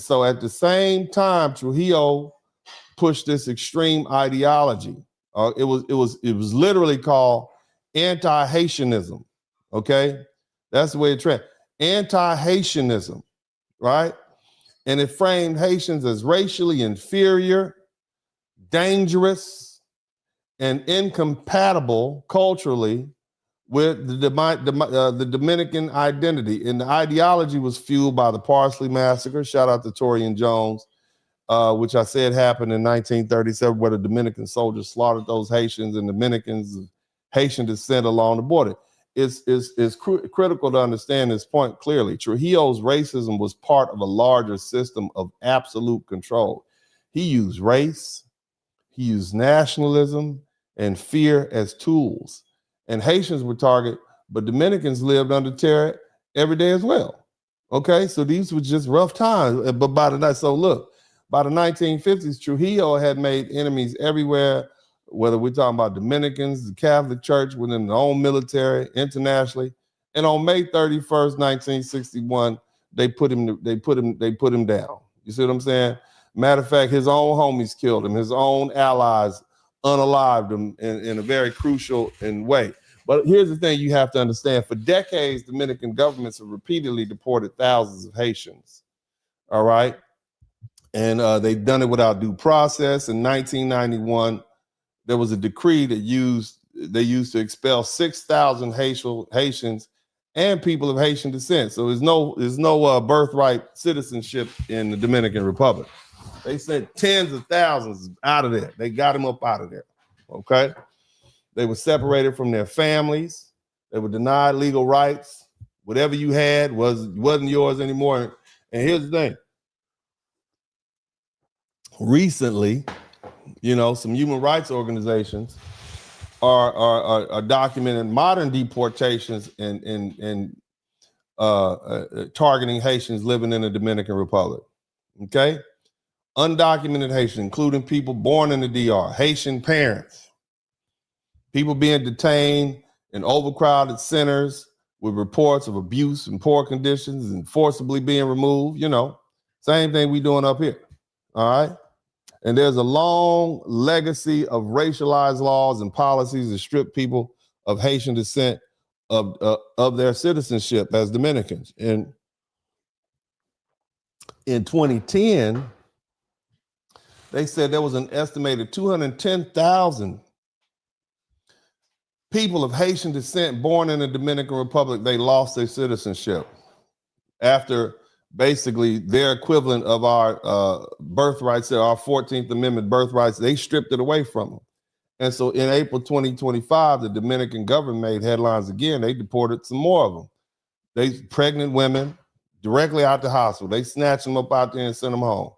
same time, Trujillo pushed this extreme ideology. It was literally called anti-Haitianism. Okay, that's the way it tracked. Anti-Haitianism, right? And it framed Haitians as racially inferior, dangerous, and incompatible culturally with the Dominican identity. And the ideology was fueled by the Parsley Massacre. Shout out to Torian Jones, which I said happened in 1937, where the Dominican soldiers slaughtered those Haitians and Dominicans of Haitian descent along the border. It's critical to understand this point clearly. Trujillo's racism was part of a larger system of absolute control. He used race, he used nationalism and fear as tools. And Haitians were targeted, but Dominicans lived under terror every day as well. Okay, so these were just rough times. But by the 1950s, Trujillo had made enemies everywhere, whether we're talking about Dominicans, the Catholic Church within their own military, internationally. And on May 31st, 1961, they put him down. You see what I'm saying? Matter of fact, his own homies killed him, his own allies unalived them in a very crucial way. But here's the thing you have to understand. For decades, Dominican governments have repeatedly deported thousands of Haitians, all right? And they've done it without due process. In 1991, there was a decree that they used to expel 6,000 Haitians and people of Haitian descent. So there's no birthright citizenship in the Dominican Republic. They sent tens of thousands out of there. They got them up out of there, okay? They were separated from their families. They were denied legal rights. Whatever you had wasn't yours anymore. And here's the thing. Recently, some human rights organizations are documenting modern deportations and targeting Haitians living in the Dominican Republic. Okay? Undocumented Haitians, including people born in the DR, Haitian parents, people being detained in overcrowded centers with reports of abuse and poor conditions and forcibly being removed, same thing we doing up here. All right? And there's a long legacy of racialized laws and policies that strip people of Haitian descent of their citizenship as Dominicans. And in 2010, they said there was an estimated 210,000 people of Haitian descent born in the Dominican Republic. They lost their citizenship after basically their equivalent of our birthrights, our 14th Amendment birthrights, they stripped it away from them. And so in April 2025, the Dominican government made headlines again. They deported some more of them. They pregnant women directly out the hospital. They snatched them up out there and sent them home.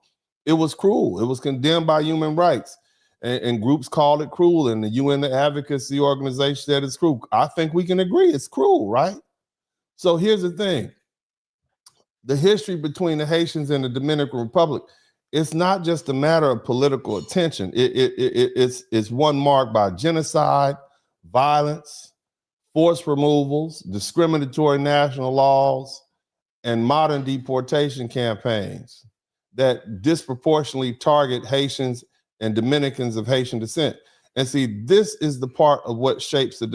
It was cruel. It was condemned by human rights. And groups called it cruel, and the UN Advocacy Organization said it's cruel. I think we can agree it's cruel, right? So here's the thing. The history between the Haitians and the Dominican Republic, it's not just a matter of political attention. It's one marked by genocide, violence, forced removals, discriminatory national laws, and modern deportation campaigns that disproportionately target Haitians and Dominicans of Haitian descent. And see, this is the part of what shapes the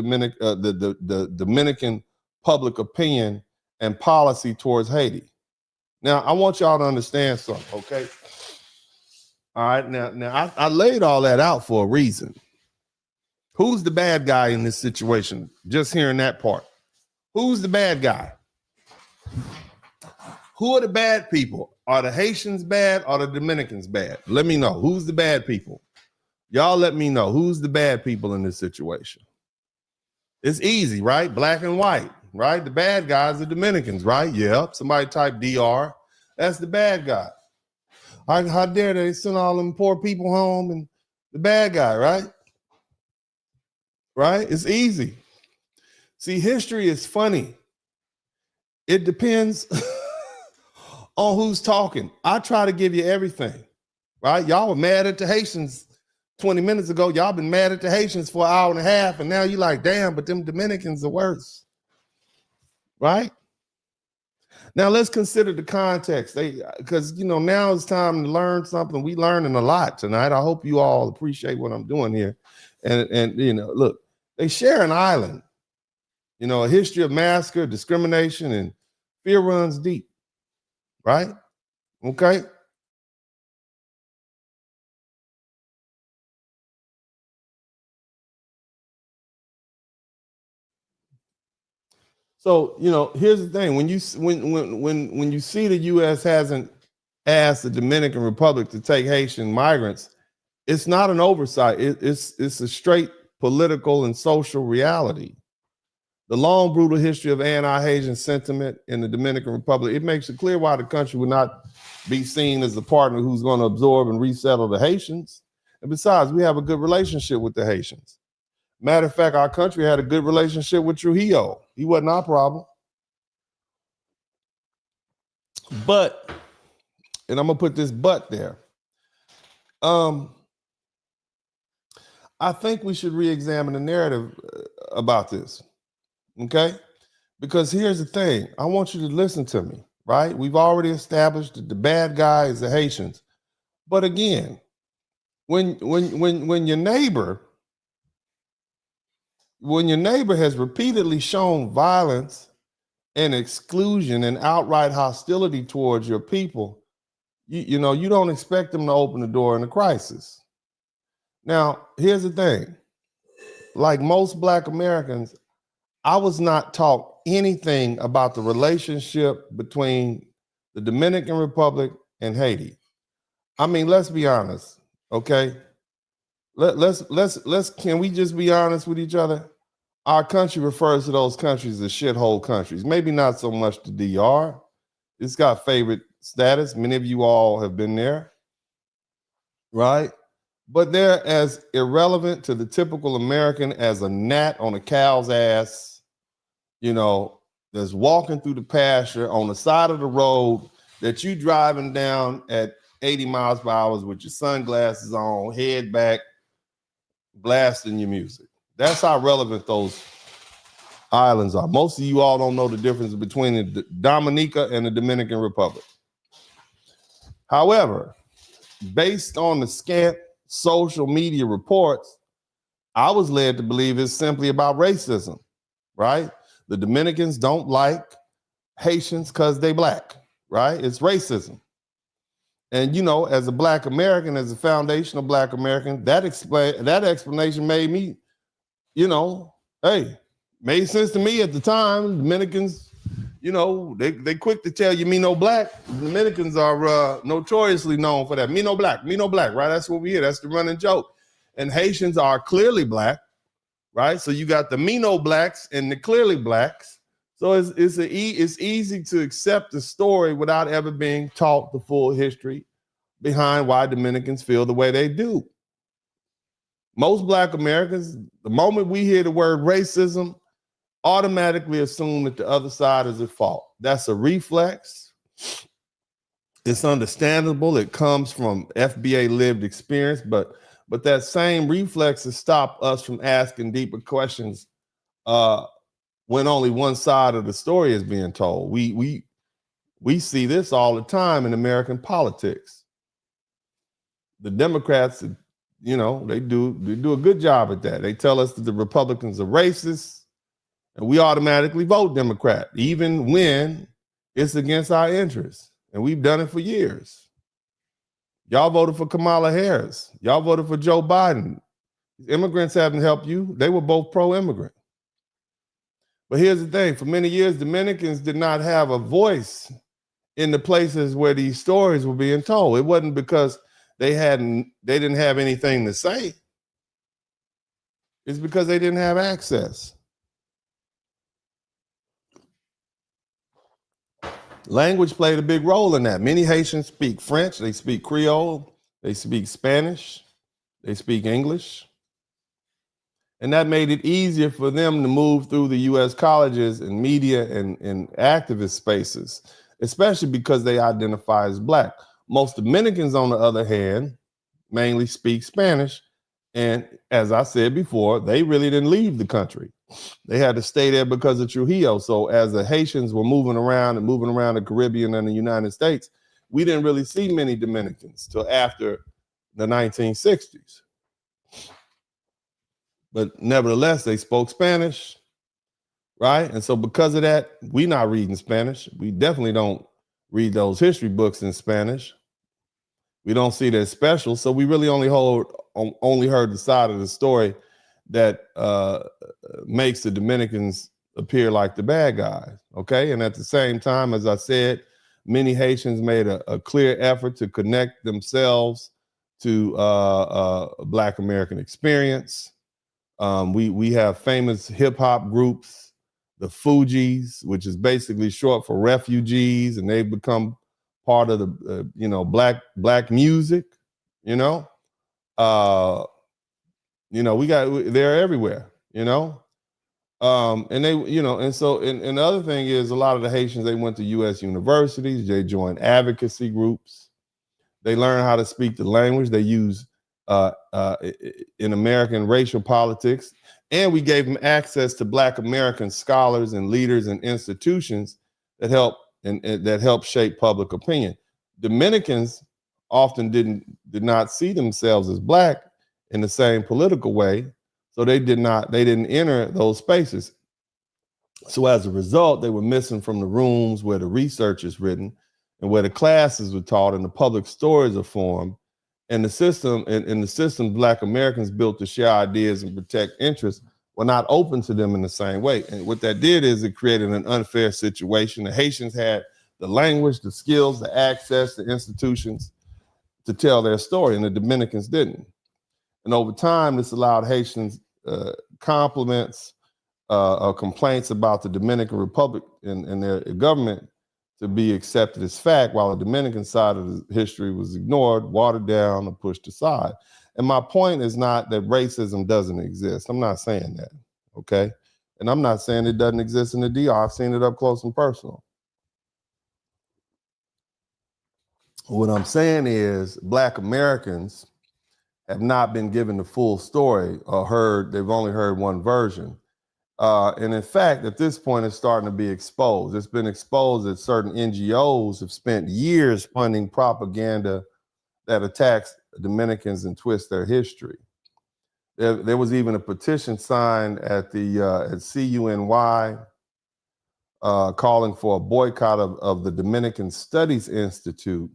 Dominican public opinion and policy towards Haiti. Now, I want y'all to understand something, okay? All right, now I laid all that out for a reason. Who's the bad guy in this situation? Just hearing that part. Who's the bad guy? Who are the bad people? Are the Haitians bad or the Dominicans bad? Let me know. Who's the bad people? Y'all let me know. Who's the bad people in this situation? It's easy, right? Black and white, right? The bad guys are Dominicans, right? Yeah. Somebody type DR. That's the bad guy. How dare they send all them poor people home and the bad guy, right? Right? It's easy. See, history is funny. It depends on who's talking. I try to give you everything, right? Y'all were mad at the Haitians 20 minutes ago. Y'all been mad at the Haitians for an hour and a half, and now you like, damn, but them Dominicans are worse, right? Now let's consider the context. Because now it's time to learn something. We learning a lot tonight. I hope you all appreciate what I'm doing here. And look, they share an island. A history of massacre, discrimination, and fear runs deep. Right? Okay. So, here's the thing. When you see the U.S. hasn't asked the Dominican Republic to take Haitian migrants, it's not an oversight. It's a straight political and social reality. The long, brutal history of anti-Haitian sentiment in the Dominican Republic, it makes it clear why the country would not be seen as a partner who's going to absorb and resettle the Haitians. And besides, we have a good relationship with the Haitians. Matter of fact, our country had a good relationship with Trujillo. He wasn't our problem. But, and I'm going to put this but there. I think we should re-examine the narrative about this. Okay? Because here's the thing. I want you to listen to me, right? We've already established that the bad guy is the Haitians. But again, when your neighbor has repeatedly shown violence and exclusion and outright hostility towards your people, you don't expect them to open the door in a crisis. Now, here's the thing. Like most Black Americans, I was not taught anything about the relationship between the Dominican Republic and Haiti. I mean, let's be honest, okay? Let's can we just be honest with each other? Our country refers to those countries as shithole countries. Maybe not so much the DR. It's got favorite status. Many of you all have been there, right? But they're as irrelevant to the typical American as a gnat on a cow's ass, that's walking through the pasture on the side of the road that you driving down at 80 miles per hour with your sunglasses on, head back, blasting your music. That's how relevant those islands are. Most of you all don't know the difference between the Dominica and the Dominican Republic. However, based on the scant social media reports, I was led to believe it's simply about racism, right? The Dominicans don't like Haitians because they Black, right? It's racism. And, as a Black American, as a foundational Black American, that explanation made me, made sense to me at the time. Dominicans, they quick to tell you me no Black. Dominicans are notoriously known for that. Me no Black, right? That's what we hear. That's the running joke. And Haitians are clearly Black, right? So you got the me no Blacks and the clearly Blacks. So it's easy to accept the story without ever being taught the full history behind why Dominicans feel the way they do. Most Black Americans, the moment we hear the word racism, automatically assume that the other side is at fault. That's a reflex. It's understandable. It comes from FBA lived experience, but that same reflex has stopped us from asking deeper questions when only one side of the story is being told. We see this all the time in American politics. The Democrats, they do a good job at that. They tell us that the Republicans are racist, and we automatically vote Democrat, even when it's against our interests. And we've done it for years. Y'all voted for Kamala Harris. Y'all voted for Joe Biden. Immigrants haven't helped you. They were both pro-immigrant. But here's the thing. For many years, Dominicans did not have a voice in the places where these stories were being told. It wasn't because they didn't have anything to say. It's because they didn't have access. Language played a big role in that. Many Haitians speak French, they speak Creole, they speak Spanish, they speak English. And that made it easier for them to move through the US colleges and media and activist spaces, especially because they identify as Black. Most Dominicans, on the other hand, mainly speak Spanish. And as I said before, they really didn't leave the country. They had to stay there because of Trujillo. So as the Haitians were moving around the Caribbean and the United States, we didn't really see many Dominicans till after the 1960s. But nevertheless, they spoke Spanish, right? And so because of that, we're not reading Spanish. We definitely don't read those history books in Spanish. We don't see that special. So we really only heard the side of the story that makes the Dominicans appear like the bad guys, okay? And at the same time, as I said, many Haitians made a clear effort to connect themselves to Black American experience. We have famous hip hop groups, the Fugees, which is basically short for refugees, and they've become part of the black music. They're everywhere. And they, and so and the other thing is a lot of the Haitians, they went to U.S. universities, they joined advocacy groups, they learned how to speak the language, they use in American racial politics, and we gave them access to Black American scholars and leaders and institutions that help shape public opinion. Dominicans often did not see themselves as black in the same political way, so they didn't enter those spaces. So as a result, they were missing from the rooms where the research is written and where the classes were taught and the public stories are formed. And the system, and the system Black Americans built to share ideas and protect interests were not open to them in the same way. And what that did is it created an unfair situation. The Haitians had the language, the skills, the access, the institutions to tell their story, and the Dominicans didn't. And over time, this allowed Haitians compliments, complaints about the Dominican Republic and their government to be accepted as fact, while the Dominican side of the history was ignored, watered down, or pushed aside. And my point is not that racism doesn't exist. I'm not saying that, okay? And I'm not saying it doesn't exist in the DR. I've seen it up close and personal. What I'm saying is Black Americans have not been given the full story or they've only heard one version. And in fact, at this point, it's starting to be exposed. It's been exposed that certain NGOs have spent years funding propaganda that attacks Dominicans and twists their history. There was even a petition signed at CUNY calling for a boycott of the Dominican Studies Institute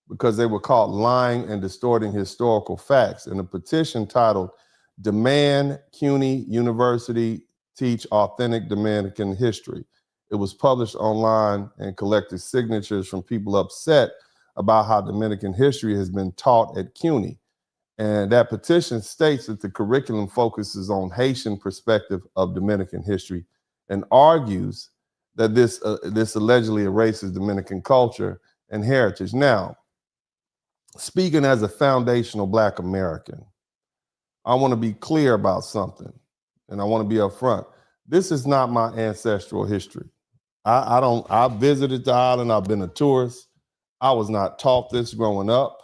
because they were caught lying and distorting historical facts. In a petition titled "Demand CUNY University Teach Authentic Dominican History." It was published online and collected signatures from people upset about how Dominican history has been taught at CUNY. And that petition states that the curriculum focuses on Haitian perspective of Dominican history and argues that this allegedly erases Dominican culture and heritage. Now, speaking as a foundational Black American, I want to be clear about something, and I want to be upfront. This is not my ancestral history. I visited the island. I've been a tourist. I was not taught this growing up.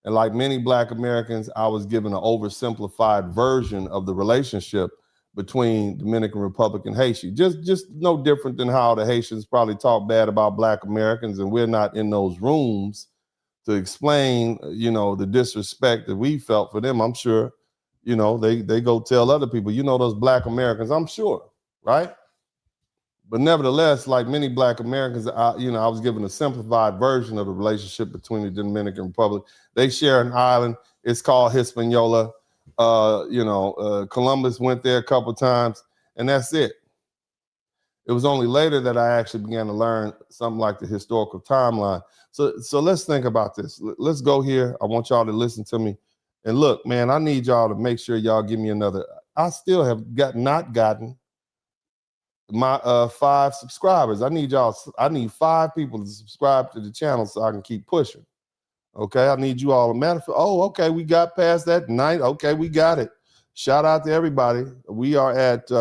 And like many Black Americans, I was given an oversimplified version of the relationship between Dominican Republic and Haiti. Just no different than how the Haitians probably talk bad about Black Americans, and we're not in those rooms to explain, the disrespect that we felt for them. I'm sure, they go tell other people, those Black Americans, I'm sure, right? But nevertheless, like many Black Americans, I was given a simplified version of the relationship between the Dominican Republic. They share an island. It's called Hispaniola. Columbus went there a couple times, and that's it. It was only later that I actually began to learn something like the historical timeline. So let's think about this. Let's go here. I want y'all to listen to me. And look, man, I need y'all to make sure y'all give me another. I still have not gotten my 5 subscribers. I need 5 people to subscribe to the channel so I can keep pushing. Okay, I need you all to manifest. Oh, okay, we got past that night. Okay, we got it. Shout out to everybody. We are at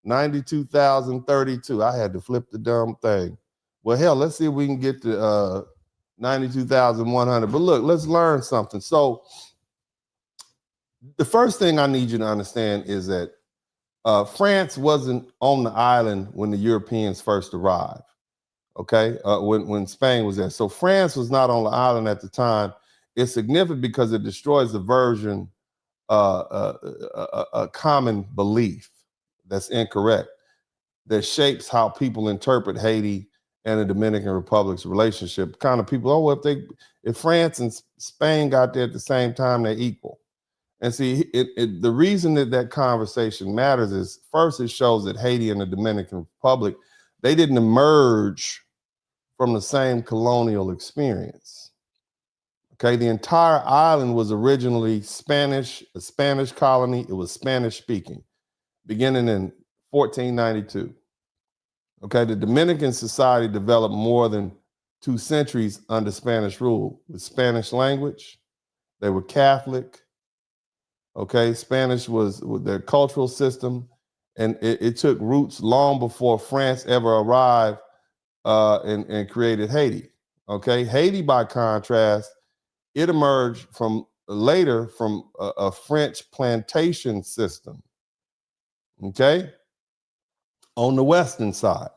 92,032. I had to flip the dumb thing. Well, hell, let's see if we can get to 92,100. But look, let's learn something. So the first thing I need you to understand is that France wasn't on the island when the Europeans first arrived. Okay, when Spain was there. So France was not on the island at the time. It's significant because it destroys the version, a common belief that's incorrect, that shapes how people interpret Haiti and the Dominican Republic's relationship. Kind of people, if France and Spain got there at the same time, they're equal. And see, the reason that conversation matters is, first, it shows that Haiti and the Dominican Republic, they didn't emerge from the same colonial experience. Okay, the entire island was originally a Spanish colony. It was Spanish speaking, beginning in 1492. Okay, the Dominican society developed more than 2 centuries under Spanish rule with Spanish language. They were Catholic. Okay, Spanish was their cultural system, and it took roots long before France ever arrived and created Haiti. Okay, Haiti, by contrast, it emerged later from a French plantation system. Okay, on the western side,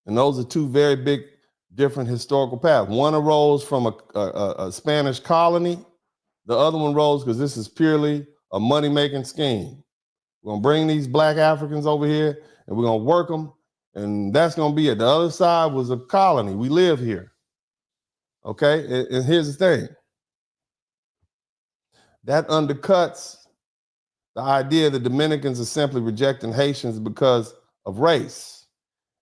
and those are 2 very big different historical paths. One arose from a Spanish colony. The other one rose because this is purely a money-making scheme. We're going to bring these black Africans over here and we're going to work them. And that's going to be it. The other side was a colony. We live here. Okay. And here's the thing. That undercuts the idea that Dominicans are simply rejecting Haitians because of race.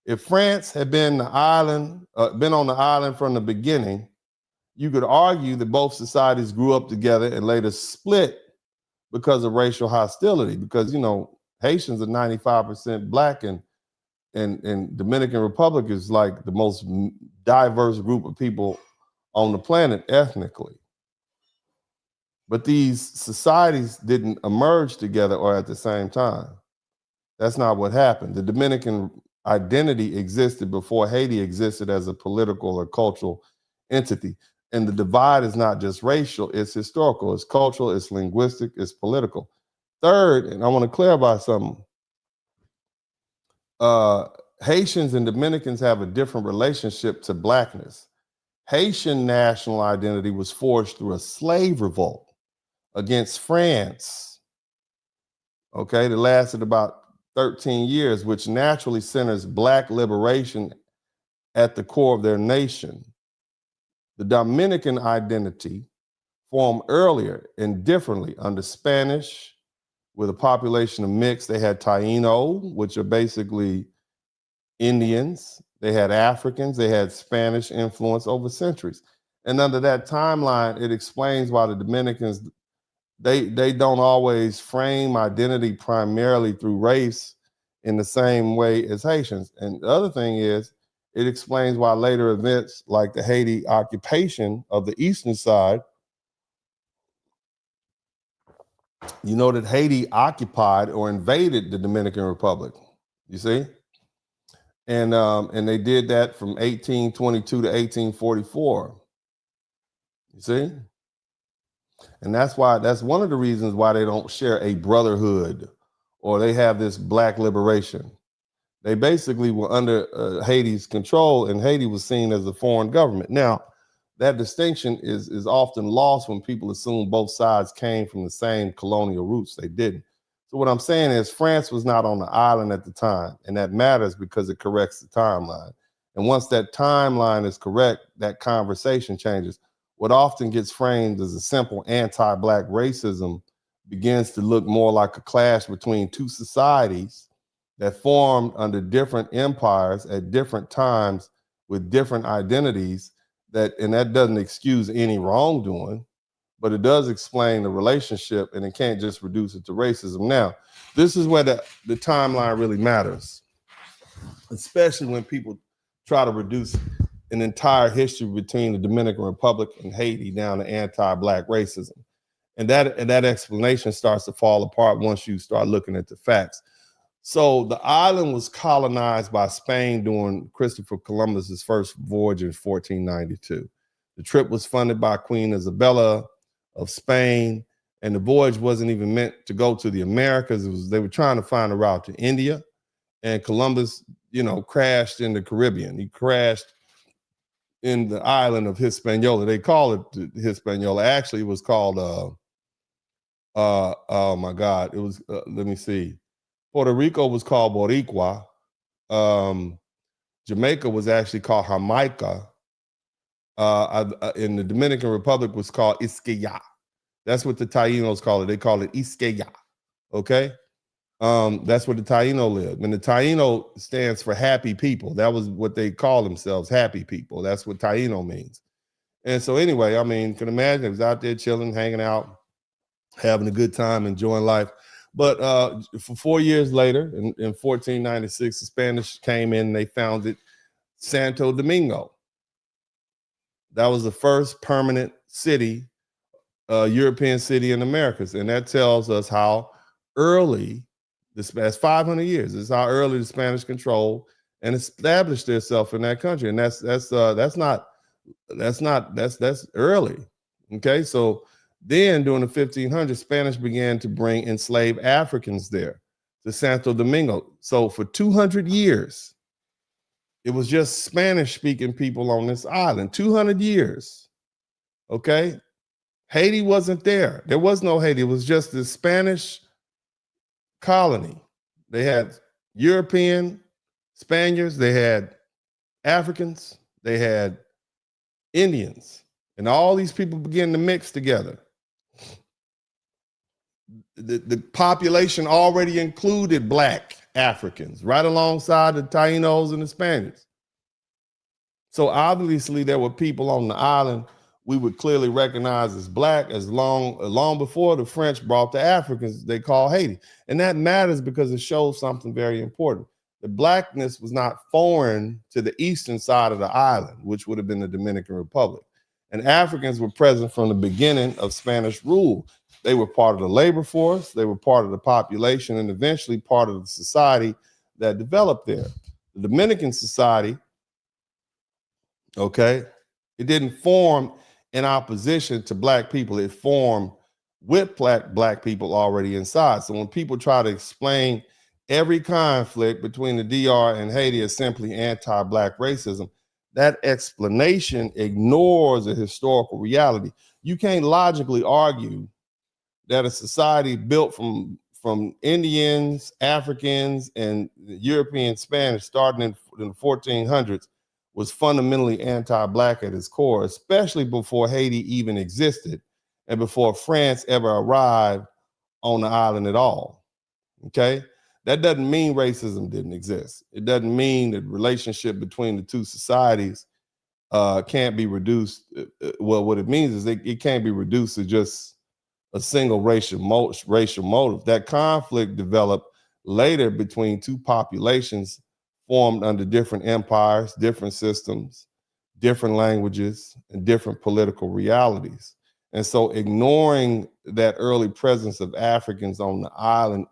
If France had been on the island from the beginning, you could argue that both societies grew up together and later split because of racial hostility. Because, you know, Haitians are 95% black and Dominican Republic is like the most diverse group of people on the planet ethnically. But these societies didn't emerge together or at the same time. That's not what happened. The Dominican identity existed before Haiti existed as a political or cultural entity. And the divide is not just racial, it's historical, it's cultural, it's linguistic, it's political. Third, and I want to clarify something, Haitians and Dominicans have a different relationship to blackness. Haitian national identity was forged through a slave revolt against France, okay, that lasted about 13 years, which naturally centers black liberation at the core of their nation. The Dominican identity formed earlier and differently under Spanish, with a population of mixed. They had Taino, which are basically Indians. They had Africans. They had Spanish influence over centuries. And under that timeline, it explains why the Dominicans, they don't always frame identity primarily through race in the same way as Haitians. And the other thing is, it explains why later events like the Haiti occupation of the eastern side, you know that Haiti occupied or invaded the Dominican Republic, you see? And they did that from 1822 to 1844, you see? And that's one of the reasons why they don't share a brotherhood or they have this black liberation. They basically were under Haiti's control, and Haiti was seen as a foreign government. Now, that distinction is often lost when people assume both sides came from the same colonial roots. They didn't. So what I'm saying is France was not on the island at the time, and that matters because it corrects the timeline. And once that timeline is correct, that conversation changes. What often gets framed as a simple anti-black racism begins to look more like a clash between two societies that formed under different empires at different times with different identities, and that doesn't excuse any wrongdoing, but it does explain the relationship, and it can't just reduce it to racism. Now, this is where the timeline really matters, especially when people try to reduce an entire history between the Dominican Republic and Haiti down to anti-black racism. And that explanation starts to fall apart once you start looking at the facts. So the island was colonized by Spain during Christopher Columbus's first voyage in 1492. The trip was funded by Queen Isabella of Spain, and the voyage wasn't even meant to go to the Americas. They were trying to find a route to India, and Columbus, crashed in the Caribbean. He crashed in the island of Hispaniola. They call it Hispaniola. Actually, it was called, oh my God, it was, let me see. Puerto Rico was called Boricua. Jamaica was actually called Jamaica. In the Dominican Republic was called Isqueya. That's what the Tainos call it. They call it Isqueya. Okay? That's where the Taino lived. And the Taino stands for happy people. That was what they call themselves, happy people. That's what Taino means. And so anyway, I mean, you can imagine it was out there chilling, hanging out, having a good time, enjoying life. But for 4 years later, in 1496, the Spanish came in and they founded Santo Domingo. That was the first permanent city, European city in the Americas. And that tells us how early, that's 500 years, this is how early the Spanish controlled and established themselves in that country. And that's early. Okay, so then during the 1500s, Spanish began to bring enslaved Africans there to Santo Domingo. So for 200 years, It was just Spanish-speaking people on this island. 200 years. Okay? Haiti wasn't there. There was no Haiti. It was just the Spanish colony. They had European Spaniards, they had Africans, they had Indians, and all these people began to mix together. The population already included Black Africans right alongside the Tainos and the Spaniards. So obviously there were people on the island we would clearly recognize as Black as long before the French brought the Africans they call Haiti. And that matters because it shows something very important. The Blackness was not foreign to the eastern side of the island, which would have been the Dominican Republic. And Africans were present from the beginning of Spanish rule. They were part of the labor force, they were part of the population, and eventually part of the society that developed there. The Dominican society, okay, it didn't form in opposition to Black people. It formed with Black people already inside. So when people try to explain every conflict between the DR and Haiti as simply anti-Black racism, that explanation ignores a historical reality. You can't logically argue that a society built from Indians, Africans, and European Spanish starting in the 1400s was fundamentally anti-Black at its core, especially before Haiti even existed and before France ever arrived on the island at all, okay? That doesn't mean racism didn't exist. It doesn't mean that relationship between the two societies can't be reduced. Well, what it means is it can't be reduced to just a single racial motive. That conflict developed later between two populations formed under different empires, different systems, different languages, and different political realities. And so ignoring that early presence of Africans on the island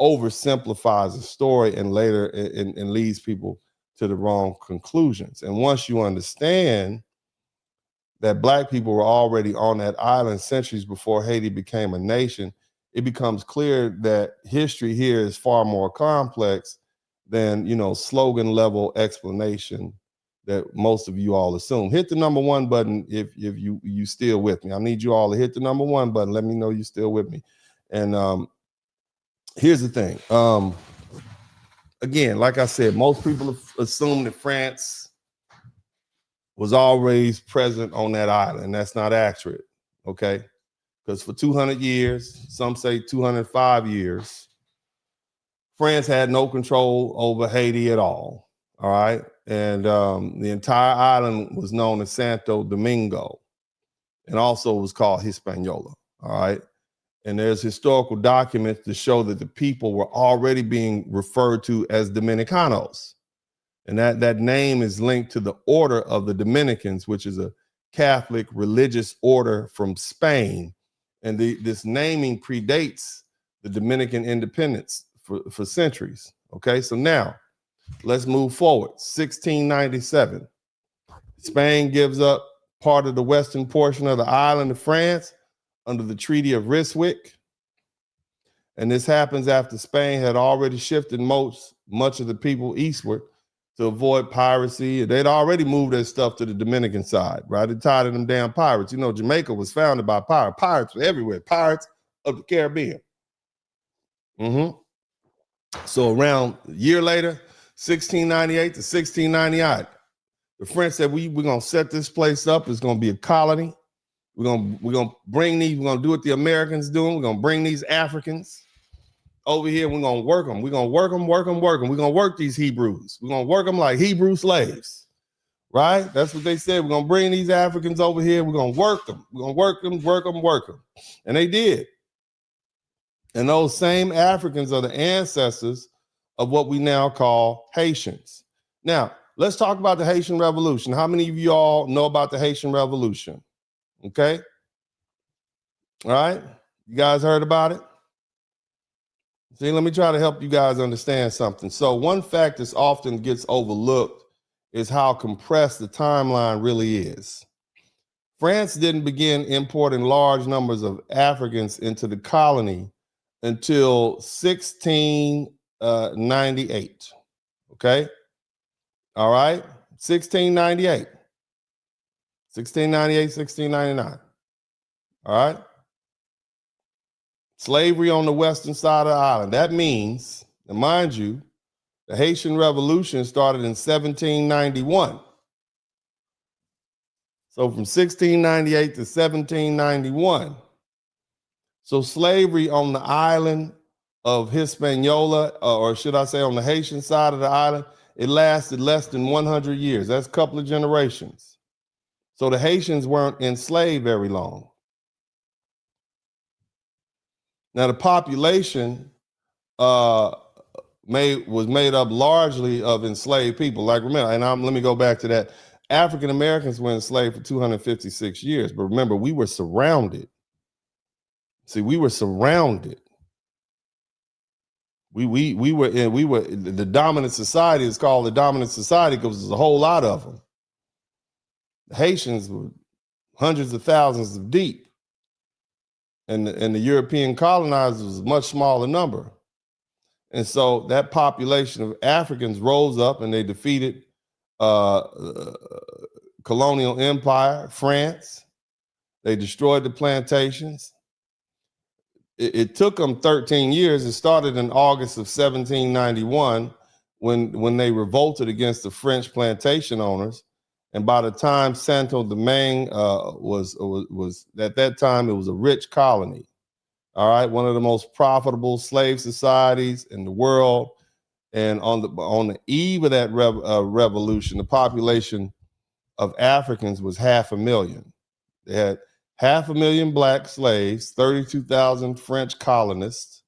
oversimplifies the story and later and leads people to the wrong conclusions. And once you understand that Black people were already on that island centuries before Haiti became a nation, it becomes clear that history here is far more complex than, slogan level explanation that most of you all assume. Hit the number 1 button if you still with me. I need you all to hit the number 1 button. Let me know you're still with me. And here's the thing. Again, like I said, most people assume that France was always present on that island. That's not accurate, okay? Because for 200 years, some say 205 years, France had no control over Haiti at all right? And the entire island was known as Santo Domingo, and also was called Hispaniola, all right? And there's historical documents to show that the people were already being referred to as Dominicanos. And that name is linked to the Order of the Dominicans, which is a Catholic religious order from Spain. And this naming predates the Dominican independence for centuries. Okay, so now let's move forward. 1697, Spain gives up part of the western portion of the island of France under the Treaty of Ryswick. And this happens after Spain had already shifted much of the people eastward to avoid piracy. They'd already moved their stuff to the Dominican side, right? They're tired of them damn pirates. You know, Jamaica was founded by pirates. Pirates were everywhere. Pirates of the Caribbean. So around a year later, 1698 to 1698, the French said, we're going to set this place up. It's going to be a colony. We're going to bring these, we're going to do what the Americans doing. We're going to bring these Africans over here. We're going to work them. We're going to work them. We're going to work these Hebrews. We're going to work them like Hebrew slaves, right? That's what they said. We're going to bring these Africans over here. We're going to work them. We're going to work them. And they did. And those same Africans are the ancestors of what we now call Haitians. Now, let's talk about the Haitian Revolution. How many of you all know about the Haitian Revolution? Okay. All right. You guys heard about it? See, let me try to help you guys understand something. So one fact that often gets overlooked is how compressed the timeline really is. France didn't begin importing large numbers of Africans into the colony until 1698. Okay. All right, 1698, 1699. All right. Slavery on the western side of the island. That means, and mind you, the Haitian Revolution started in 1791. So from 1698 to 1791. So slavery on the island of Hispaniola, or should I say on the Haitian side of the island, it lasted less than 100 years. That's a couple of generations. So the Haitians weren't enslaved very long. Now the population was made up largely of enslaved people. Like remember, and let me go back to that. African Americans were enslaved for 256 years, but remember, we were surrounded. See, we were surrounded. We were the dominant society is called the dominant society because there's a whole lot of them. The Haitians were hundreds of thousands of deep, and the European colonizers was a much smaller number. And so that population of Africans rose up and they defeated colonial empire, France. They destroyed the plantations. It took them 13 years. It started in August of 1791 when they revolted against the French plantation owners. And by the time Santo Domingue was at that time, it was a rich colony. All right, one of the most profitable slave societies in the world. And on the eve of that revolution, the population of Africans was 500,000. They had 500,000 black slaves, 32,000 French colonists,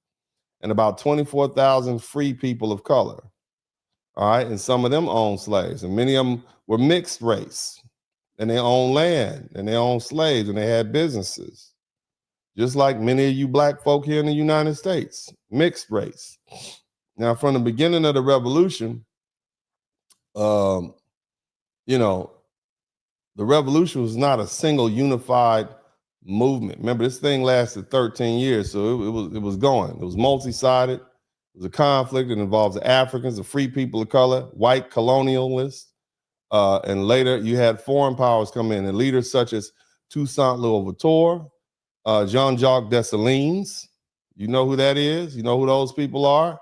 and about 24,000 free people of color. All right, and some of them owned slaves, and many of them were mixed race, and they owned land, and they owned slaves, and they had businesses, just like many of you black folk here in the United States, mixed race. Now, from the beginning of the revolution, the revolution was not a single unified movement. Remember, this thing lasted 13 years, so it was going. It was multi-sided. It was a conflict. It involves the Africans, the free people of color, white colonialists, and later you had foreign powers come in, and leaders such as Toussaint Louverture, Jean-Jacques Dessalines. You know who that is? You know who those people are,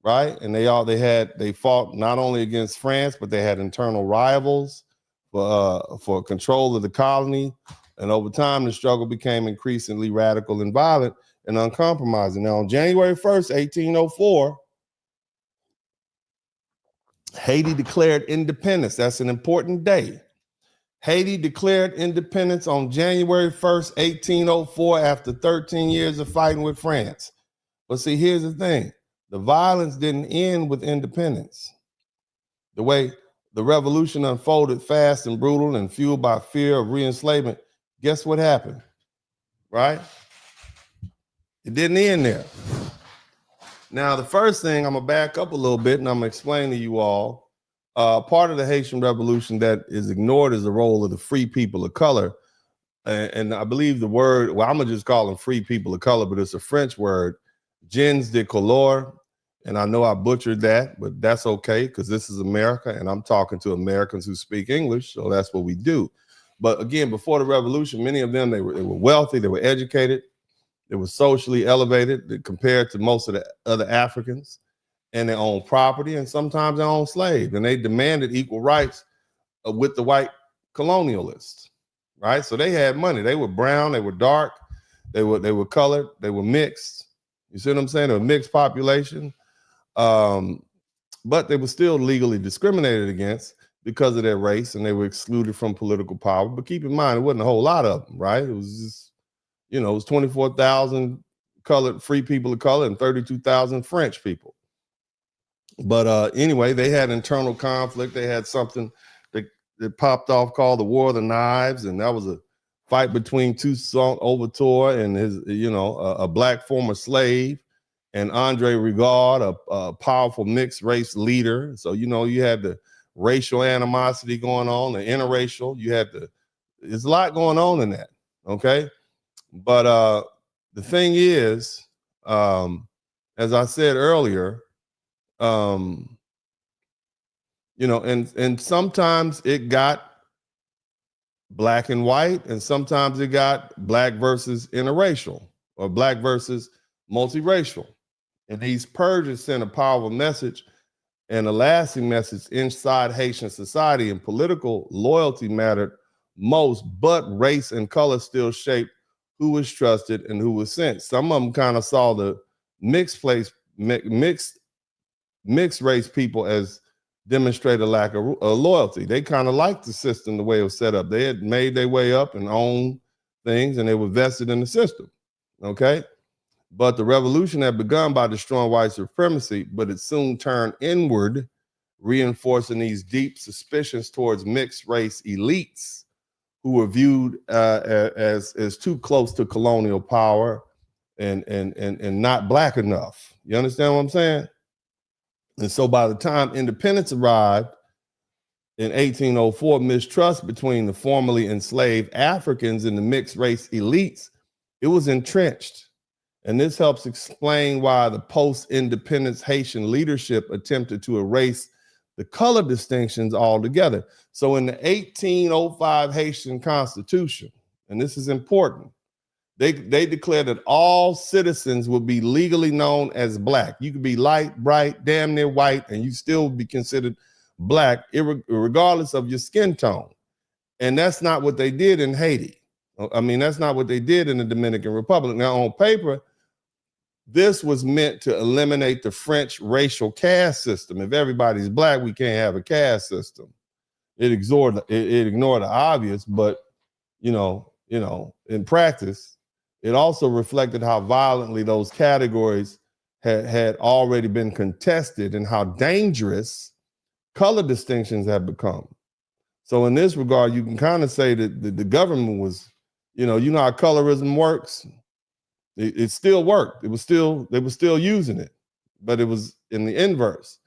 right? And they fought not only against France, but they had internal rivals for control of the colony. And over time, the struggle became increasingly radical and violent and uncompromising. Now, on January 1st, 1804, Haiti declared independence. That's an important day. Haiti declared independence on January 1st, 1804, after 13 years of fighting with France. But see, here's the thing. The violence didn't end with independence. The way the revolution unfolded fast and brutal and fueled by fear of re-enslavement, guess what happened, right? It didn't end there. Now, the first thing, I'm gonna back up a little bit and I'm gonna explain to you all, part of the Haitian Revolution that is ignored is the role of the free people of color. And I believe the word, well, I'm gonna just call them free people of color, but it's a French word, gens de couleur. And I know I butchered that, but that's okay because this is America and I'm talking to Americans who speak English, so that's what we do. But again, before the revolution, many of them, they were wealthy, they were educated, they were socially elevated compared to most of the other Africans, and they owned property and sometimes they owned slaves, and they demanded equal rights with the white colonialists, right? So they had money. They were brown, they were dark, they were colored, they were mixed. You see what I'm saying? They were a mixed population. But they were still legally discriminated against because of their race, and they were excluded from political power. But keep in mind, it wasn't a whole lot of them, right? It was just, it was 24,000 colored free people of color and 32,000 French people. But anyway, they had internal conflict. They had something that popped off called the War of the Knives, and that was a fight between Toussaint Louverture and his, a black former slave, and Andre Rigaud, a powerful mixed race leader. So, you had the racial animosity going on, the interracial. There's a lot going on in that, okay? But the thing is, as I said earlier, You know, and sometimes it got black and white, and sometimes it got black versus interracial or black versus multiracial. And these purges sent a powerful message and a lasting message inside Haitian society, and political loyalty mattered most, but race and color still shaped who was trusted and who was sent. Some of them kind of saw the mixed race people as demonstrate a lack of loyalty. They kind of liked the system, the way it was set up. They had made their way up and owned things, and they were vested in the system, okay? But the revolution had begun by destroying white supremacy, but it soon turned inward, reinforcing these deep suspicions towards mixed race elites who were viewed as too close to colonial power and not black enough. You understand what I'm saying? And so by the time independence arrived in 1804, mistrust between the formerly enslaved Africans and the mixed race elites, it was entrenched. And this helps explain why the post-independence Haitian leadership attempted to erase the color distinctions altogether. So in the 1805 Haitian Constitution, and this is important, they declared that all citizens would be legally known as black. You could be light, bright, damn near white, and you still be considered black, regardless of your skin tone. And that's not what they did in Haiti. I mean, that's not what they did in the Dominican Republic. Now, on paper, this was meant to eliminate the French racial caste system. If everybody's black, we can't have a caste system. It ignored the obvious, but in practice, it also reflected how violently those categories had already been contested and how dangerous color distinctions have become. So in this regard, you can kind of say that the government was, you know how colorism works. It still worked. They were still using it, but it was in the inverse.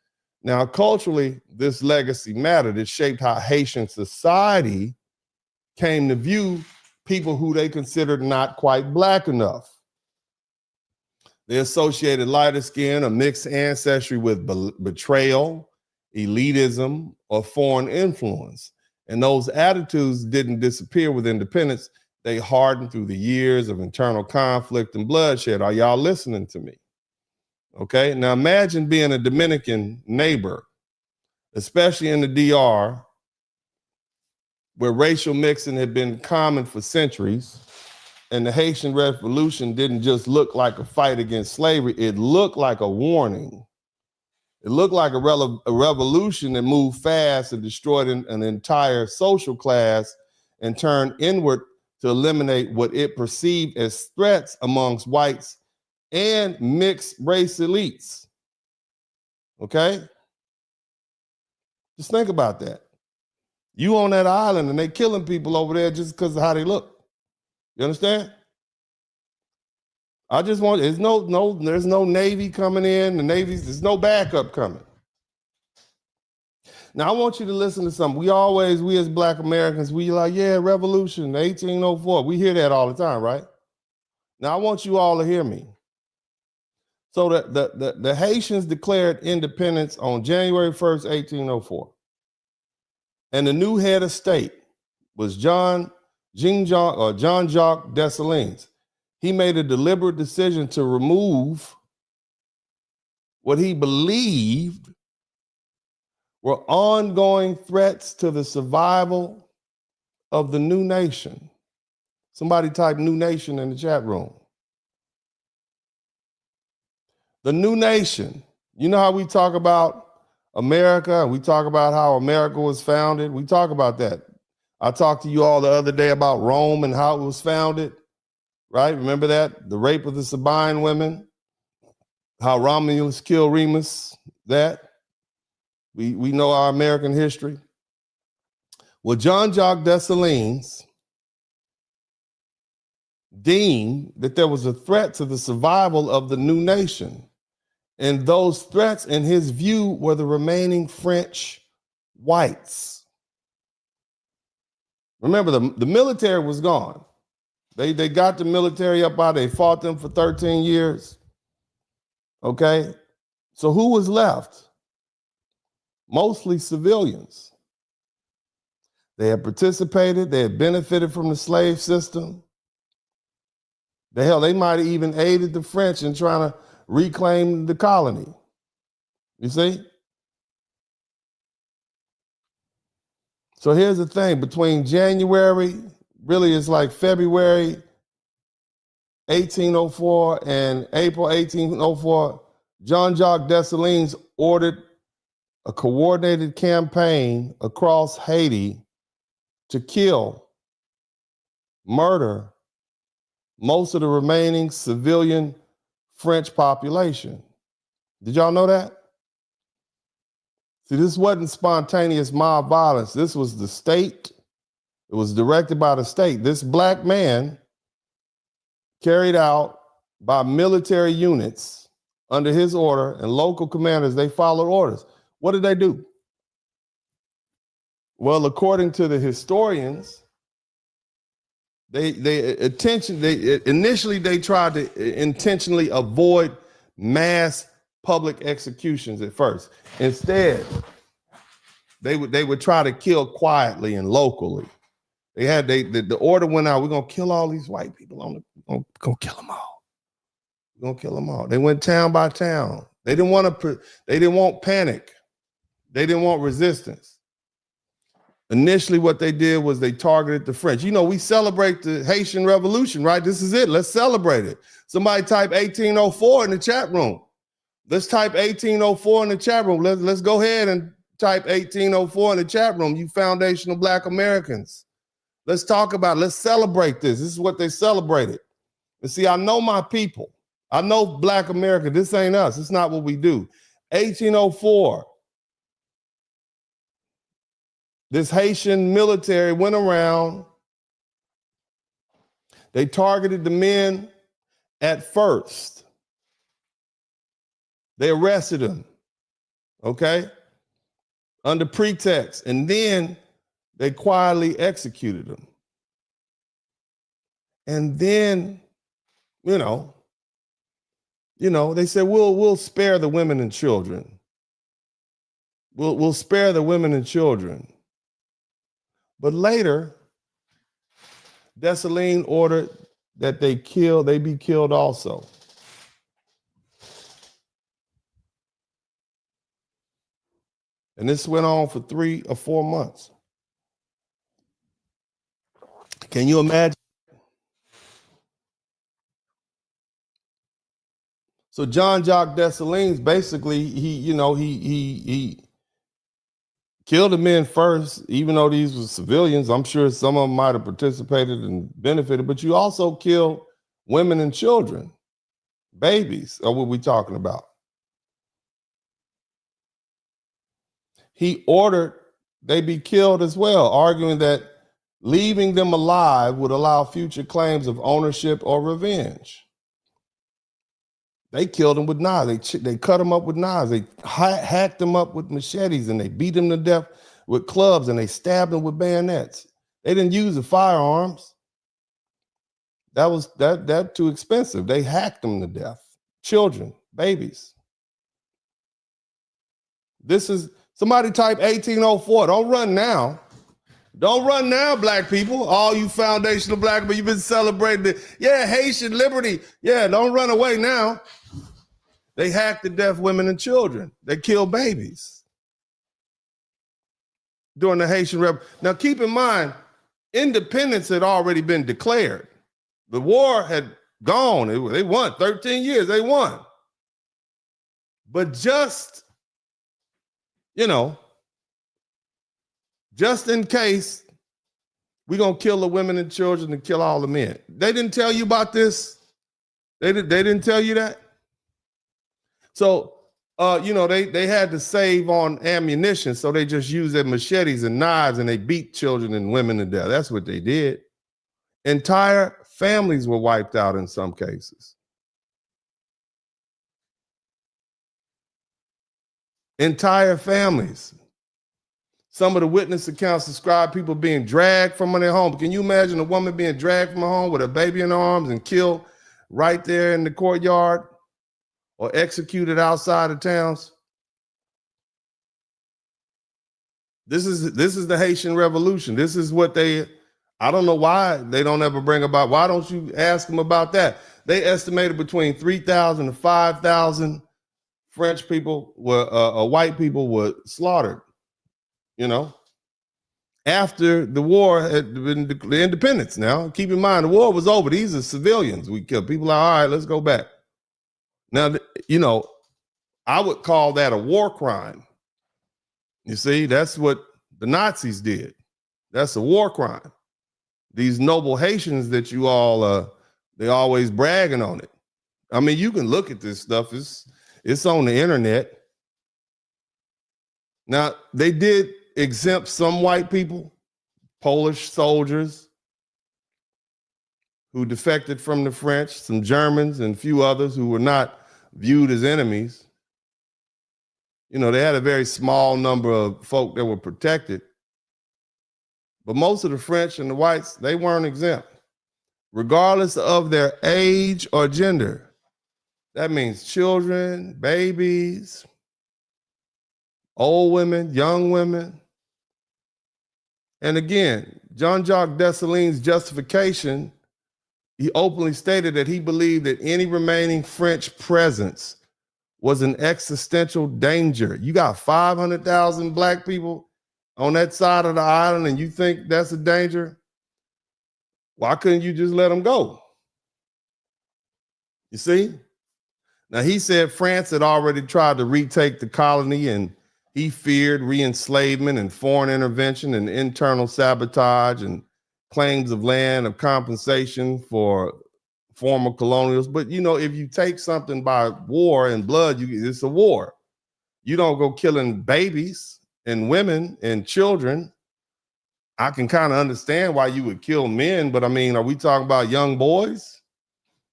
Now, culturally, this legacy mattered. It shaped how Haitian society came to view people who they considered not quite black enough. They associated lighter skin or mixed ancestry with betrayal, elitism, or foreign influence. And those attitudes didn't disappear with independence. They hardened through the years of internal conflict and bloodshed. Are y'all listening to me? Okay, now imagine being a Dominican neighbor, especially in the DR, where racial mixing had been common for centuries, and the Haitian Revolution didn't just look like a fight against slavery, it looked like a warning. It looked like a revolution that moved fast and destroyed an entire social class and turned inward to eliminate what it perceived as threats amongst whites and mixed race elites. Okay? Just think about that. You on that island and they killing people over there just because of how they look. You understand? I just want, there's no Navy coming in. There's no backup coming. Now, I want you to listen to something. We as Black Americans, we like, yeah, revolution, 1804. We hear that all the time, right? Now, I want you all to hear me. So the Haitians declared independence on January 1st, 1804. And the new head of state was Jean-Jacques Dessalines. He made a deliberate decision to remove what he believed were ongoing threats to the survival of the new nation. Somebody type new nation in the chat room. The new nation. You know how we talk about America, and we talk about how America was founded? We talk about that. I talked to you all the other day about Rome and how it was founded, right? Remember that? The rape of the Sabine women, how Romulus killed Remus, that. We know our American history. Well, Jean-Jacques Dessalines deemed that there was a threat to the survival of the new nation. And those threats, in his view, were the remaining French whites. Remember, the military was gone. They got the military up out, they fought them for 13 years. Okay? So who was left? mostly civilians. They had participated, they had benefited from the slave system. They might have even aided the French in trying to reclaim the colony. You see? So here's the thing, between January, really it's like February 1804 and April 1804, Jean-Jacques Dessalines ordered a coordinated campaign across Haiti to kill, murder most of the remaining civilian French population. Did y'all know that? See, this wasn't spontaneous mob violence. This was the state. It was directed by the state. This black man, carried out by military units under his order, and local commanders, they followed orders. What did they do? Well, according to the historians, they initially tried to intentionally avoid mass public executions at first. Instead, they would try to kill quietly and locally. The order went out, we're gonna kill all these white people, we're gonna kill them all. We're gonna kill them all. They went town by town. They didn't want panic. They didn't want resistance. Initially, what they did was they targeted the French. You know, we celebrate the Haitian Revolution, right? This is it. Let's celebrate it. Somebody type 1804 in the chat room. Let's type 1804 in the chat room. Let's go ahead and type 1804 in the chat room, you foundational Black Americans. Let's talk about it. Let's celebrate this. This is what they celebrated. And see, I know my people. I know Black America. This ain't us. It's not what we do. 1804. This Haitian military went around. They targeted the men at first. They arrested them, okay, under pretext, and then they quietly executed them. And then, you know, they said, we'll spare the women and children. We'll spare the women and children. But later, Dessalines ordered that they be killed also. And this went on for 3 or 4 months. Can you imagine? So Jean-Jacques Dessalines, basically, he killed the men first, even though these were civilians. I'm sure some of them might have participated and benefited, but you also kill women and children. Babies are what we're talking about. He ordered they be killed as well, arguing that leaving them alive would allow future claims of ownership or revenge. They killed them with knives. They cut them up with knives. They hacked them up with machetes, and they beat them to death with clubs, and they stabbed them with bayonets. They didn't use the firearms. That was too expensive. They hacked them to death. Children, babies. This is somebody type 1804. Don't run now. Don't run now, Black people. All you foundational Black people, you've been celebrating it. Yeah, Haitian liberty. Yeah, don't run away now. They hacked to death women and children. They killed babies during the Haitian Revolution. Now, keep in mind, independence had already been declared. The war had gone. They won 13 years. They won. But just in case, we're going to kill the women and children and kill all the men. They didn't tell you about this? They didn't tell you that? So, they had to save on ammunition, so they just used their machetes and knives, and they beat children and women to death. That's what they did. Entire families were wiped out in some cases. Entire families. Some of the witness accounts describe people being dragged from their home. Can you imagine a woman being dragged from her home with a baby in her arms and killed right there in the courtyard or executed outside of towns? This is the Haitian Revolution. This is what I don't know why they don't ever bring about. Why don't you ask them about that? They estimated between 3,000 and 5,000 French people white people were slaughtered, after the war had been the independence. Now, keep in mind, the war was over. These are civilians we killed. People are, all right, let's go back. Now, I would call that a war crime. You see, that's what the Nazis did. That's a war crime. These noble Haitians that you all, they always bragging on it. I mean, you can look at this stuff. It's on the internet. Now, they did exempt some white people, Polish soldiers who defected from the French, some Germans, and a few others who were not viewed as enemies. They had a very small number of folk that were protected. But most of the French and the whites, they weren't exempt, regardless of their age or gender. That means children, babies, old women, young women. And again, Jean-Jacques Dessalines' justification, he openly stated that he believed that any remaining French presence was an existential danger. You got 500,000 black people on that side of the island and you think that's a danger? Why couldn't you just let them go? You see? Now, he said France had already tried to retake the colony and he feared re-enslavement and foreign intervention and internal sabotage and claims of land of compensation for former colonials. But, if you take something by war and blood, it's a war. You don't go killing babies and women and children. I can kind of understand why you would kill men, but I mean, are we talking about young boys?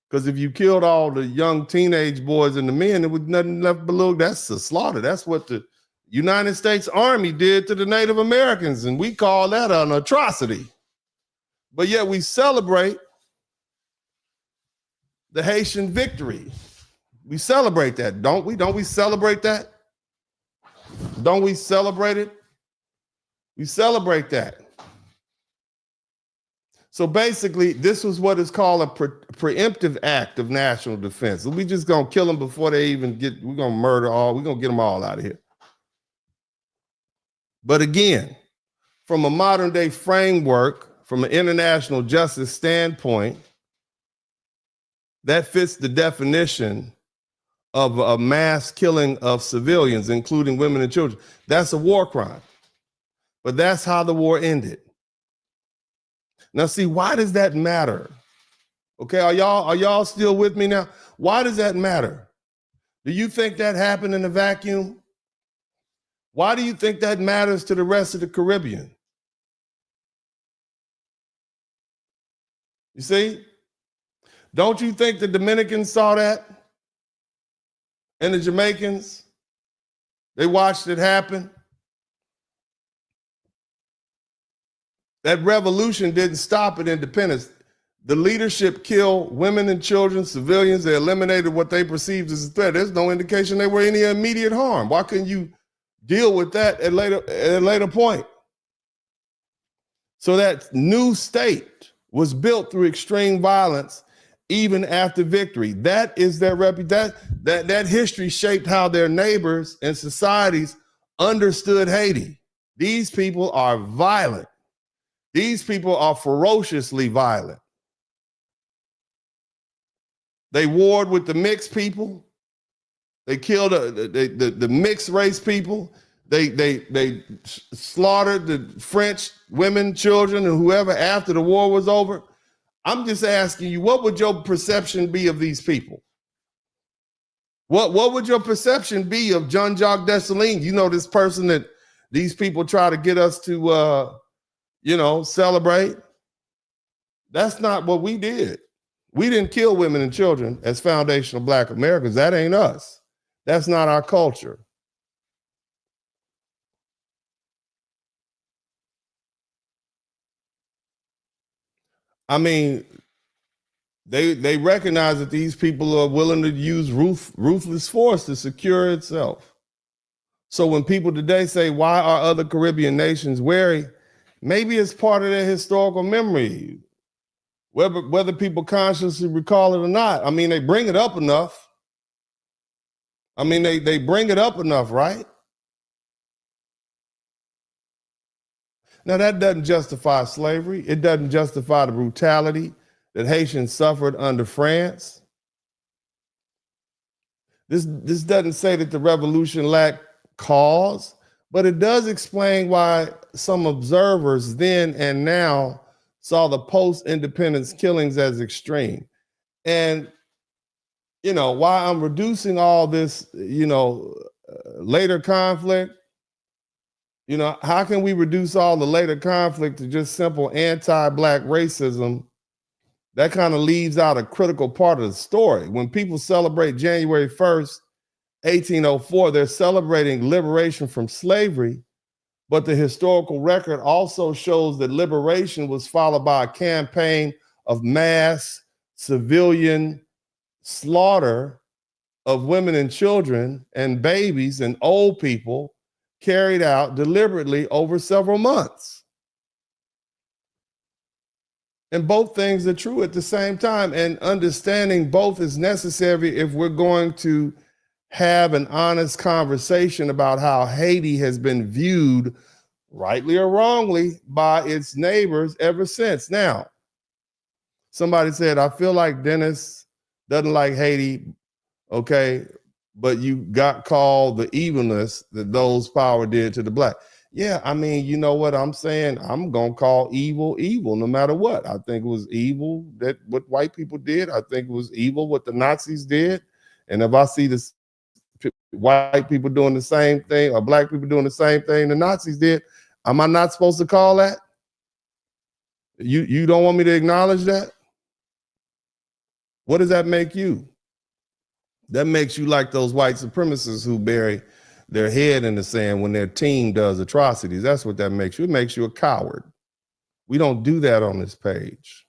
Because if you killed all the young teenage boys and the men, there was nothing left below. That's a slaughter. That's what the United States Army did to the Native Americans, and we call that an atrocity. But yet we celebrate the Haitian victory. We celebrate that, don't we? Don't we celebrate that? Don't we celebrate it? We celebrate that. So basically, this was what is called a preemptive act of national defense. We just gonna kill them before they even we're gonna murder we're gonna get them all out of here. But again, from a modern day framework, from an international justice standpoint, that fits the definition of a mass killing of civilians, including women and children. That's a war crime. But that's how the war ended. Now, see, why does that matter? Okay, are y'all still with me now? Why does that matter? Do you think that happened in a vacuum? Why do you think that matters to the rest of the Caribbean? You see? Don't you think the Dominicans saw that? And the Jamaicans? They watched it happen. That revolution didn't stop at independence. The leadership killed women and children, civilians. They eliminated what they perceived as a threat. There's no indication they were any immediate harm. Why couldn't you deal with that at a later point? So that new state was built through extreme violence even after victory. That is their reputation. That history shaped how their neighbors and societies understood Haiti. These people are violent. These people are ferociously violent. They warred with the mixed people. They killed the mixed race people. They slaughtered the French women, children, and whoever after the war was over. I'm just asking you, what would your perception be of these people? What would your perception be of Jean-Jacques Dessalines? You know, this person that these people try to get us to, celebrate. That's not what we did. We didn't kill women and children as foundational Black Americans. That ain't us. That's not our culture. I mean, they recognize that these people are willing to use ruthless force to secure itself. So when people today say, why are other Caribbean nations wary? Maybe it's part of their historical memory, whether people consciously recall it or not. I mean, they bring it up enough. I mean, they bring it up enough, right? Now, that doesn't justify slavery. It doesn't justify the brutality that Haitians suffered under France. This doesn't say that the revolution lacked cause, but it does explain why some observers then and now saw the post-independence killings as extreme. And, you know, why I'm reducing all this, you know, later conflict, you know, how can we reduce all the later conflict to just simple anti-Black racism? That kind of leaves out a critical part of the story. When people celebrate January 1st, 1804, they're celebrating liberation from slavery, but the historical record also shows that liberation was followed by a campaign of mass civilian slaughter of women and children and babies and old people carried out deliberately over several months. And both things are true at the same time, and understanding both is necessary if we're going to have an honest conversation about how Haiti has been viewed, rightly or wrongly, by its neighbors ever since. Now, somebody said, I feel like Dennis doesn't like Haiti, okay, but you got called the evilness that those power did to the Black. Yeah, I mean, you know what I'm saying? I'm going to call evil, evil, no matter what. I think it was evil that what white people did. I think it was evil what the Nazis did. And if I see this white people doing the same thing or Black people doing the same thing the Nazis did, am I not supposed to call that? You don't want me to acknowledge that? What does that make you? That makes you like those white supremacists who bury their head in the sand when their team does atrocities. That's what that makes you. It makes you a coward. We don't do that on this page.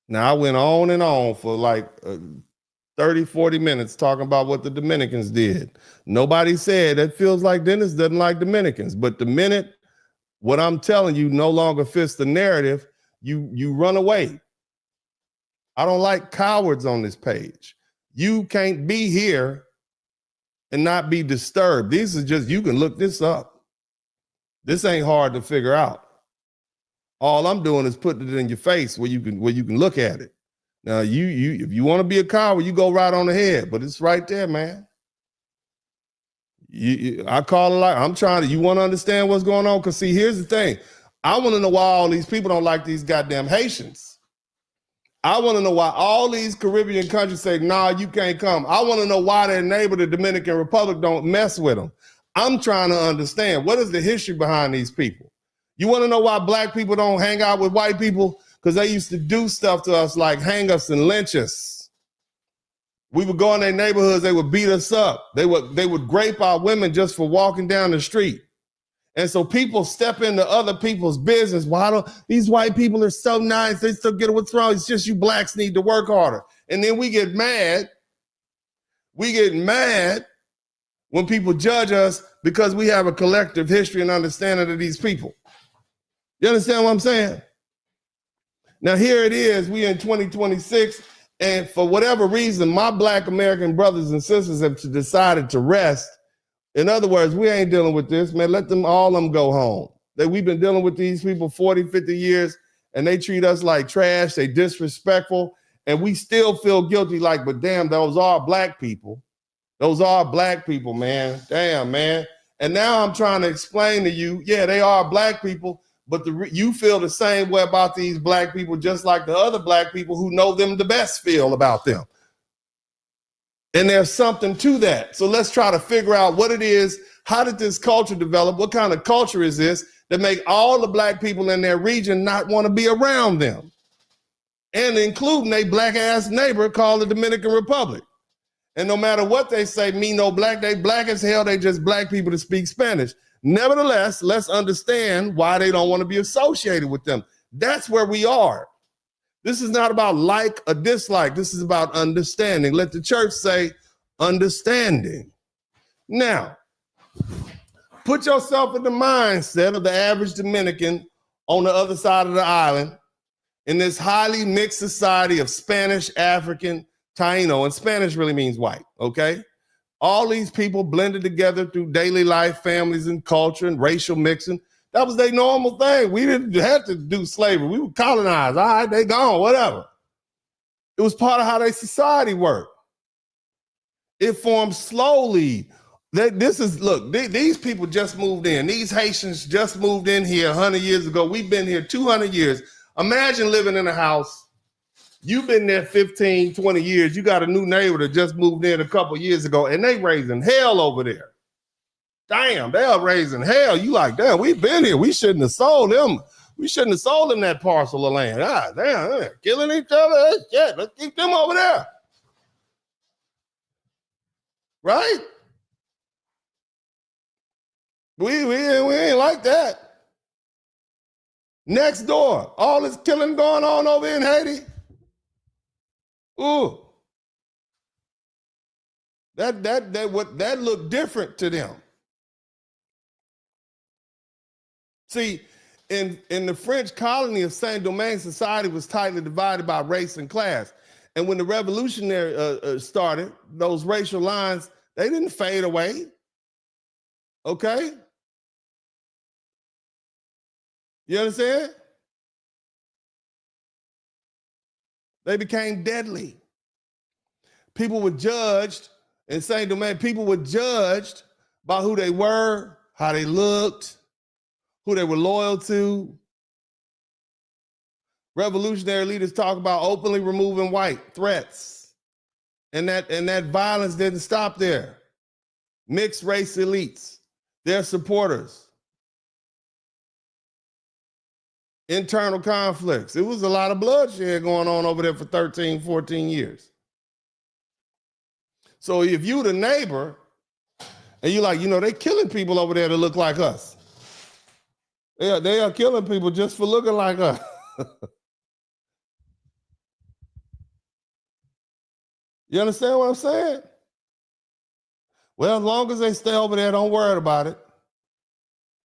Now, I went on and on for like 30, 40 minutes talking about what the Dominicans did. Nobody said that feels like Dennis doesn't like Dominicans. But the minute what I'm telling you no longer fits the narrative, you run away. I don't like cowards on this page. You can't be here and not be disturbed. This is just, you can look this up. This ain't hard to figure out. All I'm doing is putting it in your face where you can look at it. Now, if you want to be a coward, you go right on ahead, but it's right there, man. I call it like, you want to understand what's going on? Because see, here's the thing. I want to know why all these people don't like these goddamn Haitians. I want to know why all these Caribbean countries say, nah, you can't come. I want to know why their neighbor, the Dominican Republic, don't mess with them. I'm trying to understand, what is the history behind these people? You want to know why Black people don't hang out with white people? Because they used to do stuff to us like hang us and lynch us. We would go in their neighborhoods, they would beat us up. They would grape our women just for walking down the street. And so people step into other people's business. Why don't these white people are so nice? They still get what's wrong. It's just you Blacks need to work harder. And then we get mad. We get mad when people judge us because we have a collective history and understanding of these people. You understand what I'm saying? Now here it is, we in 2026, and for whatever reason, my Black American brothers and sisters have decided to rest. In other words, we ain't dealing with this, man. Let them go home. We've been dealing with these people 40, 50 years, and they treat us like trash. They disrespectful, and we still feel guilty like, but damn, those are Black people. Those are Black people, man. Damn, man. And now I'm trying to explain to you, yeah, they are Black people, but you feel the same way about these Black people just like the other Black people who know them the best feel about them. And there's something to that. So let's try to figure out what it is. How did this culture develop? What kind of culture is this that make all the Black people in their region not want to be around them? And including a Black ass neighbor called the Dominican Republic. And no matter what they say, me no Black, they Black as hell. They just Black people to speak Spanish. Nevertheless, let's understand why they don't want to be associated with them. That's where we are. This is not about like or dislike. This is about understanding. Let the church say understanding. Now, put yourself in the mindset of the average Dominican on the other side of the island in this highly mixed society of Spanish, African, Taino, and Spanish really means white, okay? All these people blended together through daily life, families, and culture, and racial mixing. That was their normal thing. We didn't have to do slavery. We were colonized. All right, they gone, whatever. It was part of how their society worked. It formed slowly. These people just moved in. These Haitians just moved in here 100 years ago. We've been here 200 years. Imagine living in a house. You've been there 15, 20 years. You got a new neighbor that just moved in a couple years ago, and they raising hell over there. Damn, they are raising hell. You like, damn, we've been here. We shouldn't have sold them. We shouldn't have sold them that parcel of land. Ah, damn, they're killing each other. Shit, let's keep them over there. Right? We ain't like that. Next door, all this killing going on over in Haiti. Ooh. That looked different to them. See, in the French colony of Saint-Domingue, society was tightly divided by race and class. And when the revolutionary started, those racial lines, they didn't fade away. Okay? You understand? They became deadly. People were judged in Saint-Domingue. People were judged by who they were, how they looked, who they were loyal to. Revolutionary leaders talk about openly removing white threats. And that violence didn't stop there. Mixed race elites, their supporters. Internal conflicts. It was a lot of bloodshed going on over there for 13, 14 years. So if you the neighbor and you like, they killing people over there that look like us. They are killing people just for looking like us. You understand what I'm saying? Well, as long as they stay over there, don't worry about it.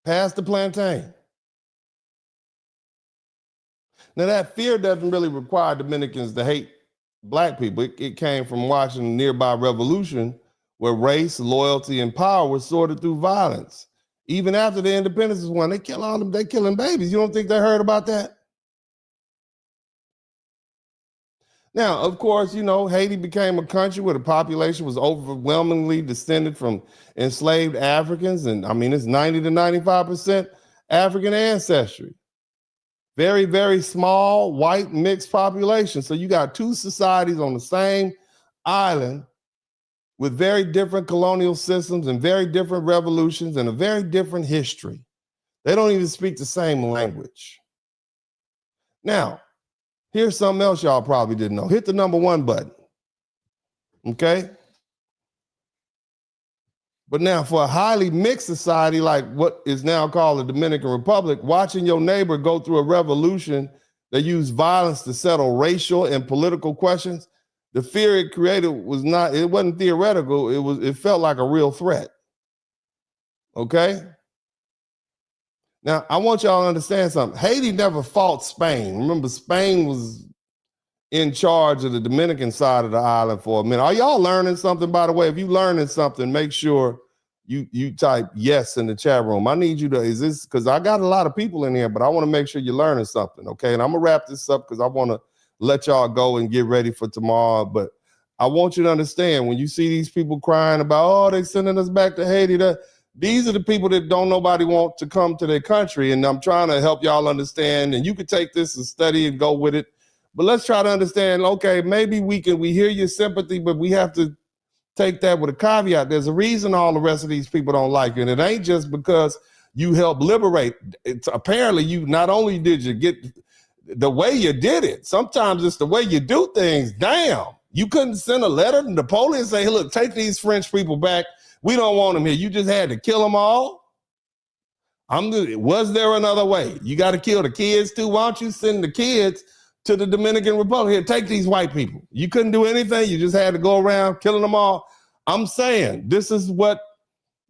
Pass the plantain. Now, that fear doesn't really require Dominicans to hate black people. It came from watching a nearby revolution where race, loyalty, and power were sorted through violence. Even after the independence was won, they killing babies. You don't think they heard about that? Now, of course, Haiti became a country where the population was overwhelmingly descended from enslaved Africans. And it's 90 to 95% African ancestry. Very, very small, white, mixed population. So you got two societies on the same island with very different colonial systems and very different revolutions and a very different history. They don't even speak the same language. Now, here's something else y'all probably didn't know. Hit the #1 button. Okay? But now for a highly mixed society like what is now called the Dominican Republic, watching your neighbor go through a revolution that used violence to settle racial and political questions, the fear it created it wasn't theoretical, it felt like a real threat. Okay? Now, I want y'all to understand something. Haiti never fought Spain. Remember, Spain was in charge of the Dominican side of the island for a minute. Are y'all learning something, by the way? If you learning something, make sure you type yes in the chat room. I need you to, because I got a lot of people in here, but I want to make sure you're learning something, okay? And I'm going to wrap this up because I want to let y'all go and get ready for tomorrow. But I want you to understand, when you see these people crying about, they're sending us back to Haiti, these are the people that don't nobody want to come to their country. And I'm trying to help y'all understand, and you could take this and study and go with it. But let's try to understand, okay, maybe we hear your sympathy, but we have to take that with a caveat. There's a reason all the rest of these people don't like you. And it ain't just because you helped liberate. Apparently, you not only did you get the way you did it, sometimes it's the way you do things. Damn, you couldn't send a letter to Napoleon and say, hey, look, take these French people back. We don't want them here. You just had to kill them all. Was there another way? You got to kill the kids too. Why don't you send the kids to the Dominican Republic? Here, take these white people. You couldn't do anything. You just had to go around killing them all. I'm saying this is what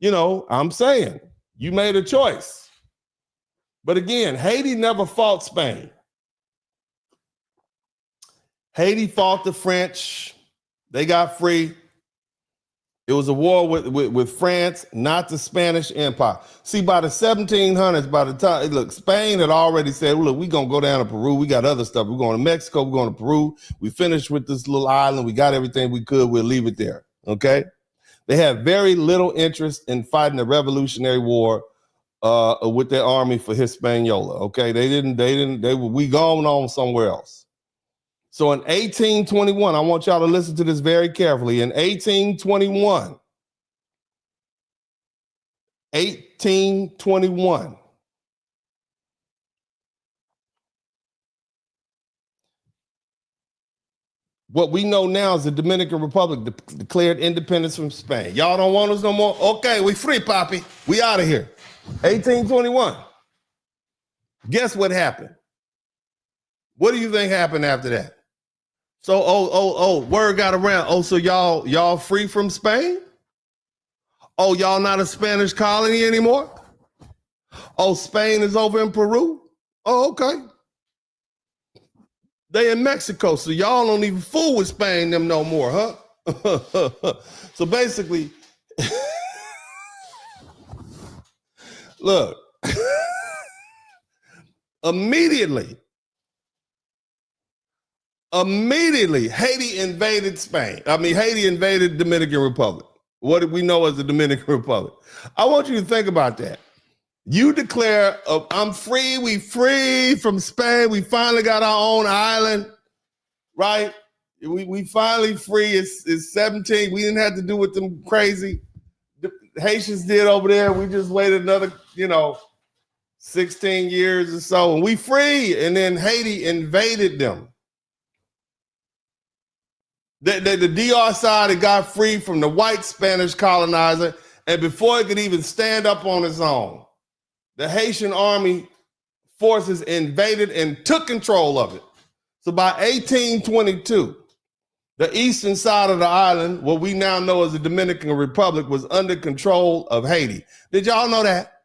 You know, I'm saying you made a choice. But again, Haiti never fought Spain. Haiti fought the French. They got free. It was a war with France, not the Spanish Empire. See, by the 1700s, by the time, look, Spain had already said, look, we're going to go down to Peru. We got other stuff. We're going to Mexico. We're going to Peru. We finished with this little island. We got everything we could. We'll leave it there. Okay? They had very little interest in fighting the Revolutionary War with their army for Hispaniola. Okay? We going on somewhere else. So in 1821, I want y'all to listen to this very carefully. In 1821, what we know now is the Dominican Republic declared independence from Spain. Y'all don't want us no more? Okay, we free, Poppy. We out of here. 1821. Guess what happened? What do you think happened after that? So, word got around. Oh, so y'all free from Spain? Oh, y'all not a Spanish colony anymore? Oh, Spain is over in Peru? Oh, okay. They in Mexico, so y'all don't even fool with Spain them no more, huh? So basically, look, immediately, Haiti invaded Spain. Haiti invaded Dominican Republic. What do we know as the Dominican Republic? I want you to think about that. You declare, I'm free, we free from Spain. We finally got our own island, right? We finally free. It's 17. We didn't have to do what them crazy Haitians did over there. We just waited another, 16 years or so, and we free. And then Haiti invaded them. The DR side had got free from the white Spanish colonizer, and before it could even stand up on its own, the Haitian army forces invaded and took control of it. So by 1822, the eastern side of the island, what we now know as the Dominican Republic, was under control of Haiti. Did y'all know that?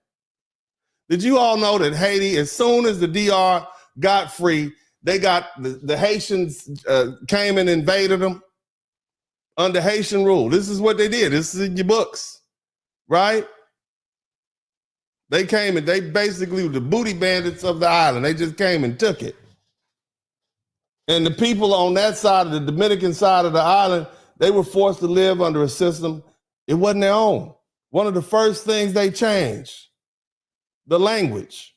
Did you all know that Haiti, as soon as the DR got free, they got the Haitians came and invaded them under Haitian rule? This is what they did. This is in your books, right? They came and they basically were the booty bandits of the island. They just came and took it. And the people on that side, of the Dominican side of the island, they were forced to live under a system. It wasn't their own. One of the first things they changed, the language.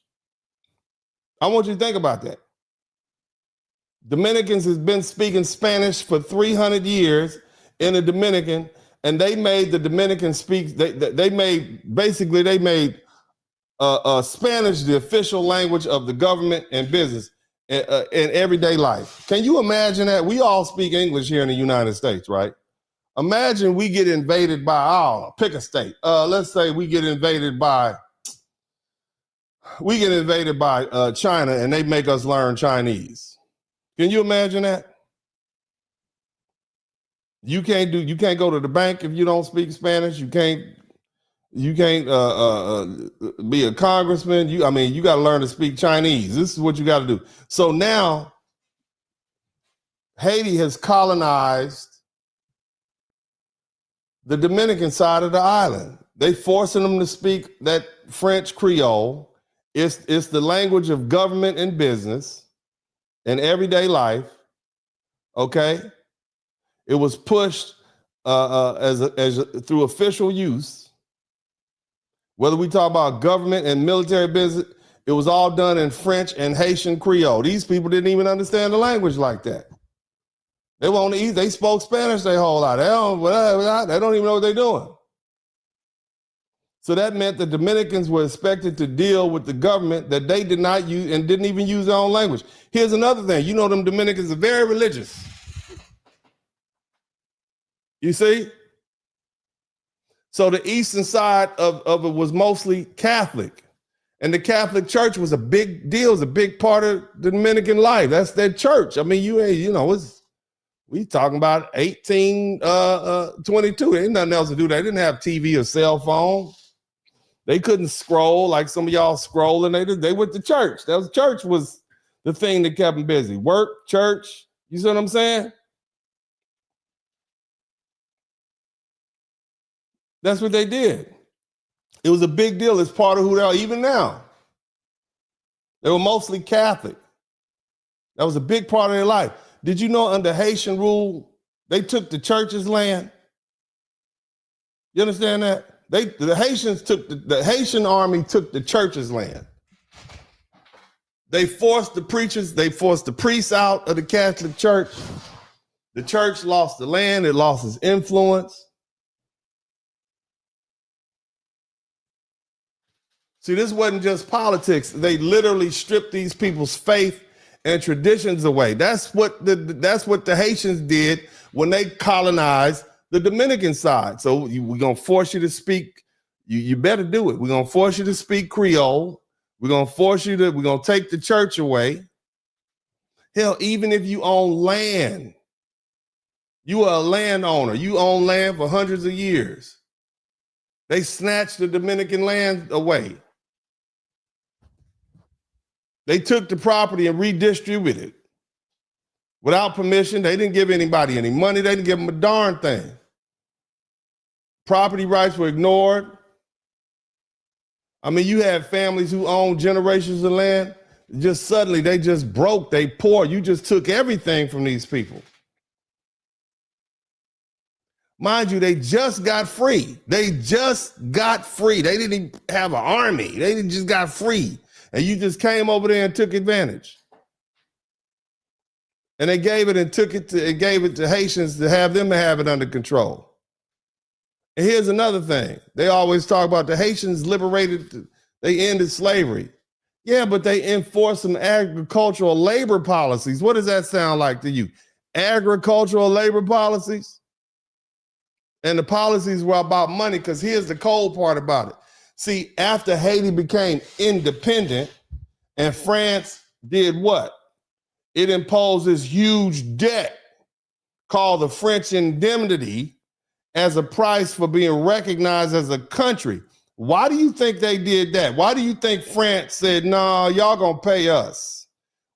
I want you to think about that. Dominicans has been speaking Spanish for 300 years in the Dominican, and they made the Dominican speak. They made Spanish the official language of the government and business in everyday life. Can you imagine that? We all speak English here in the United States, right? Imagine we get invaded by, pick a state. Let's say we get invaded by China, and they make us learn Chinese. Can you imagine that? You can't go to the bank if you don't speak Spanish. You can't be a congressman. You got to learn to speak Chinese. This is what you got to do. So now Haiti has colonized the Dominican side of the island. They forcing them to speak that French Creole. It's the language of government and business and everyday life. Okay, it was pushed through official use. Whether we talk about government and military business, it was all done in French and Haitian Creole. These people didn't even understand the language like that. They spoke Spanish their whole life. They don't even know what they're doing. So that meant the Dominicans were expected to deal with the government that they did not use and didn't even use their own language. Here's another thing. You know, them Dominicans are very religious. You see? So the eastern side of it was mostly Catholic. And the Catholic Church was a big deal. It was a big part of the Dominican life. That's their church. I mean, it's We talking about 1822. Ain't nothing else to do. They didn't have TV or cell phone. They couldn't scroll like some of y'all scrolling. They went to church. Church was the thing that kept them busy. Work, church. You see what I'm saying? That's what they did. It was a big deal. It's part of who they are even now. They were mostly Catholic. That was a big part of their life. Did you know under Haitian rule, they took the church's land? You understand that? The Haitians took the Haitian army took the church's land. They forced the preachers, they forced the priests out of the Catholic Church. The church lost the land, it lost its influence. See, this wasn't just politics. They literally stripped these people's faith and traditions away. That's what the Haitians did when they colonized the Dominican side. So we're gonna force you to speak. You better do it. We're gonna force you to speak Creole. We're gonna take the church away. Hell, even if you own land, you are a landowner. You own land for hundreds of years. They snatched the Dominican land away. They took the property and redistributed it without permission. They didn't give anybody any money. They didn't give them a darn thing. Property rights were ignored. I mean, you had families who owned generations of land. Just suddenly, they just broke. They poor. You just took everything from these people. Mind you, they just got free. They just got free. They didn't even have an army. They just got free. And you just came over there and took advantage. And they gave it to Haitians to have it under control. And here's another thing. They always talk about the Haitians they ended slavery. Yeah, but they enforced some agricultural labor policies. What does that sound like to you? Agricultural labor policies? And the policies were about money, because here's the cold part about it. See, after Haiti became independent and France did what? It imposed this huge debt called the French indemnity as a price for being recognized as a country. Why do you think they did that? Why do you think France said, no, y'all gonna pay us?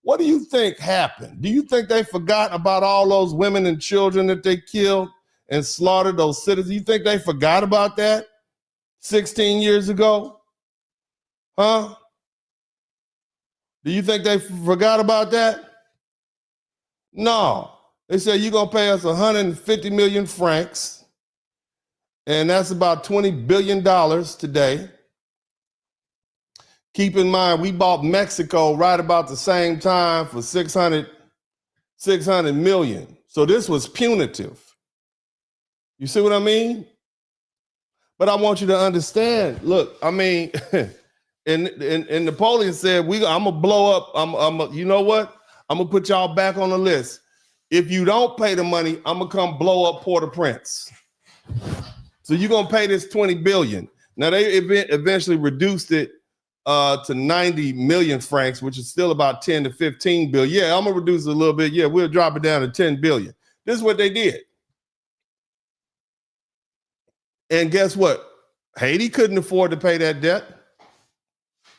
What do you think happened? Do you think they forgot about all those women and children that they killed and slaughtered, those citizens? You think they forgot about that 16 years ago? Huh? Do you think they forgot about that? No. They said, you're going to pay us 150 million francs, and that's about $20 billion today. Keep in mind, we bought Mexico right about the same time for 600 million. So this was punitive. You see what I mean? But I want you to understand, look, I mean, and Napoleon said, I'm going to blow up. You know what? I'm going to put y'all back on the list. If you don't pay the money, I'm going to come blow up Port-au-Prince. So you're going to pay this 20 billion. Now they eventually reduced it to 90 million francs, which is still about 10 to 15 billion. Yeah, I'm going to reduce it a little bit. Yeah, we'll drop it down to 10 billion. This is what they did. And guess what? Haiti couldn't afford to pay that debt.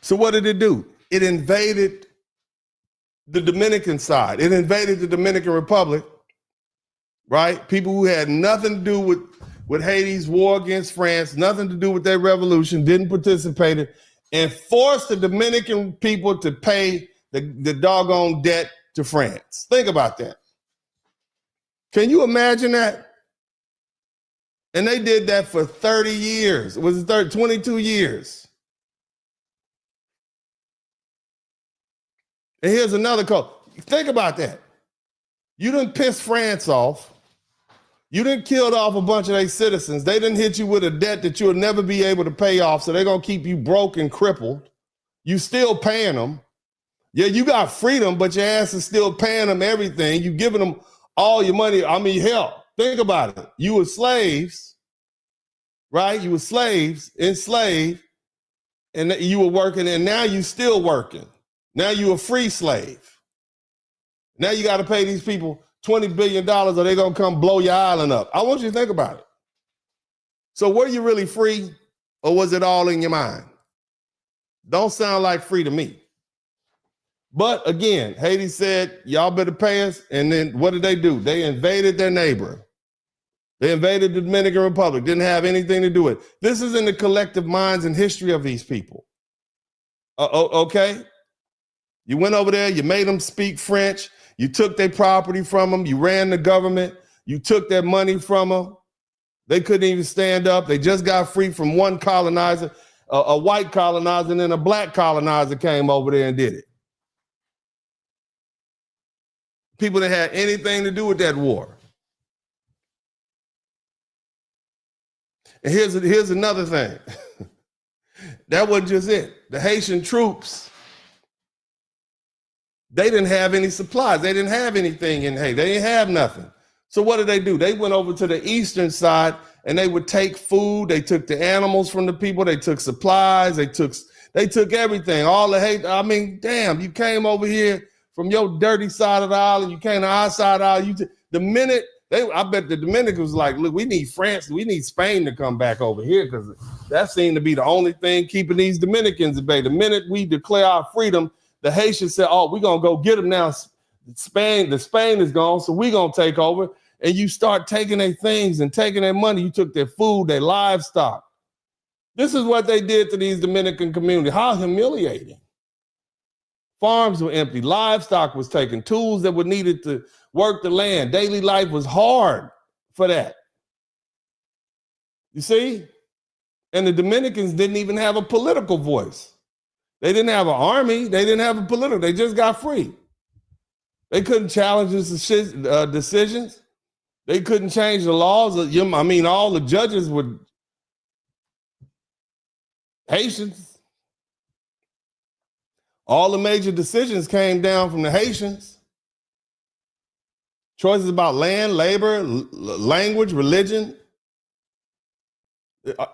So what did it do? It invaded the Dominican side. It invaded the Dominican Republic, right? People who had nothing to do with Haiti's war against France, nothing to do with their revolution, didn't participate in, and forced the Dominican people to pay the doggone debt to France. Think about that. Can you imagine that? And they did that for 30 years. It was 22 years. And here's another code. Think about that. You didn't piss France off. You didn't kill off a bunch of their citizens. They didn't hit you with a debt that you'll never be able to pay off, so they're going to keep you broke and crippled. You still paying them. Yeah, you got freedom, but your ass is still paying them everything. You giving them all your money. I mean, hell. Think about it. You were slaves, right? You were slaves, enslaved, and you were working, and now you still working. Now you're a free slave. Now you got to pay these people $20 billion or they're going to come blow your island up. I want you to think about it. So were you really free or was it all in your mind? Don't sound like free to me. But again, Haiti said, y'all better pay us. And then what did they do? They invaded their neighbor. They invaded the Dominican Republic, didn't have anything to do with it. This is in the collective minds and history of these people. Okay? You went over there, you made them speak French, you took their property from them, you ran the government, you took their money from them. They couldn't even stand up. They just got free from one colonizer, a white colonizer, and then a black colonizer came over there and did it. People that had anything to do with that war. And here's another thing. That wasn't just it. The Haitian troops, they didn't have any supplies. They didn't have anything in Haiti. They didn't have nothing. So what did they do? They went over to the eastern side and they would take food. They took the animals from the people. They took supplies. They took everything. All the hate. I mean, damn, you came over here from your dirty side of the island. You came to our side of the island. The minute I bet the Dominicans was like, look, we need France. We need Spain to come back over here because that seemed to be the only thing keeping these Dominicans at bay. The minute we declare our freedom, the Haitians said, oh, we're going to go get them now. Spain is gone, so we're going to take over. And you start taking their things and taking their money. You took their food, their livestock. This is what they did to these Dominican communities. How humiliating. Farms were empty. Livestock was taken. Tools that were needed to work the land. Daily life was hard for that. You see? And the Dominicans didn't even have a political voice. They didn't have an army. They didn't have a political. They just got free. They couldn't challenge the decisions. They couldn't change the laws. I mean, all the judges were Haitians. All the major decisions came down from the Haitians. Choices about land, labor, language, religion.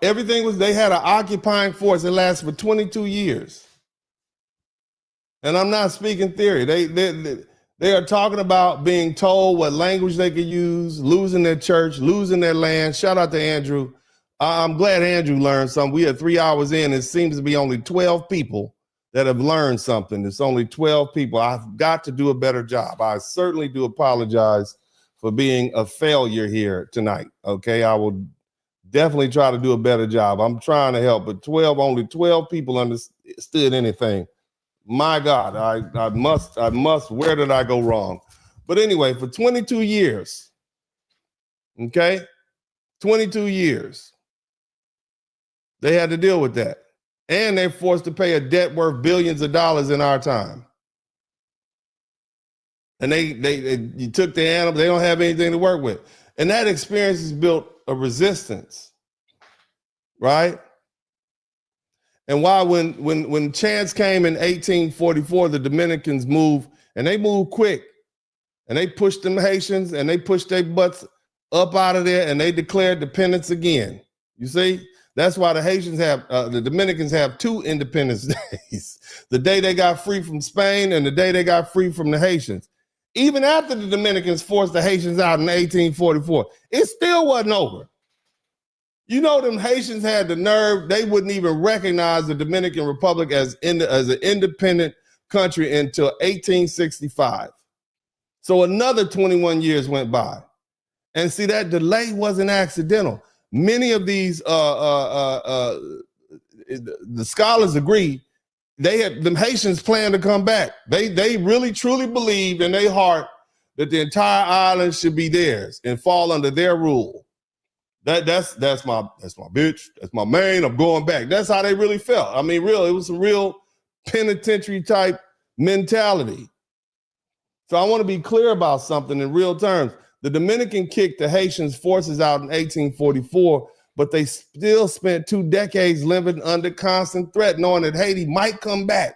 Everything was, they had an occupying force that lasted for 22 years. And I'm not speaking theory. They are talking about being told what language they could use, losing their church, losing their land. Shout out to Andrew. I'm glad Andrew learned something. We are 3 hours in. It seems to be only 12 people that have learned something. It's only 12 people. I've got to do a better job. I certainly do apologize for being a failure here tonight. Okay, I will definitely try to do a better job. I'm trying to help, but only 12 people understood anything. My God, I must, where did I go wrong? But anyway, for 22 years, okay, 22 years, they had to deal with that. And they're forced to pay a debt worth billions of dollars in our time. And you took the animal, they don't have anything to work with. And that experience has built a resistance, right? And why when chance came in 1844, the Dominicans moved, and they moved quick. And they pushed them Haitians, and they pushed their butts up out of there, and they declared independence again. You see? That's why the Haitians the Dominicans have 2 independence days. The day they got free from Spain and the day they got free from the Haitians. Even after the Dominicans forced the Haitians out in 1844, it still wasn't over. You know, them Haitians had the nerve, they wouldn't even recognize the Dominican Republic as an independent country until 1865. So another 21 years went by. And see, that delay wasn't accidental. Many of these, the scholars agree, the Haitians planned to come back. They really truly believed in their heart that the entire island should be theirs and fall under their rule. That's my bitch. That's my main. I'm going back. That's how they really felt. I mean, it was a real penitentiary type mentality. So I want to be clear about something in real terms. The Dominican kicked the Haitians' forces out in 1844, but they still spent 2 decades living under constant threat, knowing that Haiti might come back.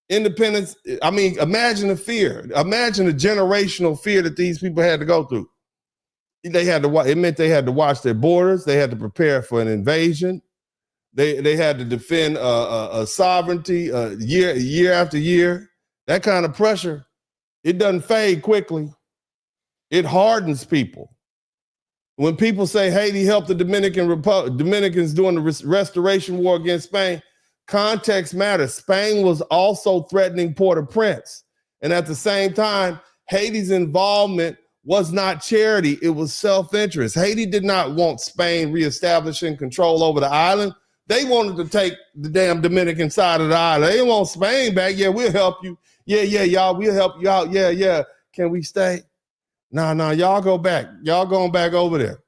Independence, I mean, imagine the fear. Imagine the generational fear that these people had to go through. It meant they had to watch their borders. They had to prepare for an invasion. They had to defend a sovereignty year after year. That kind of pressure, it doesn't fade quickly. It hardens people. When people say Haiti helped the Dominicans during the restoration war against Spain, context matters. Spain was also threatening Port-au-Prince. And at the same time, Haiti's involvement was not charity. It was self-interest. Haiti did not want Spain reestablishing control over the island. They wanted to take the damn Dominican side of the island. They didn't want Spain back. Yeah, we'll help you. Yeah, y'all, we'll help you out. Yeah. Can we stay? No, y'all go back. Y'all going back over there.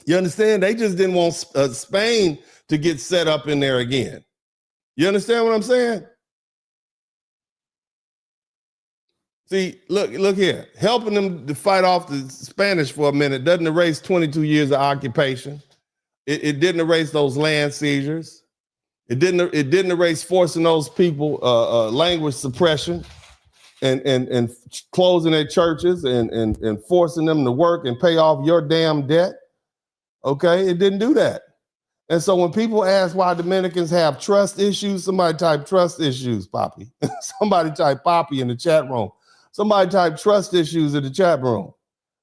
You understand? They just didn't want Spain to get set up in there again. You understand what I'm saying? See, look here. Helping them to fight off the Spanish for a minute doesn't erase 22 years of occupation. It didn't erase those land seizures. It didn't erase forcing those people language suppression and closing their churches and forcing them to work and pay off your damn debt. Okay, it didn't do that. And so when people ask why Dominicans have trust issues, somebody type trust issues, Poppy. Somebody type Poppy in the chat room. Somebody type trust issues in the chat room.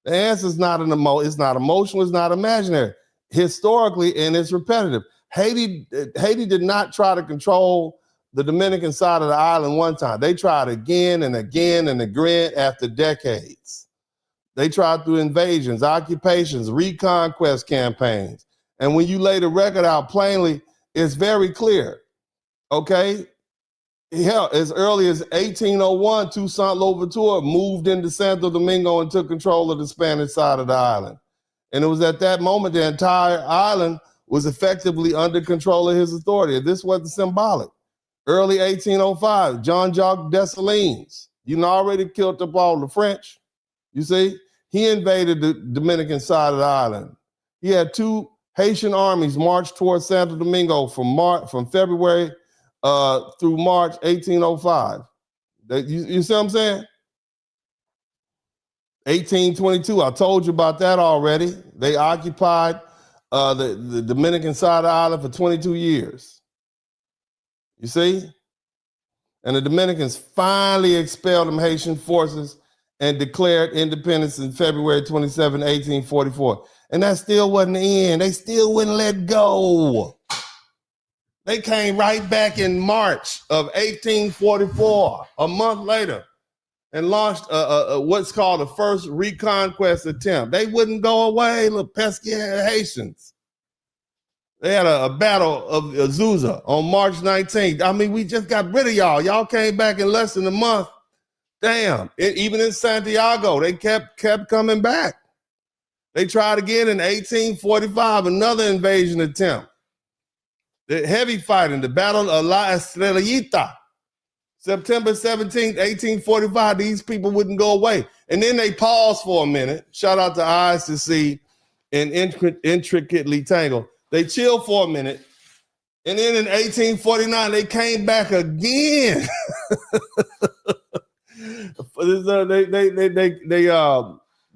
The answer is not it's not emotional, it's not imaginary. Historically, and it's repetitive. Haiti did not try to control the Dominican side of the island one time. They tried again and again and again after decades. They tried through invasions, occupations, reconquest campaigns. And when you lay the record out plainly, it's very clear. Okay? Hell, as early as 1801, Toussaint Louverture moved into Santo Domingo and took control of the Spanish side of the island. And it was at that moment the entire island was effectively under control of his authority. This wasn't symbolic. Early 1805, Jean-Jacques Dessalines, already killed up all the French. You see? He invaded the Dominican side of the island. He had 2 Haitian armies march towards Santo Domingo from February through March 1805. You see what I'm saying? 1822, I told you about that already. They occupied the Dominican side of the island for 22 years. You see? And the Dominicans finally expelled them Haitian forces and declared independence in February 27, 1844. And that still wasn't the end. They still wouldn't let go. They came right back in March of 1844, a month later, and launched what's called the first reconquest attempt. They wouldn't go away, little pesky Haitians. They had a battle of Azusa on March 19th. I mean, we just got rid of y'all. Y'all came back in less than a month. Damn, even in Santiago, they kept coming back. They tried again in 1845, another invasion attempt. The heavy fighting, the Battle of La Estrellita, September 17th, 1845, these people wouldn't go away. And then they paused for a minute. Shout out to Eyes to See and Intricately Tangled. They chilled for a minute. And then in 1849, they came back again.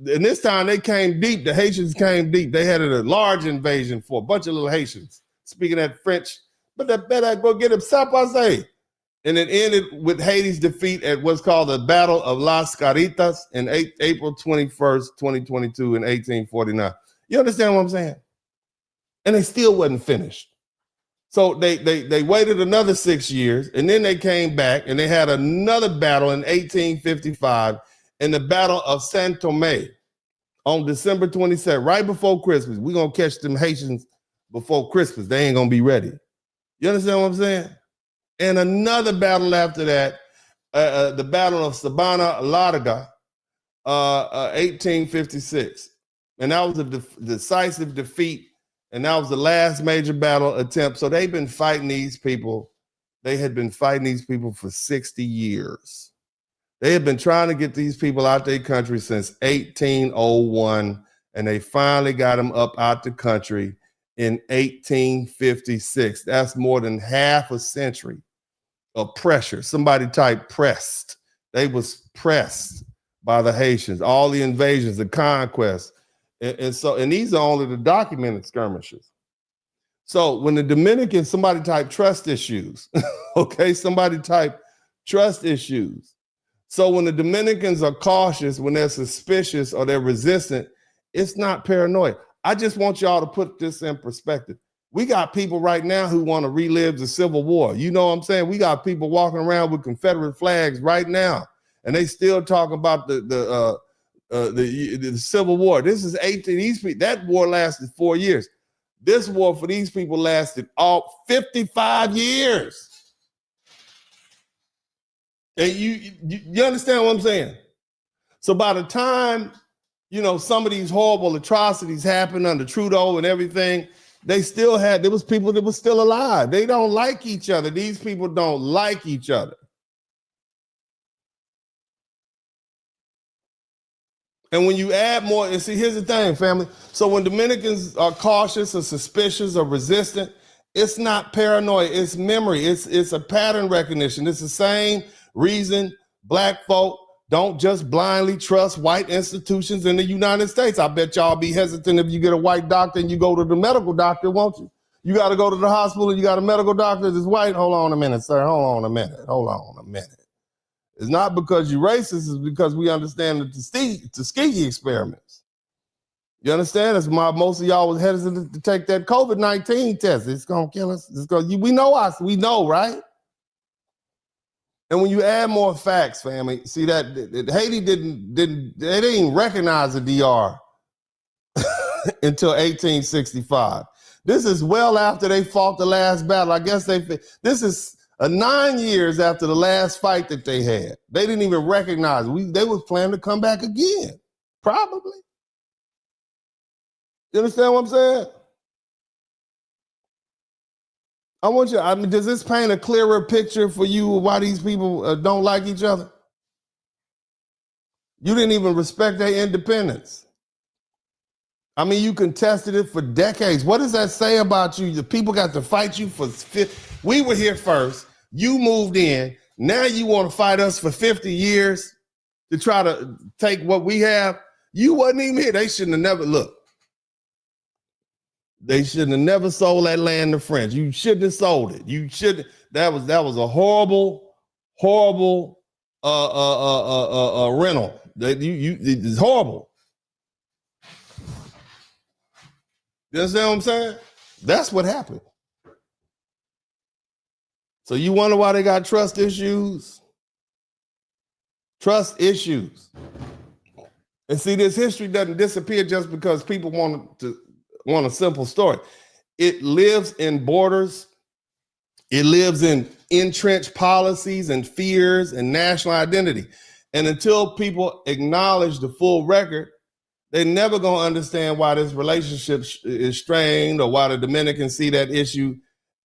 And this time they came deep. The Haitians came deep. They had a large invasion for a bunch of little Haitians speaking that French. But that better go get him sapase. And it ended with Haiti's defeat at what's called the Battle of Las Caritas in April 21st, 2022 in 1849. You understand what I'm saying? And they still wasn't finished. So they waited another 6 years, and then they came back, and they had another battle in 1855 in the Battle of Saint Thomé on December 27th, right before Christmas. We're going to catch them Haitians before Christmas. They ain't going to be ready. You understand what I'm saying? And another battle after that, the Battle of Sabana Larga, 1856. And that was a decisive defeat. And that was the last major battle attempt. So they've been fighting these people. They had been fighting these people for 60 years. They had been trying to get these people out their country since 1801. And they finally got them up out the country in 1856. That's more than half a century of pressure. Somebody typed pressed. They was pressed by the Haitians. All the invasions, the conquests. And these are only the documented skirmishes. So when the Dominican, somebody type trust issues. Okay, somebody type trust issues. So when the Dominicans are cautious, when they're suspicious or they're resistant, it's not paranoia. I just want y'all to put this in perspective. We got people right now who want to relive the Civil War. You know what I'm saying? We got people walking around with Confederate flags right now, and they still talking about the Civil War. This is 18. That war lasted 4 years. This war for these people lasted all 55 years. And you understand what I'm saying? So by the time, some of these horrible atrocities happened under Trudeau and everything, there was people that were still alive. They don't like each other. These people don't like each other. And when you add more, and see, here's the thing, family. So when Dominicans are cautious or suspicious or resistant, it's not paranoia, it's memory. It's a pattern recognition. It's the same reason Black folk don't just blindly trust white institutions in the United States. I bet y'all be hesitant if you get a white doctor and you go to the medical doctor, won't you? You got to go to the hospital and you got a medical doctor that's white. Hold on a minute, sir. Hold on a minute. It's not because you're racist, it's because we understand the Tuskegee experiments. You understand? That's why most of y'all was hesitant to take that COVID-19 test. It's going to kill us. We know, right? And when you add more facts, family, see that Haiti they didn't recognize the DR until 1865. This is well after they fought the last battle. I guess this is 9 years after the last fight that they had. They didn't even recognize it. They was planning to come back again, probably. You understand what I'm saying? Does this paint a clearer picture for you of why these people don't like each other? You didn't even respect their independence. You contested it for decades. What does that say about you? The people got to fight you we were here first. You moved in. Now you want to fight us for 50 years to try to take what we have? You wasn't even here. They shouldn't have never, look. They shouldn't have never sold that land to French. You shouldn't have sold it. You should. That was a horrible rental. It's horrible. You understand what I'm saying? That's what happened. So you wonder why they got trust issues? Trust issues. And see, this history doesn't disappear just because people want a simple story. It lives in borders. It lives in entrenched policies and fears and national identity. And until people acknowledge the full record, they're never going to understand why this relationship is strained or why the Dominicans see that issue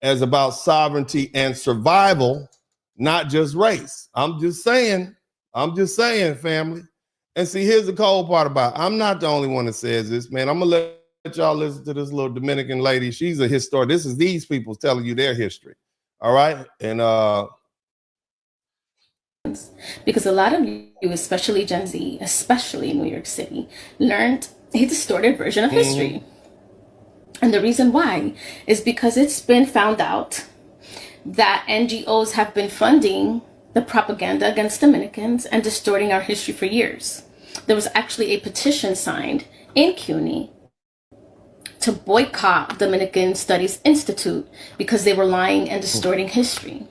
as about sovereignty and survival, not just race. I'm just saying, family. And see, here's the cold part about it. I'm not the only one that says this, man. I'm going to let y'all listen to this little Dominican lady. She's a historian. This is these people telling you their history. All right? And because a lot of you, especially Gen Z, especially in New York City, learned a distorted version of history. And the reason why is because it's been found out that NGOs have been funding the propaganda against Dominicans and distorting our history for years. There was actually a petition signed in CUNY to boycott Dominican Studies Institute because they were lying and distorting history.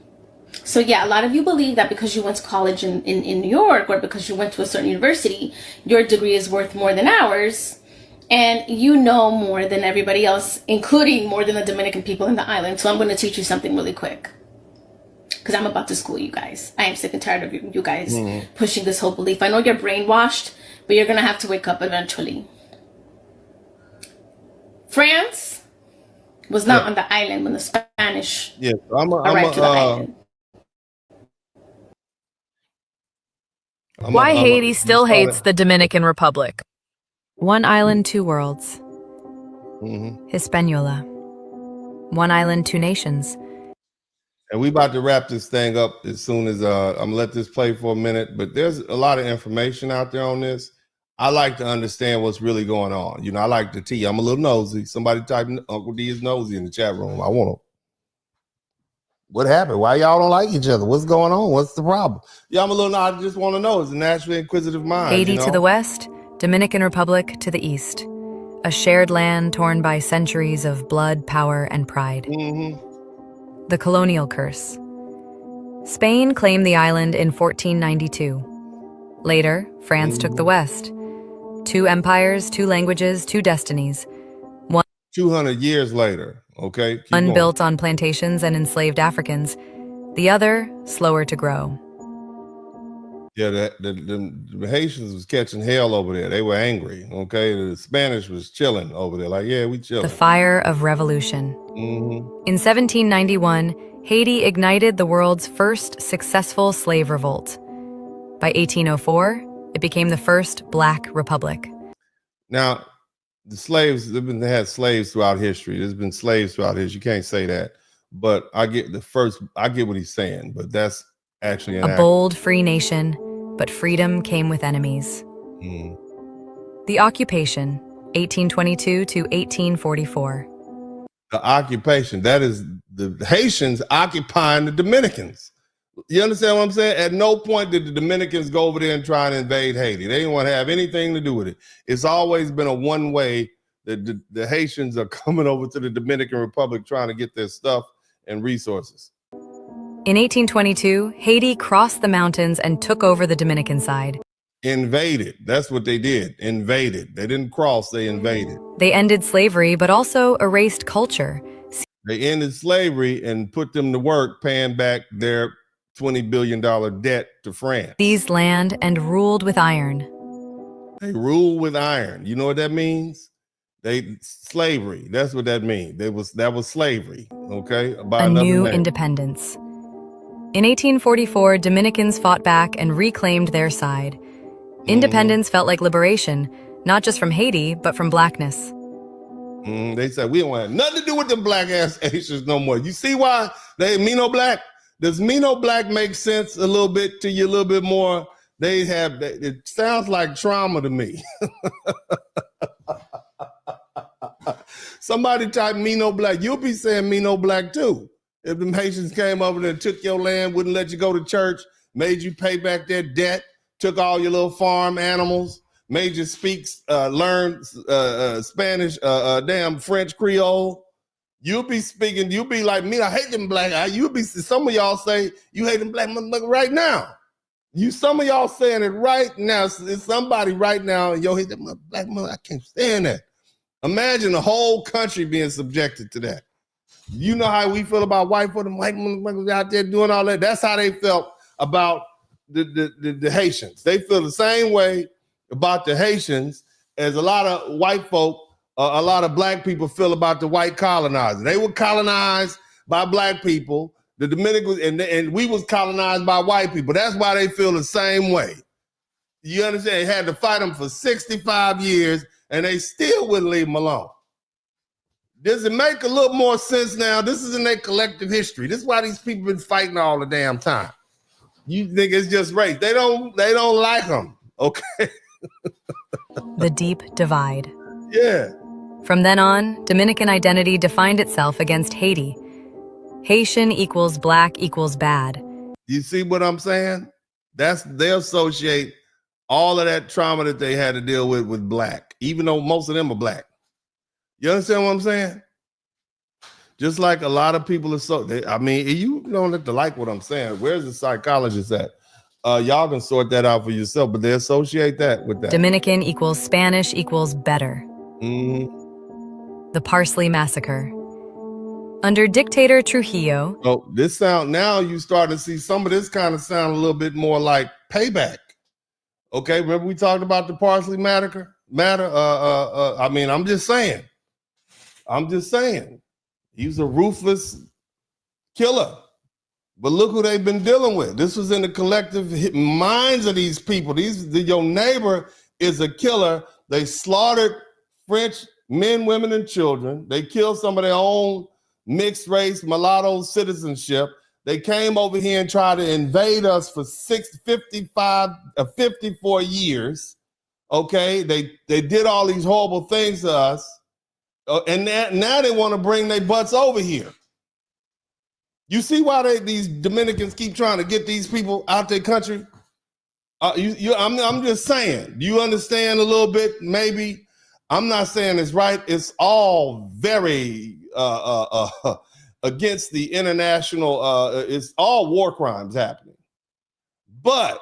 So yeah, a lot of you believe that because you went to college in New York or because you went to a certain university, your degree is worth more than ours. And you know more than everybody else, including more than the Dominican people in the island. So I'm going to teach you something really quick. Because I'm about to school you guys. I am sick and tired of you guys pushing this whole belief. I know you're brainwashed, but you're going to have to wake up eventually. France was not on the island when the Spanish arrived to the island. Why Haiti still hates the Dominican Republic. One island, two worlds. Hispaniola. One island, two nations. And we about to wrap this thing up as soon as I'm gonna let this play for a minute, but there's a lot of information out there on this. I like to understand what's really going on. You know, I like the tea. I'm a little nosy. Somebody type Uncle D is nosy in the chat room. I want What happened? Why y'all don't like each other? What's going on? What's the problem? Yeah, I just want to know. It's a naturally inquisitive mind. Haiti to the west, Dominican Republic to the east. A shared land torn by centuries of blood, power, and pride. The colonial curse. Spain claimed the island in 1492. Later, France took the west. 2 empires, 2 languages, 2 destinies. 200 years later, okay? One built on plantations and enslaved Africans. The other, slower to grow. Yeah, the Haitians was catching hell over there. They were angry, okay? The Spanish was chilling over there. Like, yeah, we chilling. The fire of revolution. In 1791, Haiti ignited the world's first successful slave revolt. By 1804, it became the first Black republic. Now, the slaves, they had slaves throughout history. There's been slaves throughout history. You can't say that. But I get what he's saying, but that's actually a bold, free nation, but freedom came with enemies. The occupation, 1822 to 1844. The occupation, that is the Haitians occupying the Dominicans. You understand what I'm saying? At no point did the Dominicans go over there and try and invade Haiti. They didn't want to have anything to do with it. It's always been a one way that the Haitians are coming over to the Dominican Republic trying to get their stuff and resources. In 1822, Haiti crossed the mountains and took over the Dominican side. Invaded. That's what they did. Invaded. They didn't cross, they invaded. They ended slavery, but also erased culture. They ended slavery and put them to work paying back their $20 billion debt to France. Seized land and ruled with iron. They ruled with iron. You know what that means? Slavery. That's what that means. That was slavery. Okay. A new independence. In 1844, Dominicans fought back and reclaimed their side. Independence felt like liberation, not just from Haiti, but from blackness. They said, we don't have nothing to do with the black ass Haitians no more. You see why they Mino Black? Does Mino Black make sense a little bit to you, a little bit more? It sounds like trauma to me. Somebody type Mino Black. You'll be saying Mino Black too. If the Haitians came over there and took your land, wouldn't let you go to church, made you pay back their debt, took all your little farm animals, made you learn Spanish, damn French Creole. You'll be like me, I hate them black. Some of y'all say you hate them black motherfuckers right now. Some of y'all saying it right now. It's somebody right now, yo, hate them black mother. I can't stand that. Imagine the whole country being subjected to that. You know how we feel about white folk, them white motherfuckers out there doing all that. That's how they felt about the Haitians. They feel the same way about the Haitians as a lot of white folk, a lot of black people feel about the white colonizers. They were colonized by black people. The Dominicans and we was colonized by white people. That's why they feel the same way. You understand? They had to fight them for 65 years, and they still wouldn't leave them alone. Does it make a little more sense now? This is in their collective history. This is why these people been fighting all the damn time. You think it's just race? They don't like them. Okay. The deep divide. Yeah. From then on, Dominican identity defined itself against Haiti. Haitian equals black equals bad. You see what I'm saying? They associate all of that trauma that they had to deal with black, even though most of them are black. You understand what I'm saying? Just like a lot of people you don't have to like what I'm saying. Where's the psychologist at? Y'all can sort that out for yourself, but they associate that with that. Dominican equals Spanish equals better. The Parsley Massacre. Under dictator Trujillo. Oh, now you start to see some of this kind of sound a little bit more like payback. Okay, remember we talked about the Parsley matter? I'm just saying. He's a ruthless killer. But look who they've been dealing with. This was in the collective minds of these people. Your neighbor is a killer. They slaughtered French men, women, and children. They killed some of their own mixed race mulatto citizenship. They came over here and tried to invade us for 54 years. Okay, they did all these horrible things to us. And now they want to bring their butts over here. You see why these Dominicans keep trying to get these people out their country? I'm just saying. Do you understand a little bit? Maybe. I'm not saying it's right. It's all very against the international. It's all war crimes happening. But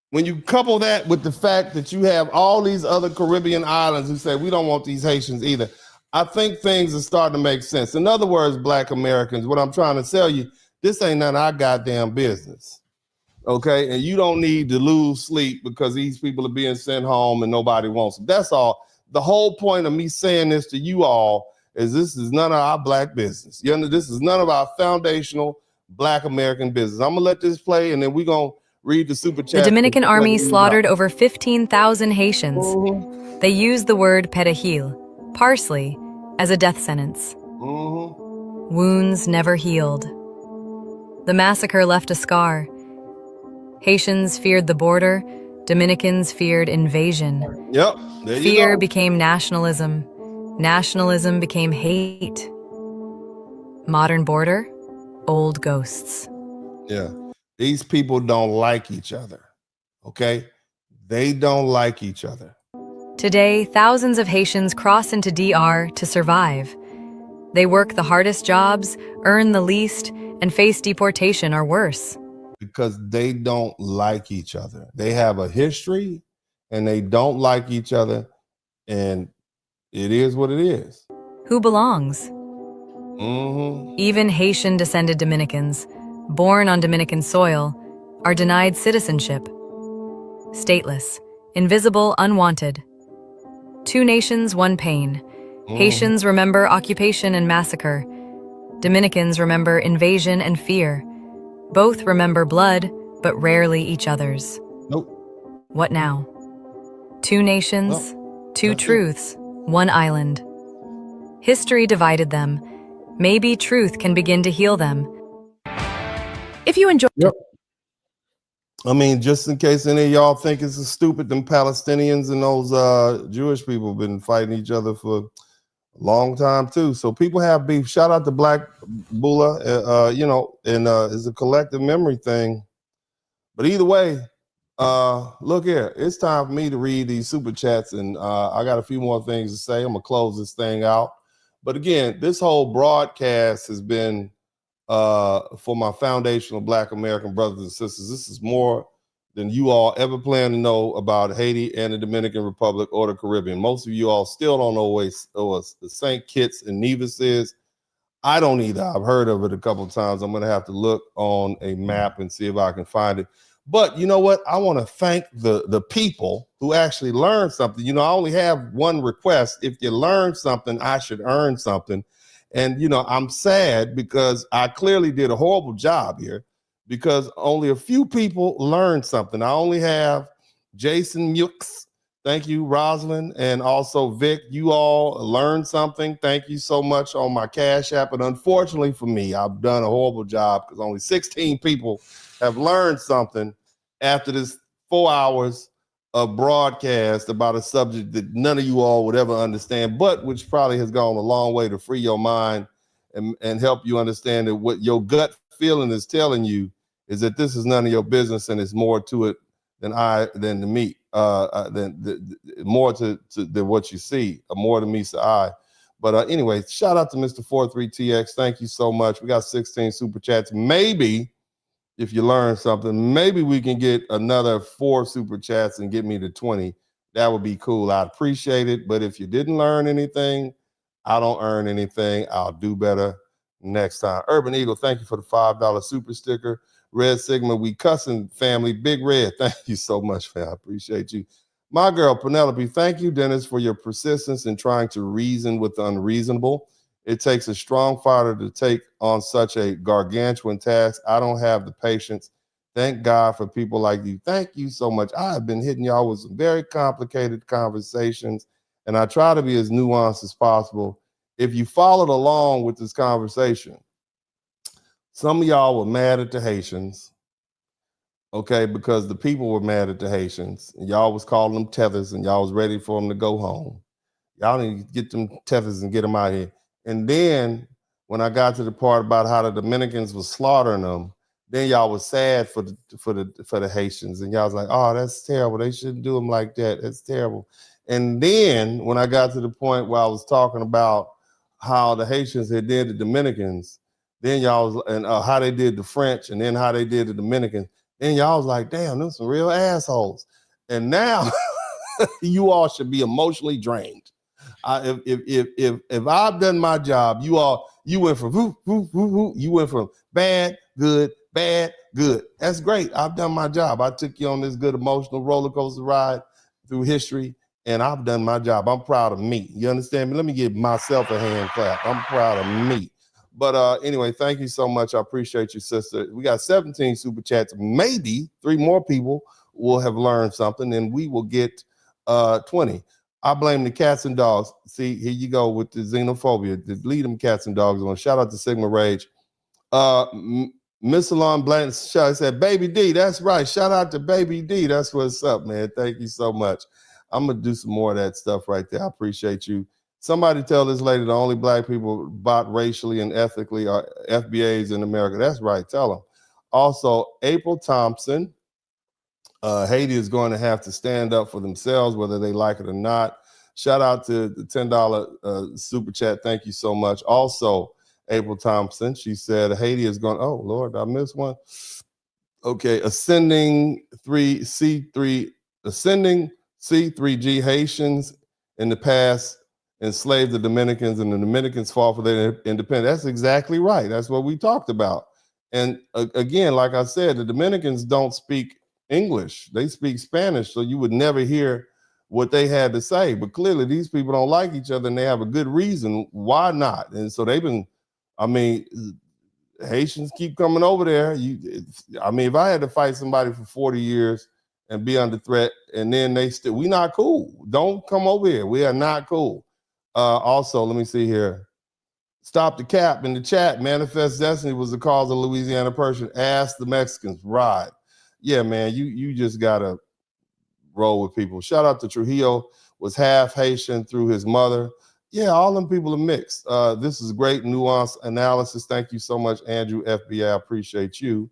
when you couple that with the fact that you have all these other Caribbean islands who say we don't want these Haitians either, I think things are starting to make sense. In other words, Black Americans, what I'm trying to tell you, this ain't none of our goddamn business. Okay? And you don't need to lose sleep because these people are being sent home and nobody wants them. That's all. The whole point of me saying this to you all is this is none of our Black business. This is none of our foundational Black American business. I'm gonna let this play and then we're gonna read the super chat. The Dominican army slaughtered over 15,000 Haitians. They used the word perejil, parsley, as a death sentence. Wounds never healed. The massacre left a scar. Haitians feared the border. Dominicans feared invasion. Yep. There you Fear go. became nationalism. Nationalism became hate. Modern border, old ghosts. Yeah. These people don't like each other. Okay? They don't like each other. Today, thousands of Haitians cross into DR to survive. They work the hardest jobs, earn the least, and face deportation or worse. Because they don't like each other. They have a history and they don't like each other. And it is what it is. Who belongs? Even Haitian-descended Dominicans, born on Dominican soil, are denied citizenship. Stateless, invisible, unwanted. Two nations, one pain. Haitians remember occupation and massacre. Dominicans remember invasion and fear. Both remember blood, but rarely each other's. Nope. What now? Two nations, two truths, one island. History divided them. Maybe truth can begin to heal them. If you enjoy... I mean, just in case any of y'all think it's stupid, them Palestinians and those Jewish people have been fighting each other for a long time too. So people have beef. Shout out to Black Bula, and it's a collective memory thing. But either way, look here, it's time for me to read these super chats, and I got a few more things to say. I'm gonna close this thing out. But again, this whole broadcast has been for my foundational Black American brothers and sisters. This is more than you all ever plan to know about Haiti and the Dominican Republic or the Caribbean. Most of you all still don't know what the St. Kitts and Nevis is. I don't either. I've heard of it a couple of times. I'm going to have to look on a map and see if I can find it. But you know what? I want to thank the people who actually learned something. You know, I only have one request. If you learn something, I should earn something. And, you know, I'm sad because I clearly did a horrible job here because only a few people learned something. I only have Jason Mukes. Thank you, Rosalind, and also Vic. You all learned something. Thank you so much on my Cash App. And unfortunately for me, I've done a horrible job because only 16 people have learned something after this 4 hours of broadcast about a subject that none of you all would ever understand, but which probably has gone a long way to free your mind and help you understand that what your gut feeling is telling you is that this is none of your business and it's more to it than to me, more to than what you see, more to meets the eye. But anyway, shout out to Mr. 43TX. Thank you so much. We got 16 super chats. Maybe if you learn something, maybe we can get another 4 super chats and get me to 20. That would be cool. I'd appreciate it. But if you didn't learn anything, I don't earn anything. I'll do better next time. Urban Eagle, thank you for the $5 super sticker. Red Sigma, we cussing family. Big Red, thank you so much, man. I appreciate you. My girl, Penelope, thank you, Dennis, for your persistence in trying to reason with the unreasonable. It takes a strong fighter to take on such a gargantuan task. I don't have the patience. Thank God for people like you. Thank you so much. I have been hitting y'all with some very complicated conversations, and I try to be as nuanced as possible. If you followed along with this conversation, some of y'all were mad at the Haitians, okay, because the people were mad at the Haitians, and y'all was calling them Tethers, and y'all was ready for them to go home. Y'all need to get them Tethers and get them out of here. And then when I got to the part about how the Dominicans was slaughtering them, then y'all was sad for the Haitians, and y'all was like, oh, that's terrible. They shouldn't do them like that. That's terrible. And then when I got to the point where I was talking about how the Haitians had did the Dominicans, then y'all was, and how they did the French, and then how they did the Dominicans, then y'all was like, damn, them some real assholes. And now you all should be emotionally drained. If I've done my job, you went from you went from bad, good, bad, good. That's great. I've done my job. I took you on this good emotional roller coaster ride through history, and I've done my job. I'm proud of me. You understand me? Let me give myself a hand clap. I'm proud of me. But anyway, thank you so much. I appreciate you, sister. We got 17 super chats. Maybe 3 more people will have learned something, and we will get 20. I blame the cats and dogs. See, here you go with the xenophobia. Lead them cats and dogs on. Shout out to Sigma Rage. Miss Alon Blanton said, Baby D, that's right. Shout out to Baby D. That's what's up, man. Thank you so much. I'm going to do some more of that stuff right there. I appreciate you. Somebody tell this lady the only black people bought racially and ethically are FBAs in America. That's right. Tell them. Also, April Thompson. Haiti is going to have to stand up for themselves, whether they like it or not. Shout out to the $10 super chat. Thank you so much. Also, April Thompson, she said Haiti is going, oh, Lord, I missed one. Okay, ascending C3G Haitians in the past enslaved the Dominicans, and the Dominicans fought for their independence. That's exactly right. That's what we talked about. And again, like I said, the Dominicans don't speak English. They speak Spanish, so you would never hear what they had to say. But clearly, these people don't like each other, and they have a good reason why not. And so they've been, I mean, Haitians keep coming over there. If I had to fight somebody for 40 years and be under threat, and then we not cool. Don't come over here. We are not cool. Also, let me see here. Stop the cap in the chat. Manifest Destiny was the cause of Louisiana Purchase. Ask the Mexicans. Right. Yeah, man, you just gotta roll with people. Shout out to Trujillo, was half Haitian through his mother. Yeah, all them people are mixed. This is great nuanced analysis. Thank you so much, Andrew FBI. I appreciate you.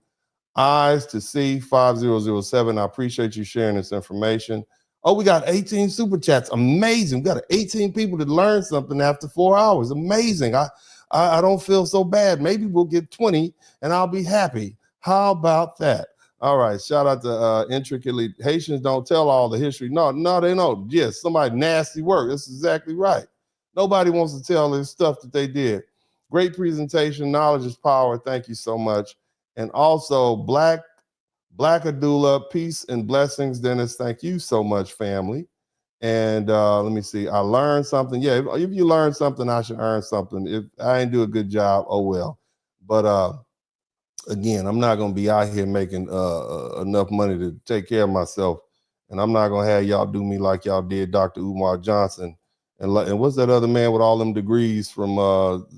Eyes to see 5007. I appreciate you sharing this information. Oh, we got 18 super chats. Amazing. We got 18 people that learned something after 4 hours. Amazing. I don't feel so bad. Maybe we'll get 20 and I'll be happy. How about that? All right, shout out to Intricately. Haitians don't tell all the history. No, they don't. Yes, somebody nasty work. That's exactly right. Nobody wants to tell this stuff that they did. Great presentation. Knowledge is power. Thank you so much. And also, Black Adula, peace and blessings, Dennis. Thank you so much, family. And let me see. I learned something. Yeah, if you learn something, I should earn something. If I didn't do a good job, oh well. But again, I'm not going to be out here making enough money to take care of myself. And I'm not going to have y'all do me like y'all did Dr. Umar Johnson. And what's that other man with all them degrees from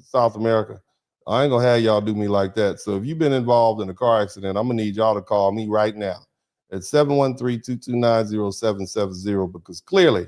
South America? I ain't going to have y'all do me like that. So if you've been involved in a car accident, I'm going to need y'all to call me right now at 713-229-0770, because clearly,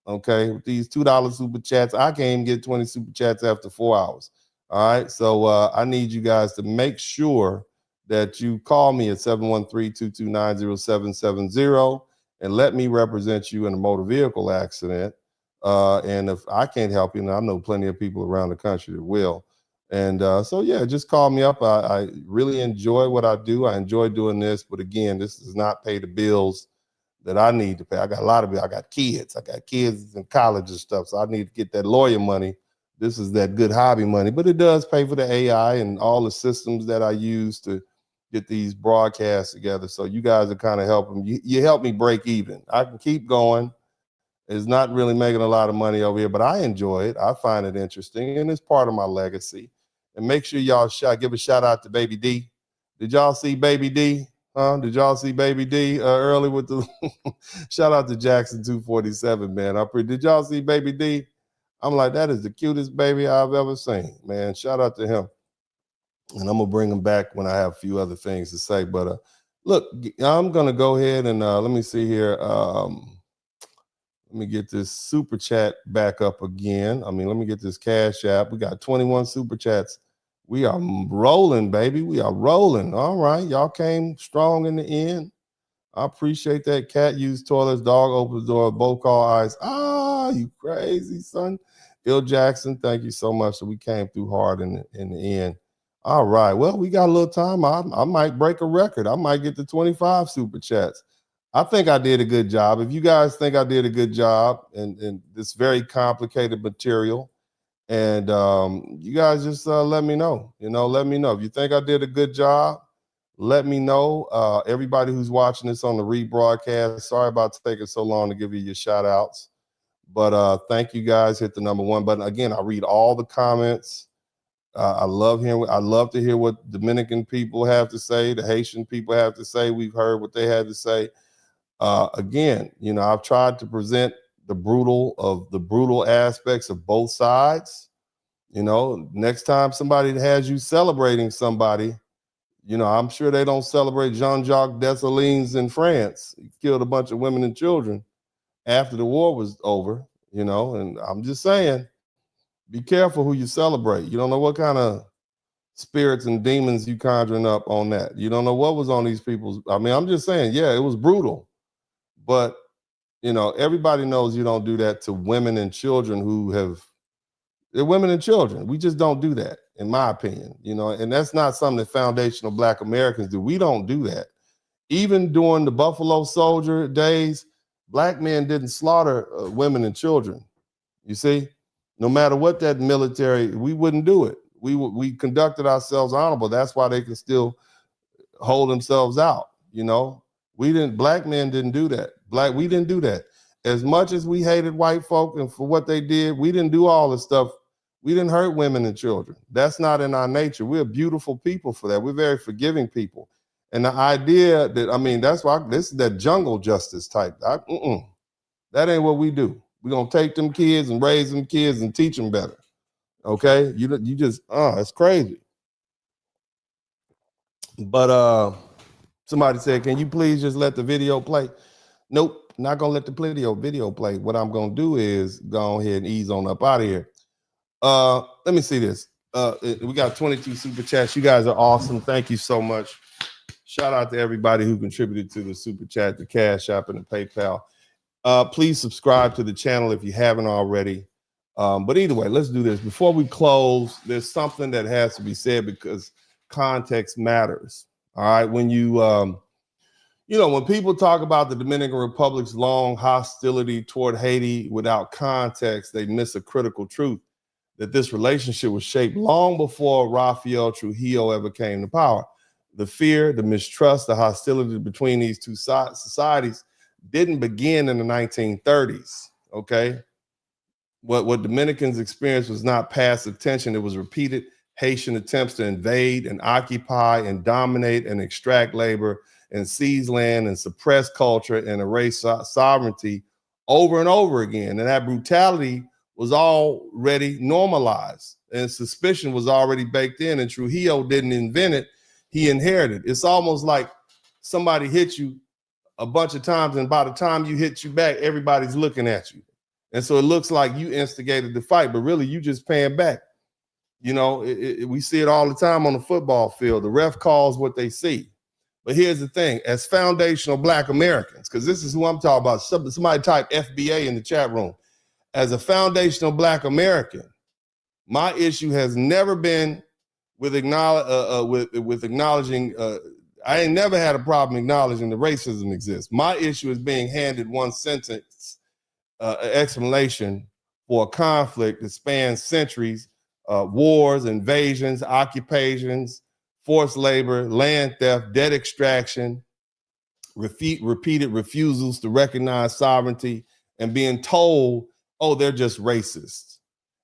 okay, with these $2 super chats, I can't even get 20 super chats after 4 hours. All right, so I need you guys to make sure that you call me at 713-229-0770 and let me represent you in a motor vehicle accident. And if I can't help you, and I know plenty of people around the country that will. And so, yeah, just call me up. I really enjoy what I do. I enjoy doing this. But again, this does not pay the bills that I need to pay. I got a lot of bills. I got kids in college and stuff. So I need to get that lawyer money. This is that good hobby money, but it does pay for the AI and all the systems that I use to get these broadcasts together. So you guys are kind of helping. You help me break even. I can keep going. It's not really making a lot of money over here, but I enjoy it. I find it interesting, and it's part of my legacy. And make sure y'all give a shout out to Baby D. Did y'all see Baby D? Did y'all see Baby D early with the shout out to Jackson 247, man. Did y'all see Baby D? I'm like, that is the cutest baby I've ever seen, man. Shout out to him. And I'm going to bring him back when I have a few other things to say. But look, I'm going to go ahead and let me see here. Let me get this super chat back up again. I mean, let me get this Cash App. We got 21 super chats. We are rolling, baby. We are rolling. All right. Y'all came strong in the end. I appreciate that. Cat used toilets, dog opens door, both call eyes. Ah, you crazy, son. Bill Jackson, thank you so much. So we came through hard in the end. All right. Well, we got a little time. I might break a record. I might get to 25 super chats. I think I did a good job. If you guys think I did a good job and this very complicated material, and you guys just let me know. Let me know. If you think I did a good job, let me know. Everybody who's watching this on the rebroadcast, sorry about taking so long to give you your shout outs. But thank you guys. Hit the number 1 button. Again, I read all the comments. I love to hear what Dominican people have to say, the Haitian people have to say. We've heard what they had to say. Again, I've tried to present the brutal aspects of both sides. Next time somebody has you celebrating somebody, I'm sure they don't celebrate Jean-Jacques Dessalines in France. He killed a bunch of women and children after the war was over, and I'm just saying, be careful who you celebrate. You don't know what kind of spirits and demons you conjuring up on that. You don't know what was on these people's. I mean, I'm just saying, yeah, it was brutal. But, everybody knows you don't do that to women and children they're women and children. We just don't do that, in my opinion, and that's not something that foundational Black Americans do. We don't do that. Even during the Buffalo Soldier days, Black men didn't slaughter women and children. You see, no matter what that military, we wouldn't do it. We conducted ourselves honorable. That's why they can still hold themselves out. Black men didn't do that. We didn't do that. As much as we hated white folk and for what they did, we didn't do all this stuff. We didn't hurt women and children. That's not in our nature. We're beautiful people for that. We're very forgiving people. And the idea that, that's why this is that jungle justice type. That ain't what we do. We're going to take them kids and raise them kids and teach them better. Okay? You just, it's crazy. But somebody said, can you please just let the video play? Nope, not going to let the video play. What I'm going to do is go ahead and ease on up out of here. Let me see this. We got 22 super chats. You guys are awesome. Thank you so much. Shout out to everybody who contributed to the super chat, the Cash App, and the PayPal. Please subscribe to the channel if you haven't already. But either way, let's do this. Before we close, there's something that has to be said because context matters. All right. When when people talk about the Dominican Republic's long hostility toward Haiti without context, they miss a critical truth that this relationship was shaped long before Rafael Trujillo ever came to power. The fear, the mistrust, the hostility between these two societies didn't begin in the 1930s, okay? What Dominicans experienced was not passive tension. It was repeated Haitian attempts to invade and occupy and dominate and extract labor and seize land and suppress culture and erase sovereignty over and over again. And that brutality was already normalized and suspicion was already baked in, and Trujillo didn't invent it, he inherited. It's almost like somebody hit you a bunch of times and by the time you hit you back, everybody's looking at you. And so it looks like you instigated the fight, but really you just paying back. We see it all the time on the football field. The ref calls what they see. But here's the thing, as foundational Black Americans, because this is who I'm talking about. Somebody type FBA in the chat room. As a foundational Black American, my issue has never been with acknowledging, I ain't never had a problem acknowledging that racism exists. My issue is being handed one sentence explanation for a conflict that spans centuries, wars, invasions, occupations, forced labor, land theft, debt extraction, repeated refusals to recognize sovereignty, and being told, oh, they're just racist.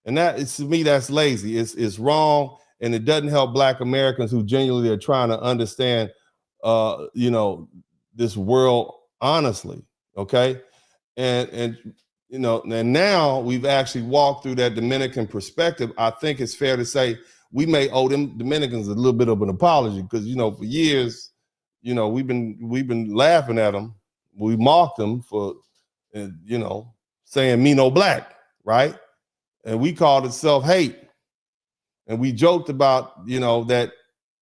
And that is, to me, that's lazy. It's wrong, and it doesn't help Black Americans who genuinely are trying to understand, this world honestly. Okay, and now we've actually walked through that Dominican perspective. I think it's fair to say we may owe them Dominicans a little bit of an apology because for years, we've been laughing at them. We mocked them for, saying me no black, right? And we called it self-hate. And we joked about, that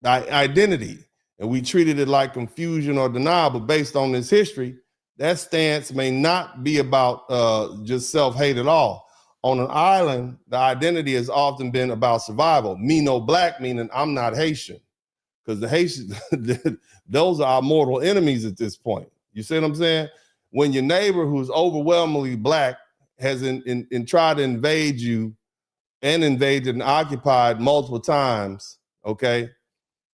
identity. And we treated it like confusion or denial. But based on this history, that stance may not be about just self-hate at all. On an island, the identity has often been about survival. Me no black, meaning I'm not Haitian. Because the Haitians, those are our mortal enemies at this point. You see what I'm saying? When your neighbor who's overwhelmingly black has tried to invade you and invaded and occupied multiple times, okay,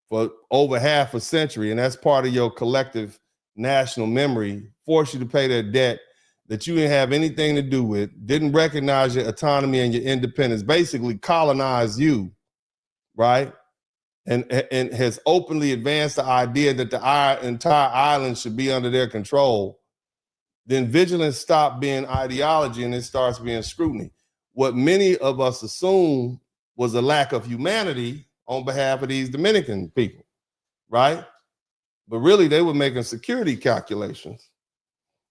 for over half a century, and that's part of your collective national memory, force you to pay that debt that you didn't have anything to do with, didn't recognize your autonomy and your independence, basically colonized you, right? And has openly advanced the idea that the entire island should be under their control, then vigilance stops being ideology and it starts being scrutiny. What many of us assume was a lack of humanity on behalf of these Dominican people, right? But really they were making security calculations.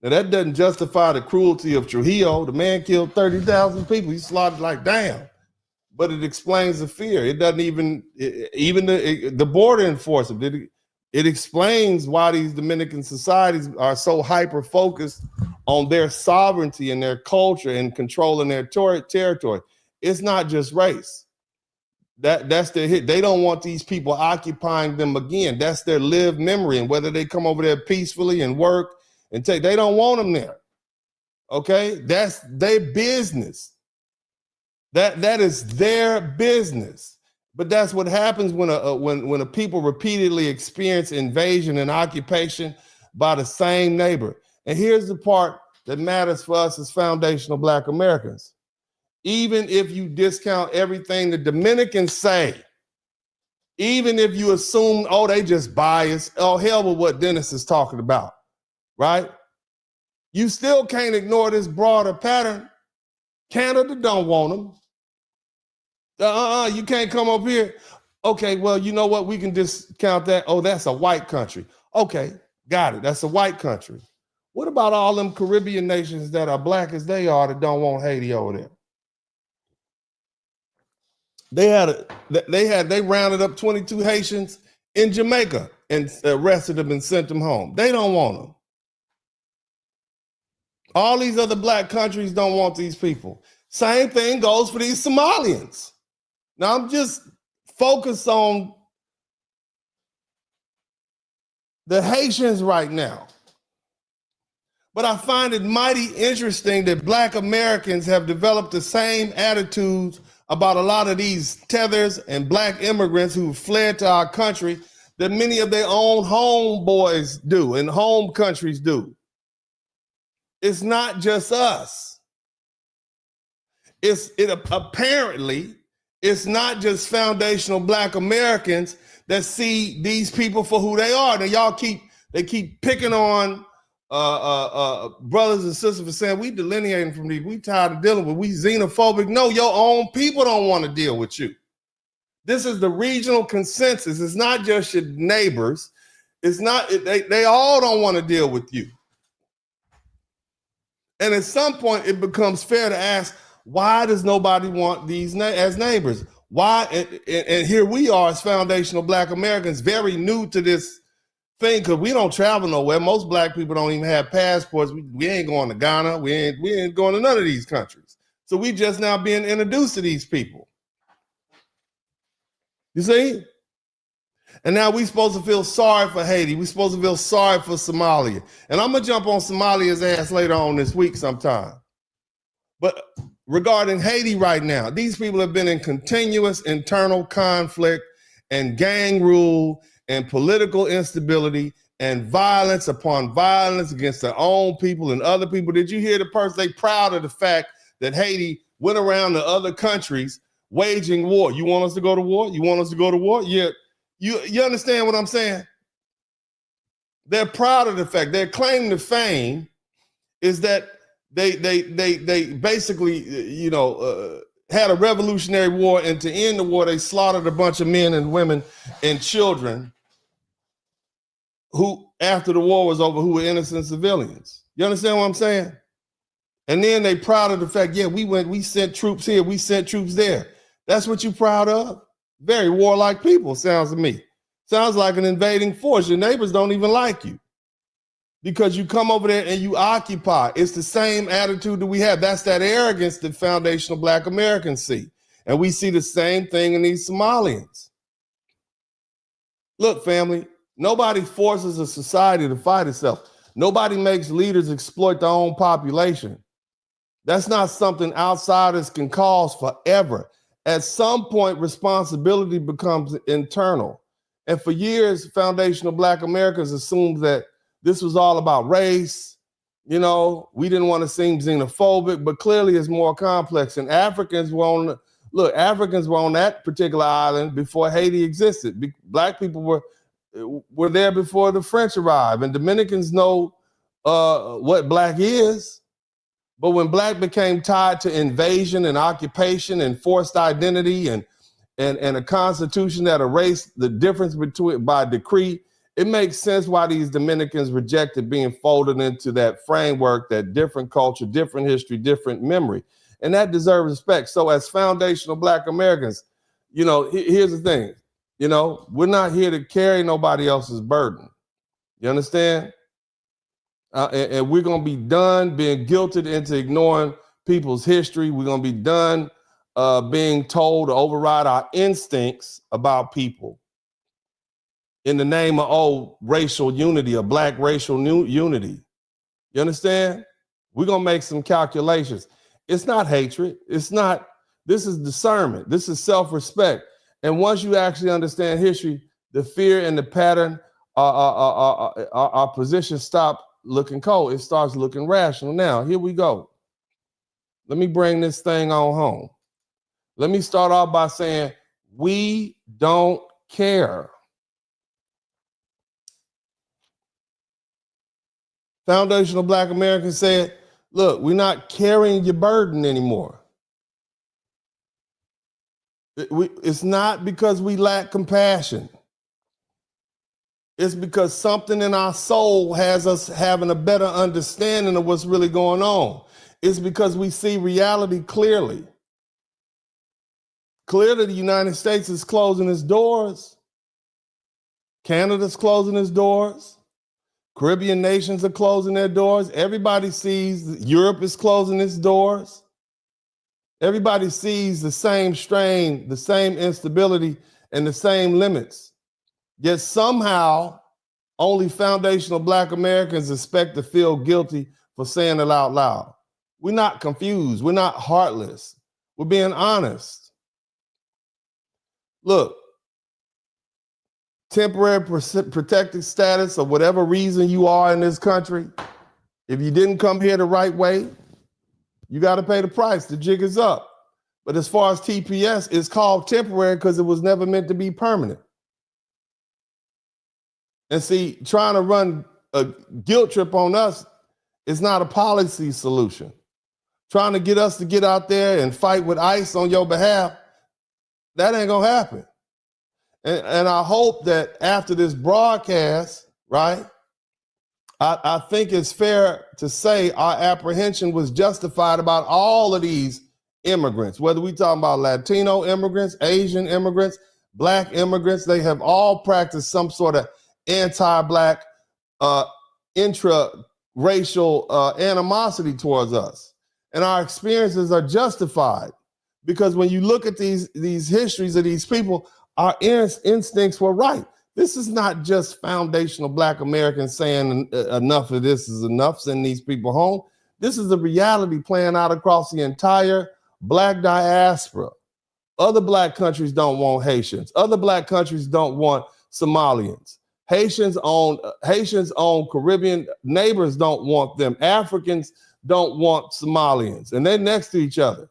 Now that doesn't justify the cruelty of Trujillo. The man killed 30,000 people. He slaughtered like damn. But it explains the fear. It doesn't even the border enforcement. It explains why these Dominican societies are so hyper focused on their sovereignty and their culture and controlling their territory. It's not just race. That's their hit. They don't want these people occupying them again. That's their lived memory. And whether they come over there peacefully and work and they don't want them there. Okay, that's their business. That is their business. But that's what happens when a people repeatedly experience invasion and occupation by the same neighbor. And here's the part that matters for us as foundational Black Americans. Even if you discount everything the Dominicans say, even if you assume, oh, they just biased, oh, hell with what Dennis is talking about, right? You still can't ignore this broader pattern. Canada don't want them. You can't come up here. Okay, well, you know what? We can discount that. Oh, that's a white country. Okay, got it. That's a white country. What about all them Caribbean nations that are black as they are that don't want Haiti over there? They rounded up 22 Haitians in Jamaica and arrested them and sent them home. They don't want them. All these other black countries don't want these people. Same thing goes for these Somalians. Now I'm just focused on the Haitians right now. But I find it mighty interesting that Black Americans have developed the same attitudes about a lot of these Tethers and Black immigrants who fled to our country that many of their own homeboys do and home countries do. It's not just us. Apparently, it's not just foundational Black Americans that see these people for who they are. Now they keep picking on brothers and sisters for saying we delineating from these. We tired of dealing with. We xenophobic. No, your own people don't want to deal with you. This is the regional consensus. It's not just your neighbors. It's not. They all don't want to deal with you. And at some point, it becomes fair to ask, why does nobody want these as neighbors? Why? And here we are as foundational Black Americans, very new to this thing, because we don't travel nowhere. Most Black people don't even have passports. We ain't going to Ghana. We ain't going to none of these countries. So we just now being introduced to these people. You see? And now we're supposed to feel sorry for Haiti. We're supposed to feel sorry for Somalia. And I'm going to jump on Somalia's ass later on this week sometime. But regarding Haiti right now, these people have been in continuous internal conflict and gang rule and political instability and violence upon violence against their own people and other people. Did you hear the person? They proud of the fact that Haiti went around to other countries waging war. You want us to go to war? You want us to go to war? Yeah. You understand what I'm saying? They're proud of the fact. Their claim to fame is that they basically, had a revolutionary war, and to end the war, they slaughtered a bunch of men and women and children who, after the war was over, who were innocent civilians. You understand what I'm saying? And then they proud of the fact, yeah, we sent troops here, we sent troops there. That's what you proud of? Very warlike people, sounds to me. Sounds like an invading force. Your neighbors don't even like you because you come over there and you occupy. It's the same attitude that we have. That's that arrogance that foundational Black Americans see. And we see the same thing in these Somalians. Look, family, nobody forces a society to fight itself. Nobody makes leaders exploit their own population. That's not something outsiders can cause forever. At some point, responsibility becomes internal. And for years, foundational Black Americans assumed that this was all about race. You know, we didn't want to seem xenophobic, but clearly it's more complex. And Africans were on that particular island before Haiti existed. Black people were there before the French arrived, and Dominicans know what Black is. But when Black became tied to invasion and occupation and forced identity and a constitution that erased the difference between by decree, it makes sense why these Dominicans rejected being folded into that framework, that different culture, different history, different memory. And that deserves respect. So as foundational Black Americans, you know, here's the thing, you know, we're not here to carry nobody else's burden. You understand? And we're going to be done being guilted into ignoring people's history. We're going to be done being told to override our instincts about people in the name of, racial unity, or Black racial unity. You understand? We're going to make some calculations. It's not hatred. This is discernment. This is self-respect. And once you actually understand history, the fear and the pattern, our position stop looking cold. It starts looking rational. Now, here we go. Let me bring this thing on home. Let me start off by saying we don't care. Foundational Black Americans said, look, we're not carrying your burden anymore. It's not because we lack compassion. It's because something in our soul has us having a better understanding of what's really going on. It's because we see reality clearly. Clearly, the United States is closing its doors. Canada's closing its doors. Caribbean nations are closing their doors. Everybody sees Europe is closing its doors. Everybody sees the same strain, the same instability, and the same limits. Yet somehow, only foundational Black Americans expect to feel guilty for saying it out loud. We're not confused. We're not heartless. We're being honest. Look, temporary protected status, or whatever reason you are in this country, if you didn't come here the right way, you got to pay the price. The jig is up. But as far as TPS, it's called temporary because it was never meant to be permanent. And see, trying to run a guilt trip on us is not a policy solution. Trying to get us to get out there and fight with ICE on your behalf, that ain't gonna happen. And I hope that after this broadcast, right, I think it's fair to say our apprehension was justified about all of these immigrants, whether we talking about Latino immigrants, Asian immigrants, Black immigrants, they have all practiced some sort of anti-Black, intra-racial animosity towards us. And our experiences are justified because when you look at these histories of these people, our instincts were right. This is not just foundational Black Americans saying enough of this is enough, send these people home. This is the reality playing out across the entire Black diaspora. Other Black countries don't want Haitians. Other Black countries don't want Somalians. Haitians own Caribbean neighbors don't want them. Africans don't want Somalians, and they're next to each other.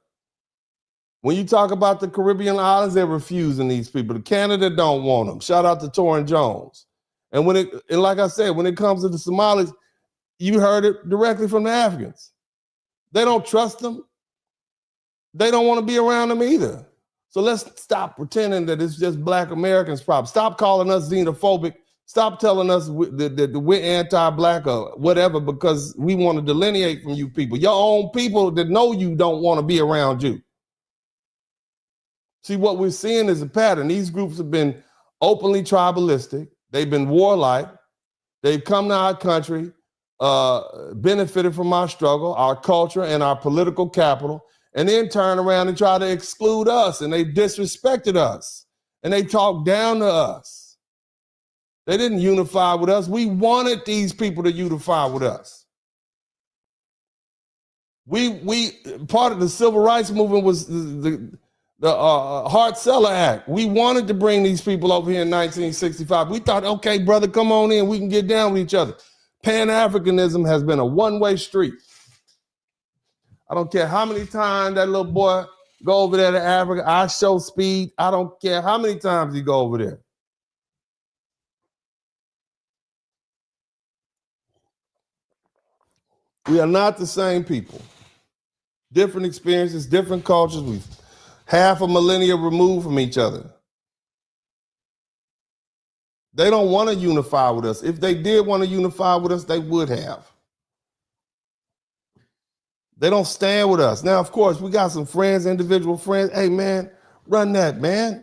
When you talk about the Caribbean islands, they're refusing these people. Canada don't want them. Shout out to Torrin Jones. And like I said, when it comes to the Somalis, you heard it directly from the Africans. They don't trust them. They don't want to be around them either. So let's stop pretending that it's just Black Americans' problem. Stop calling us xenophobic Stop telling us that we're anti-black or whatever because we want to delineate from you people. Your own people that know you don't want to be around you. See, what we're seeing is a pattern. These groups have been openly tribalistic. They've been warlike. They've come to our country, benefited from our struggle, our culture, and our political capital, and then turn around and try to exclude us, and they disrespected us, and they talked down to us. They didn't unify with us. We wanted these people to unify with us. We part of the civil rights movement was the Hart-Celler Act. We wanted to bring these people over here in 1965. We thought, okay, brother, come on in. We can get down with each other. Pan-Africanism has been a one-way street. I don't care how many times that little boy go over there to Africa. I show speed. I don't care how many times he go over there. We are not the same people. Different experiences, different cultures. We're half a millennia removed from each other. They don't want to unify with us. If they did want to unify with us, they would have. They don't stand with us. Now, of course, we got some friends, individual friends. Hey, man, run that, man.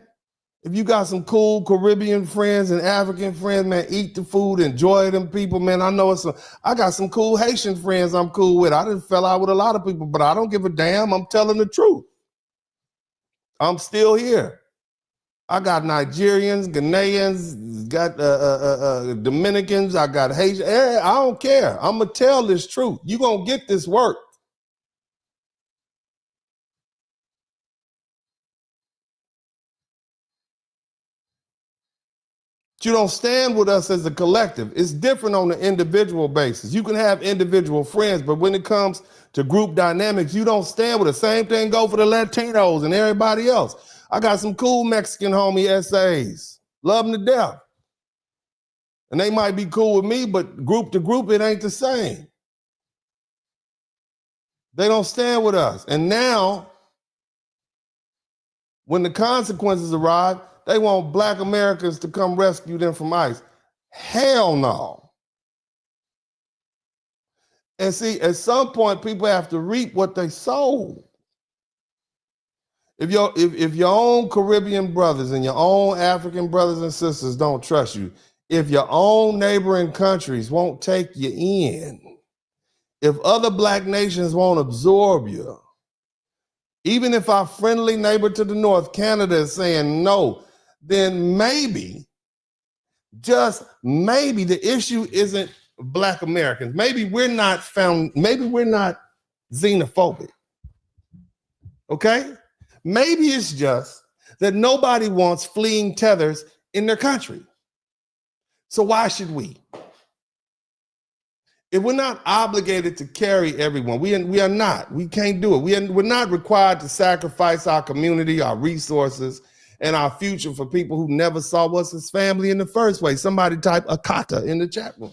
If you got some cool Caribbean friends and African friends, man, eat the food, enjoy them people, man. I know I got some cool Haitian friends I'm cool with. I done fell out with a lot of people, but I don't give a damn. I'm telling the truth. I'm still here. I got Nigerians, Ghanaians, got Dominicans, I got Haitians. I don't care. I'm going to tell this truth. You're going to get this work. You don't stand with us as a collective. It's different on an individual basis. You can have individual friends, but when it comes to group dynamics, you don't stand with us. Same thing go for the Latinos and everybody else. I got some cool Mexican homie SAs. Love them to death. And they might be cool with me, but group to group, it ain't the same. They don't stand with us. And now, when the consequences arrive, they want Black Americans to come rescue them from ICE. Hell no. And see, at some point, people have to reap what they sow. If your own Caribbean brothers and your own African brothers and sisters don't trust you, if your own neighboring countries won't take you in, if other Black nations won't absorb you, even if our friendly neighbor to the north, Canada, is saying no, then maybe, just maybe, the issue isn't Black Americans. Maybe we're not xenophobic. Okay? Maybe it's just that nobody wants fleeing tethers in their country. So why should we? If we're not obligated to carry everyone, we are not. We can't do it. We're not required to sacrifice our community, our resources, and our future for people who never saw us as family in the first place. Somebody type Akata in the chat room.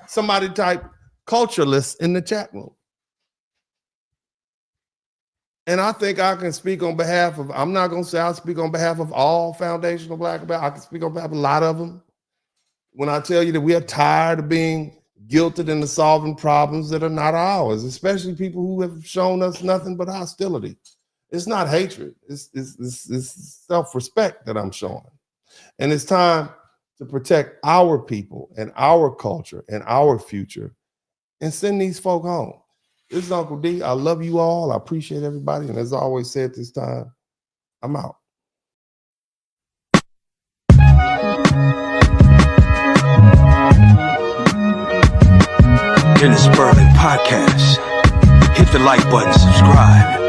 Somebody type culturalist in the chat room. And I think I can speak on behalf of, I'm not going to say I'll speak on behalf of all foundational Black Americans. I can speak on behalf of a lot of them. When I tell you that we are tired of being guilted into solving problems that are not ours, especially people who have shown us nothing but hostility. It's not hatred. It's self-respect that I'm showing. And it's time to protect our people and our culture and our future and send these folk home. This is Uncle D. I love you all. I appreciate everybody. And as I always say at this time, I'm out. In the Spurling podcast, hit the like button, subscribe.